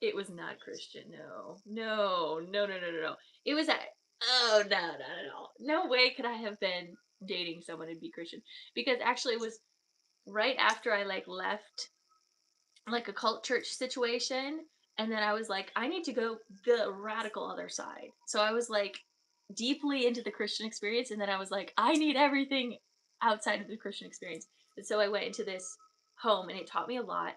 It was not Christian. No, no, no, no, no, no, no. It was a oh no, not at all. No way could I have been dating someone and be Christian because actually it was right after I like left like a cult church situation and then I was like I need to go the radical other side. So I was like deeply into the Christian experience and then I was like I need everything outside of the Christian experience. And so I went into this home and it taught me a lot.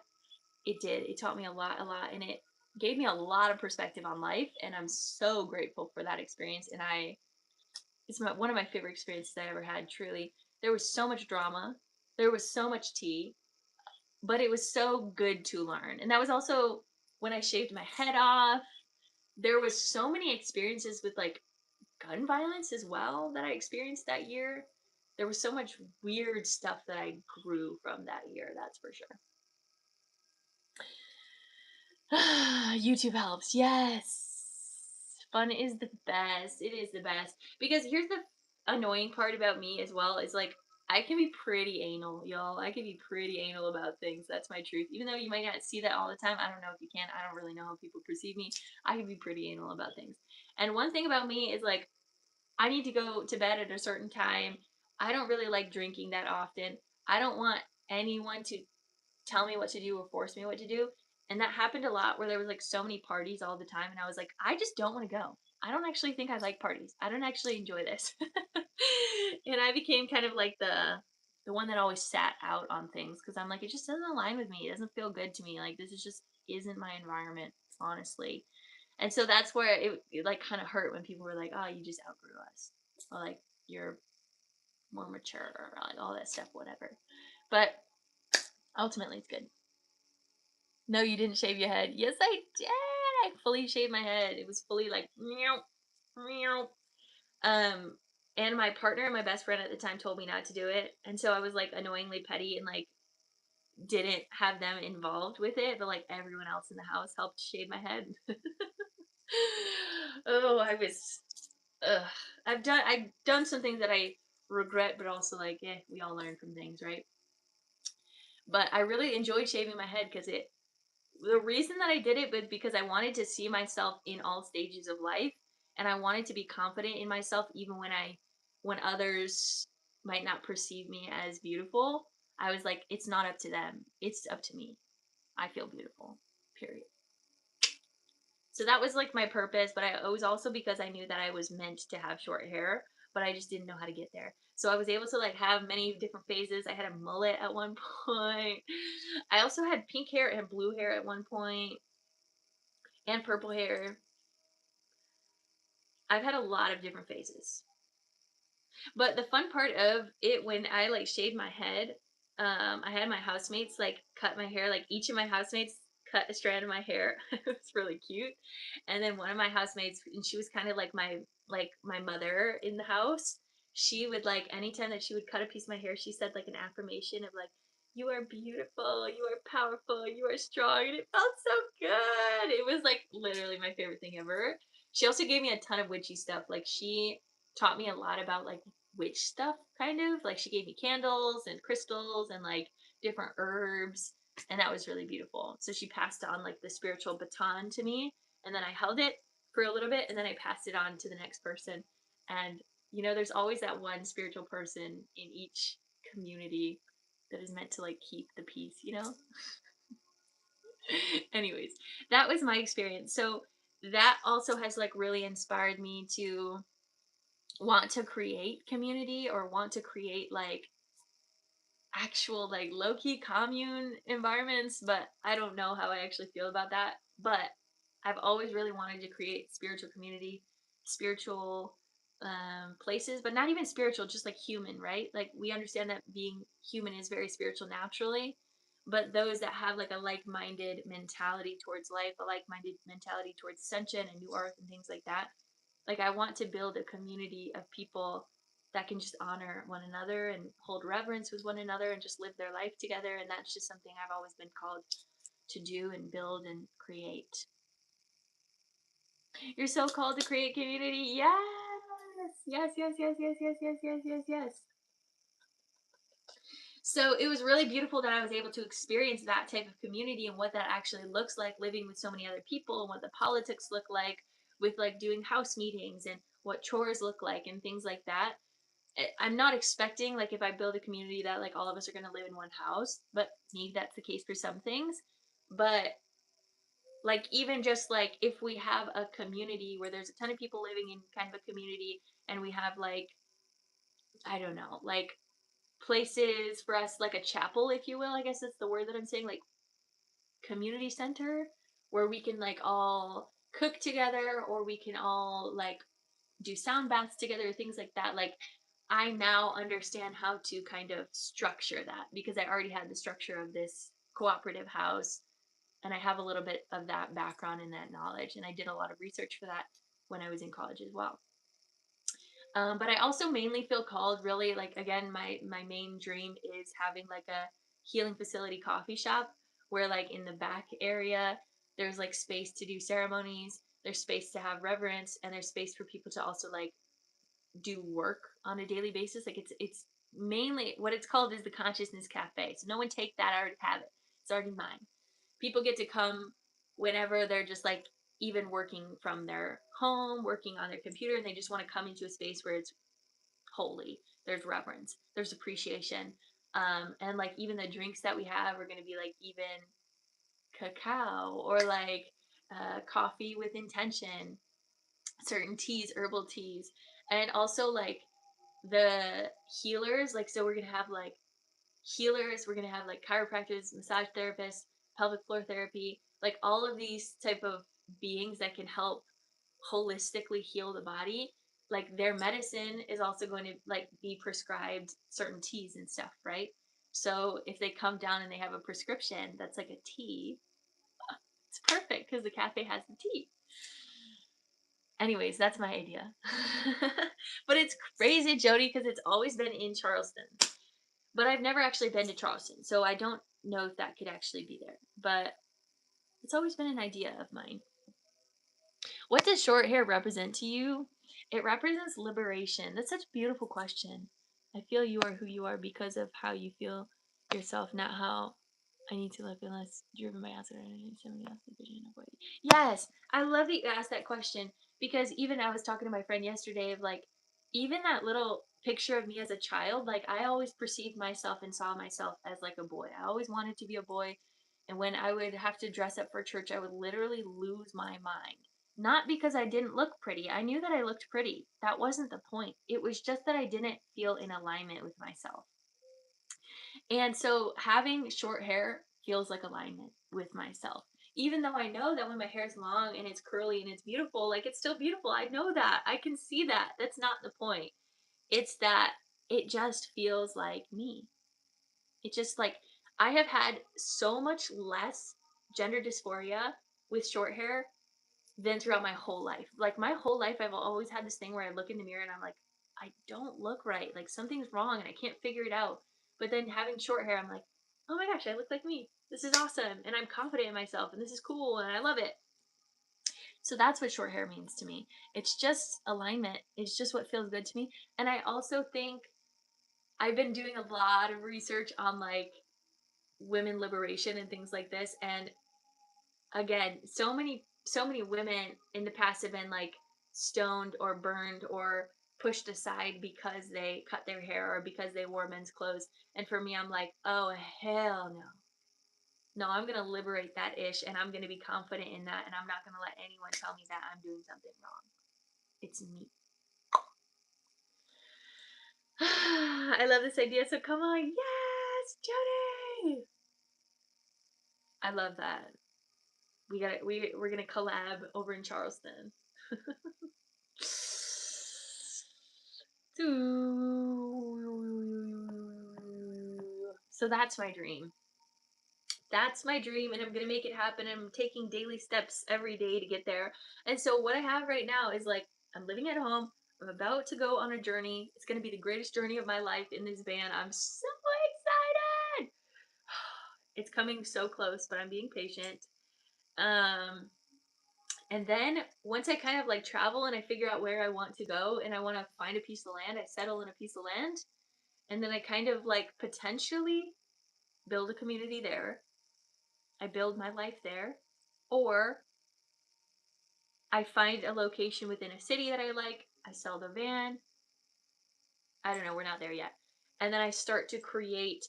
It did. It taught me a lot and it gave me a lot of perspective on life and I'm so grateful for that experience and one of my favorite experiences I ever had, truly. There was so much drama. There was so much tea but it was so good to learn. And that was also when I shaved my head off. There was so many experiences with like gun violence as well that I experienced that year. There was so much weird stuff that I grew from that year, that's for sure. YouTube helps. Yes. Fun is the best. It is the best. Because here's the annoying part about me as well is like I can be pretty anal, y'all. I can be pretty anal about things. That's my truth. Even though you might not see that all the time. I don't know if you can. I don't really know how people perceive me. I can be pretty anal about things. And one thing about me is like I need to go to bed at a certain time. I don't really like drinking that often. I don't want anyone to tell me what to do or force me what to do. And that happened a lot where there was like so many parties all the time and I was like, I just don't want to go. I don't actually think I like parties. I don't actually enjoy this. And I became kind of like the one that always sat out on things because I'm like it just doesn't align with me. It doesn't feel good to me. Like this is just isn't my environment, honestly. And so that's where it like kind of hurt when people were like, "Oh, you just outgrew us." Or like you're more mature or like all that stuff whatever. But ultimately it's good. No, you didn't shave your head. Yes, I did. I fully shaved my head. It was fully like meow, meow. Um, and my partner and my best friend at the time told me not to do it, and so I was like annoyingly petty and like didn't have them involved with it, but like everyone else in the house helped shave my head. Oh, I was, ugh. I've done some things that I regret, but also like, we all learn from things, right? But I really enjoyed shaving my head because the reason that I did it was because I wanted to see myself in all stages of life, and I wanted to be confident in myself even when others might not perceive me as beautiful. I was like, it's not up to them. It's up to me. I feel beautiful. Period. So that was like my purpose, but it was also because I knew that I was meant to have short hair, but I just didn't know how to get there. So I was able to like have many different phases. I had a mullet at one point. I also had pink hair and blue hair at one point and purple hair. I've had a lot of different phases. But the fun part of it when I like shaved my head, I had my housemates like cut my hair. Like each of my housemates cut a strand of my hair. It was really cute. And then one of my housemates, and she was kind of like my mother in the house. She would like anytime that she would cut a piece of my hair, she said like an affirmation of like, "You are beautiful, you are powerful, you are strong," and it felt so good. It was like literally my favorite thing ever. She also gave me a ton of witchy stuff. Like she taught me a lot about like witch stuff, kind of like she gave me candles and crystals and like different herbs, and that was really beautiful. So she passed on like the spiritual baton to me, and then I held it for a little bit, and then I passed it on to the next person. And there's always that one spiritual person in each community that is meant to like keep the peace. Anyways, that was my experience. So that also has like really inspired me to want to create community or want to create like actual like low key commune environments, but I don't know how I actually feel about that. But I've always really wanted to create spiritual community, spiritual places, but not even spiritual, just like human, right? Like we understand that being human is very spiritual naturally, but those that have like a like minded mentality towards life, a like minded mentality towards ascension and new earth and things like that, like I want to build a community of people that can just honor one another and hold reverence with one another and just live their life together. And that's just something I've always been called to do and build and create. You're so called to create community. Yes. Yes, yes, yes, yes, yes, yes, yes, yes, yes. So it was really beautiful that I was able to experience that type of community and what that actually looks like living with so many other people and what the politics look like with like doing house meetings and what chores look like and things like that. I'm not expecting like if I build a community that like all of us are going to live in one house, but maybe that's the case for some things. But like even just like if we have a community where there's a ton of people living in kind of a community and we have like I don't know, like places for us like a chapel if you will, I guess that's the word that I'm saying, like community center where we can like all cook together or we can all like do sound baths together, things like that. Like I now understand how to kind of structure that because I already had the structure of this cooperative house and I have a little bit of that background and that knowledge. And I did a lot of research for that when I was in college as well. But I also mainly feel called really like again my main dream is having like a healing facility coffee shop where like in the back area there's like space to do ceremonies, there's space to have reverence, and there's space for people to also like do work on a daily basis. Like it's mainly what it's called is the consciousness cafe. So no one take that, I already have it. It's already mine. People get to come whenever they're just like even working from their home, working on their computer, and they just want to come into a space where it's holy. There's reverence, there's appreciation. And like even the drinks that we have are gonna be like even cacao or like coffee with intention, certain teas, herbal teas, and also like the healers. Like, so we're gonna have like healers, we're gonna have like chiropractors, massage therapists, pelvic floor therapy, like all of these type of beings that can help holistically heal the body. Like their medicine is also going to like be prescribed certain teas and stuff, right? So if they come down and they have a prescription that's like a tea, it's perfect because the cafe has the tea. Anyways, that's my idea. But it's crazy, Jody, because it's always been in Charleston. But I've never actually been to Charleston, so I don't know if that could actually be there. But it's always been an idea of mine. What does short hair represent to you? It represents liberation. That's such a beautiful question. I feel you are who you are because of how you feel yourself, not how I need to live unless driven by outside or somebody else's vision of what. Yes, I love that you asked that question because even I was talking to my friend yesterday of like, even that little picture of me as a child, like I always perceived myself and saw myself as like a boy. I always wanted to be a boy. And when I would have to dress up for church, I would literally lose my mind. Not because I didn't look pretty. I knew that I looked pretty. That wasn't the point. It was just that I didn't feel in alignment with myself. And so having short hair feels like alignment with myself. Even though I know that when my hair is long and it's curly and it's beautiful, like it's still beautiful. I know that. I can see that. That's not the point. It's that it just feels like me. It just like I have had so much less gender dysphoria with short hair than throughout my whole life. Like my whole life, I've always had this thing where I look in the mirror and I'm like, I don't look right. Like something's wrong and I can't figure it out. But then having short hair, I'm like, oh my gosh, I look like me. This is awesome. And I'm confident in myself and this is cool and I love it. So that's what short hair means to me. It's just alignment. It's just what feels good to me. And I also think I've been doing a lot of research on like women liberation and things like this. And again, so many women in the past have been like stoned or burned or pushed aside because they cut their hair or because they wore men's clothes. And for me, I'm like, oh hell no. No, I'm gonna liberate that ish and I'm gonna be confident in that and I'm not gonna let anyone tell me that I'm doing something wrong. It's me. I love this idea. So come on, yes, Jody. I love that. We're gonna collab over in Charleston. So that's my dream. That's my dream, and I'm gonna make it happen. I'm taking daily steps every day to get there. And so what I have right now is like I'm living at home. I'm about to go on a journey. It's gonna be the greatest journey of my life in this van. I'm so excited. It's coming so close, but I'm being patient. Um, and then once I kind of like travel and I figure out where I want to go and I want to find a piece of land, I settle in a piece of land. And then I kind of like potentially build a community there. I build my life there. Or I find a location within a city that I like. I sell the van. I don't know, we're not there yet. And then I start to create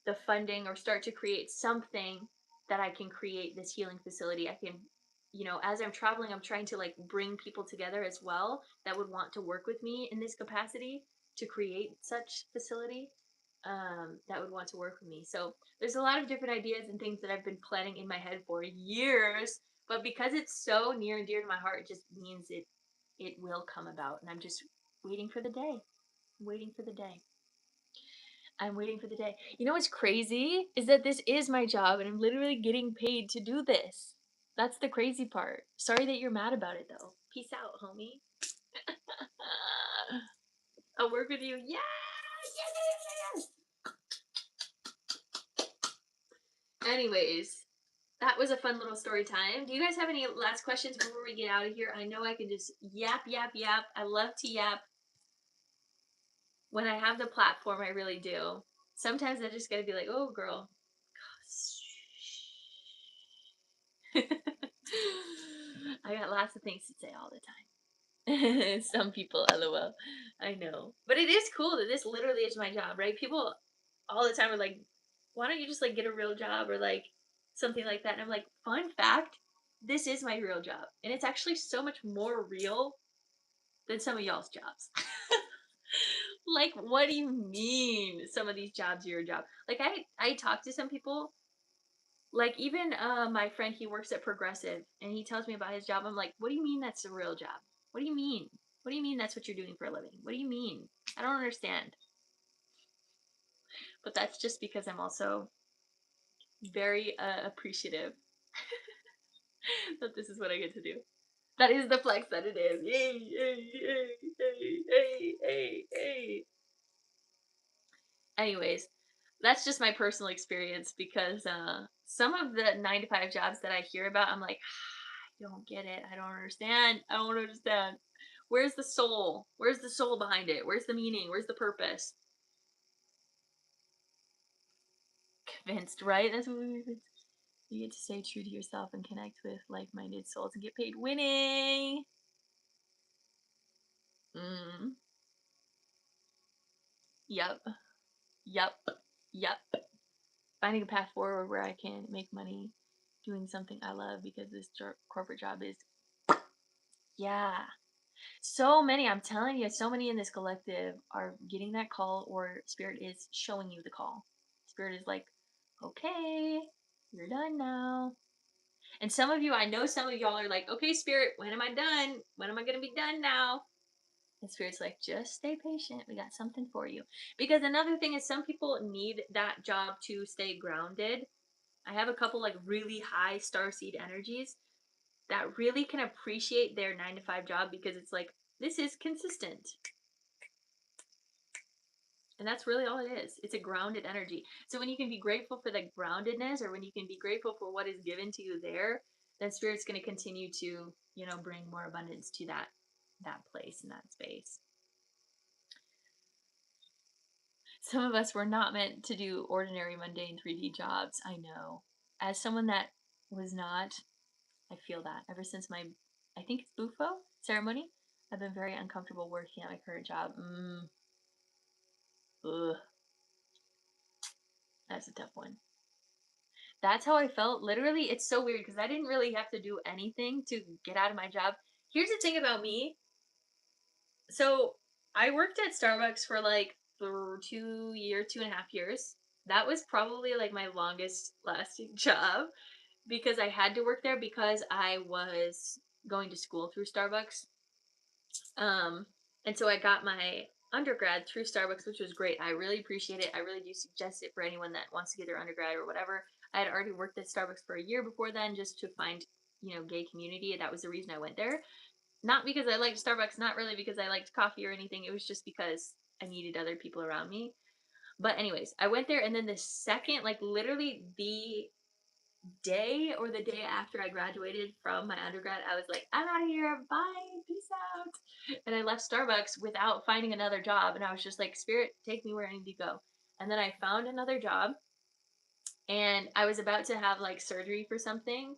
the funding or start to create something that I can create this healing facility. I can, as I'm traveling, I'm trying to like bring people together as well that would want to work with me in this capacity to create such facility, that would want to work with me. So there's a lot of different ideas and things that I've been planning in my head for years, but because it's so near and dear to my heart, it just means it will come about. And I'm just waiting for the day. I'm waiting for the day. I'm waiting for the day. You know what's crazy is that this is my job and I'm literally getting paid to do this. That's the crazy part. Sorry that you're mad about it though. Peace out, homie. I'll work with you. Yeah! Yes! Anyways, that was a fun little story time. Do you guys have any last questions before we get out of here? I know I can just yap, yap, yap. I love to yap. When I have the platform, I really do. Sometimes I just gotta be like, oh, girl. I got lots of things to say all the time. Some people, lol. I know. But it is cool that this literally is my job, right? People all the time are like, why don't you just like get a real job or like something like that? And I'm like, fun fact, this is my real job. And it's actually so much more real than some of y'all's jobs. Like, what do you mean some of these jobs are your job? Like I talk to some people, like even my friend, he works at Progressive and he tells me about his job. I'm like, what do you mean that's a real job? What do you mean? What do you mean that's what you're doing for a living? What do you mean? I don't understand. But that's just because I'm also very appreciative that this is what I get to do. That is the flex that it is. Yay, yay, yay, yay, yay, yay, yay. Anyways, That's just my personal experience because some of the 9 to 5 jobs that I hear about, I'm like, I don't get it. I don't understand. I don't understand. Where's the soul? Where's the soul behind it? Where's the meaning? Where's the purpose? Convinced, right? That's what we you get to stay true to yourself and connect with like-minded souls and get paid winning. Mm. Yep. Yep. Yep. Finding a path forward where I can make money doing something I love because this corporate job is, yeah. So many, I'm telling you, so many in this collective are getting that call, or Spirit is showing you the call. Spirit is like, okay, you're done now. And some of you, I know some of y'all are like, okay, Spirit, when am I done? When am I going to be done now? And Spirit's like, just stay patient. We got something for you. Because another thing is, some people need that job to stay grounded. I have a couple like really high starseed energies that really can appreciate their 9 to 5 job because it's like, this is consistent. And that's really all it is. It's a grounded energy. So when you can be grateful for the groundedness, or when you can be grateful for what is given to you there, then Spirit's going to continue to, bring more abundance to that place and that space. Some of us were not meant to do ordinary, mundane 3D jobs. I know. As someone that was not, I feel that. Ever since my, I think it's Bufo ceremony, I've been very uncomfortable working at my current job. Ugh, that's a tough one. That's how I felt. Literally, it's so weird because I didn't really have to do anything to get out of my job. Here's the thing about me. So I worked at Starbucks for like 2 years, 2.5 years. That was probably like my longest lasting job because I had to work there because I was going to school through Starbucks. Um, and so I got my undergrad through Starbucks, which was great. I really appreciate it. I really do suggest it for anyone that wants to get their undergrad or whatever. I had already worked at Starbucks for a year before then just to find, gay community. And that was the reason I went there. Not because I liked Starbucks, not really because I liked coffee or anything. It was just because I needed other people around me. But anyways, I went there, and then the second, like literally the day or the day after I graduated from my undergrad, I was like, I'm out of here. Bye. Peace out. And I left Starbucks without finding another job. And I was just like, Spirit, take me where I need to go. And then I found another job, and I was about to have like surgery for something.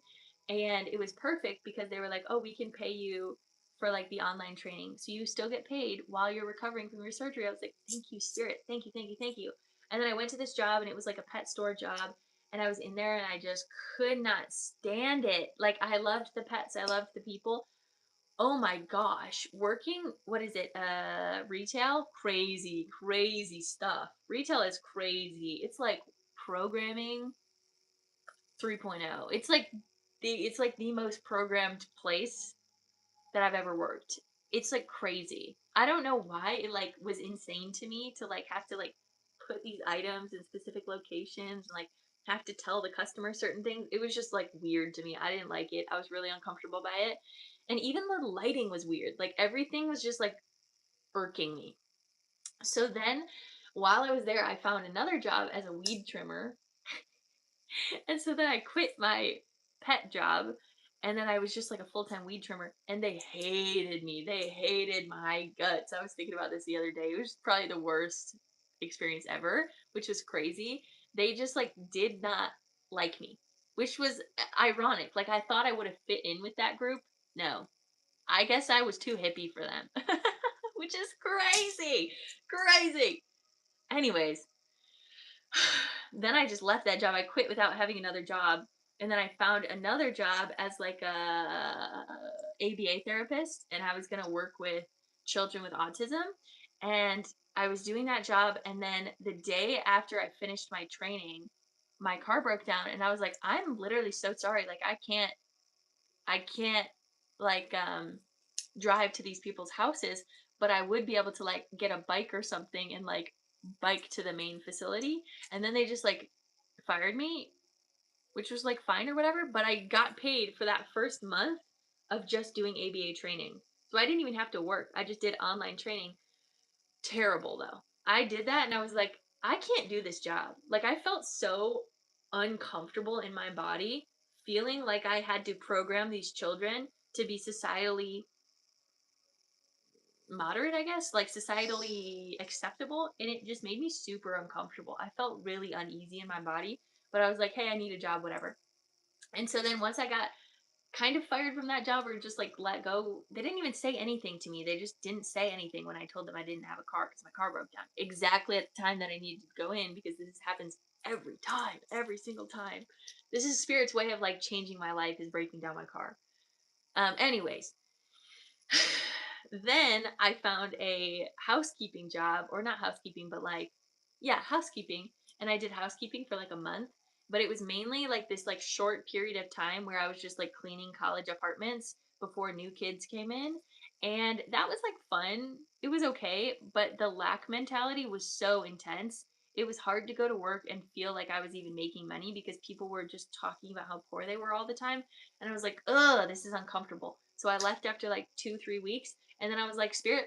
And it was perfect because they were like, oh, we can pay you for like the online training. So you still get paid while you're recovering from your surgery. I was like, thank you, Spirit. Thank you, thank you, thank you. And then I went to this job, and it was like a pet store job. And I was in there, and I just could not stand it. Like, I loved the pets, I loved the people. Oh my gosh. Working, what is it? Retail? Crazy, crazy stuff. Retail is crazy. It's like programming 3.0. It's like the most programmed place that I've ever worked. It's like crazy. I don't know why it like was insane to me to like have to like put these items in specific locations and like have to tell the customer certain things. It was just like weird to me. I didn't like it. I was really uncomfortable by it. And even the lighting was weird. Like everything was just like irking me. So then while I was there, I found another job as a weed trimmer. And so then I quit my pet job, and then I was just like a full-time weed trimmer, and they hated me. They hated my guts. I was thinking about this the other day. It was probably the worst experience ever, which was crazy. They just like did not like me, which was ironic. Like I thought I would have fit in with that group. No. I guess I was too hippie for them. Which is crazy. Crazy. Anyways, then I just left that job. I quit without having another job. And then I found another job as like a ABA therapist, and I was going to work with children with autism. And I was doing that job, and then the day after I finished my training, my car broke down, and I was like, I'm literally so sorry. Like I can't like drive to these people's houses, but I would be able to like get a bike or something and like bike to the main facility. And then they just like fired me, which was like fine or whatever, but I got paid for that first month of just doing ABA training. So I didn't even have to work. I just did online training. Terrible though. I did that, and I was like, I can't do this job. Like, I felt so uncomfortable in my body, feeling like I had to program these children to be societally moderate, I guess, like societally acceptable. And it just made me super uncomfortable. I felt really uneasy in my body, but I was like, hey, I need a job, whatever. And so then once I got kind of fired from that job or just like let go, they didn't even say anything to me. They just didn't say anything when I told them I didn't have a car because my car broke down exactly at the time that I needed to go in, because this happens every time, every single time. This is spirit's way of like changing my life, is breaking down my car. Anyways, then I found a housekeeping job, or not housekeeping, but like, yeah, housekeeping. And I did housekeeping for like a month, but it was mainly like this like short period of time where I was just like cleaning college apartments before new kids came in. And that was like fun. It was okay, but the lack mentality was so intense. It was hard to go to work and feel like I was even making money because people were just talking about how poor they were all the time. And I was like, ugh, this is uncomfortable. So I left after like 2, 3 weeks, and then I was like, Spirit,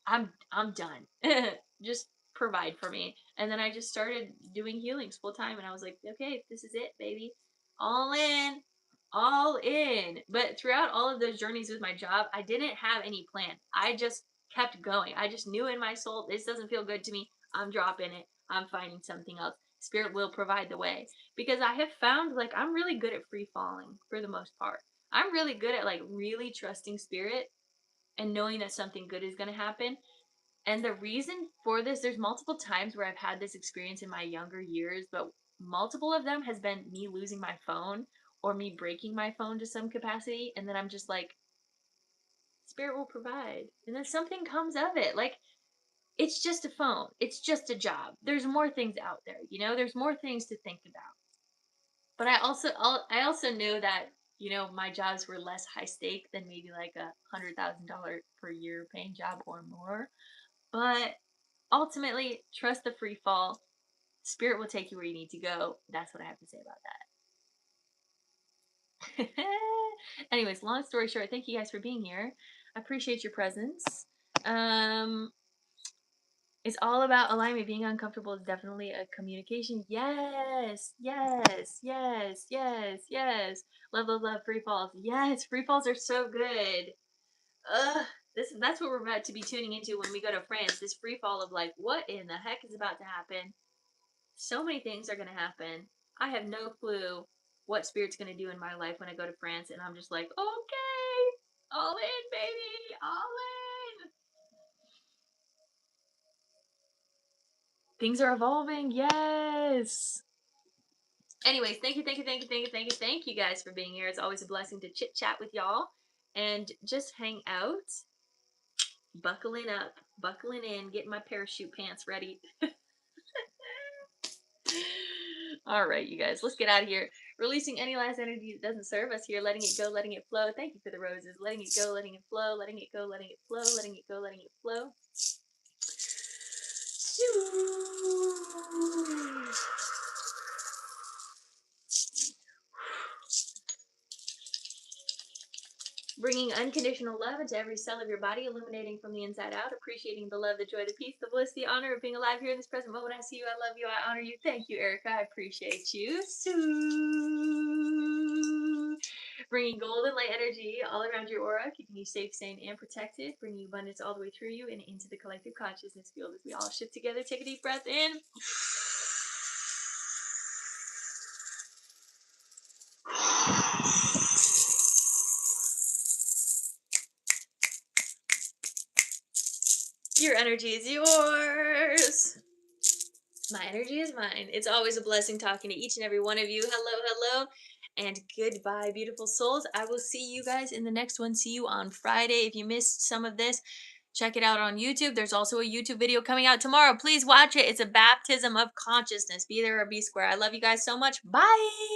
I'm done. Just provide for me. And then I just started doing healings full time, and I was like, okay, this is it, baby. All in. All in. But throughout all of those journeys with my job, I didn't have any plan. I just kept going. I just knew in my soul, this doesn't feel good to me. I'm dropping it. I'm finding something else. Spirit will provide the way. Because I have found like I'm really good at free falling for the most part. I'm really good at like really trusting spirit and knowing that something good is going to happen. And the reason for this, there's multiple times where I've had this experience in my younger years, but multiple of them has been me losing my phone or me breaking my phone to some capacity. And then I'm just like, Spirit will provide. And then something comes of it. Like, it's just a phone, it's just a job. There's more things out there, there's more things to think about. But I also knew that my jobs were less high stake than maybe like $100,000 per year paying job or more. But ultimately, trust the free fall. Spirit will take you where you need to go. That's what I have to say about that. Anyways, long story short, thank you guys for being here. I appreciate your presence. Um, it's all about alignment. Being uncomfortable is definitely a communication. Yes, yes, yes, yes, yes. Love, love, love. Free falls. Yes, free falls are so good. Ugh. That's what we're about to be tuning into when we go to France. This free fall of like, what in the heck is about to happen? So many things are gonna happen. I have no clue what spirit's gonna do in my life when I go to France, and I'm just like, okay, all in, baby, all in. Things are evolving. Yes. Anyways, thank you, thank you, thank you, thank you, thank you, thank you guys for being here. It's always a blessing to chit chat with y'all and just hang out, buckling up, buckling in, getting my parachute pants ready. All right, you guys, let's get out of here. Releasing any last energy that doesn't serve us here, letting it go, letting it flow. Thank you for the roses. Letting it go, letting it flow, letting it go, letting it flow, letting it go, letting it flow. Bringing unconditional love into every cell of your body, illuminating from the inside out, appreciating the love, the joy, the peace, the bliss, the honor of being alive here in this present moment. I see you, I love you, I honor you. Thank you, Erica. I appreciate you. Bringing golden light energy all around your aura, keeping you safe, sane, and protected, bringing abundance all the way through you and into the collective consciousness field as we all shift together. Take a deep breath in. Your energy is yours. My energy is mine. It's always a blessing talking to each and every one of you. Hello, hello, and goodbye, beautiful souls. I will see you guys in the next one. See you on Friday. If you missed some of this, check it out on YouTube. There's also a YouTube video coming out tomorrow. Please watch it. It's a baptism of consciousness. Be there or be square. I love you guys so much. Bye.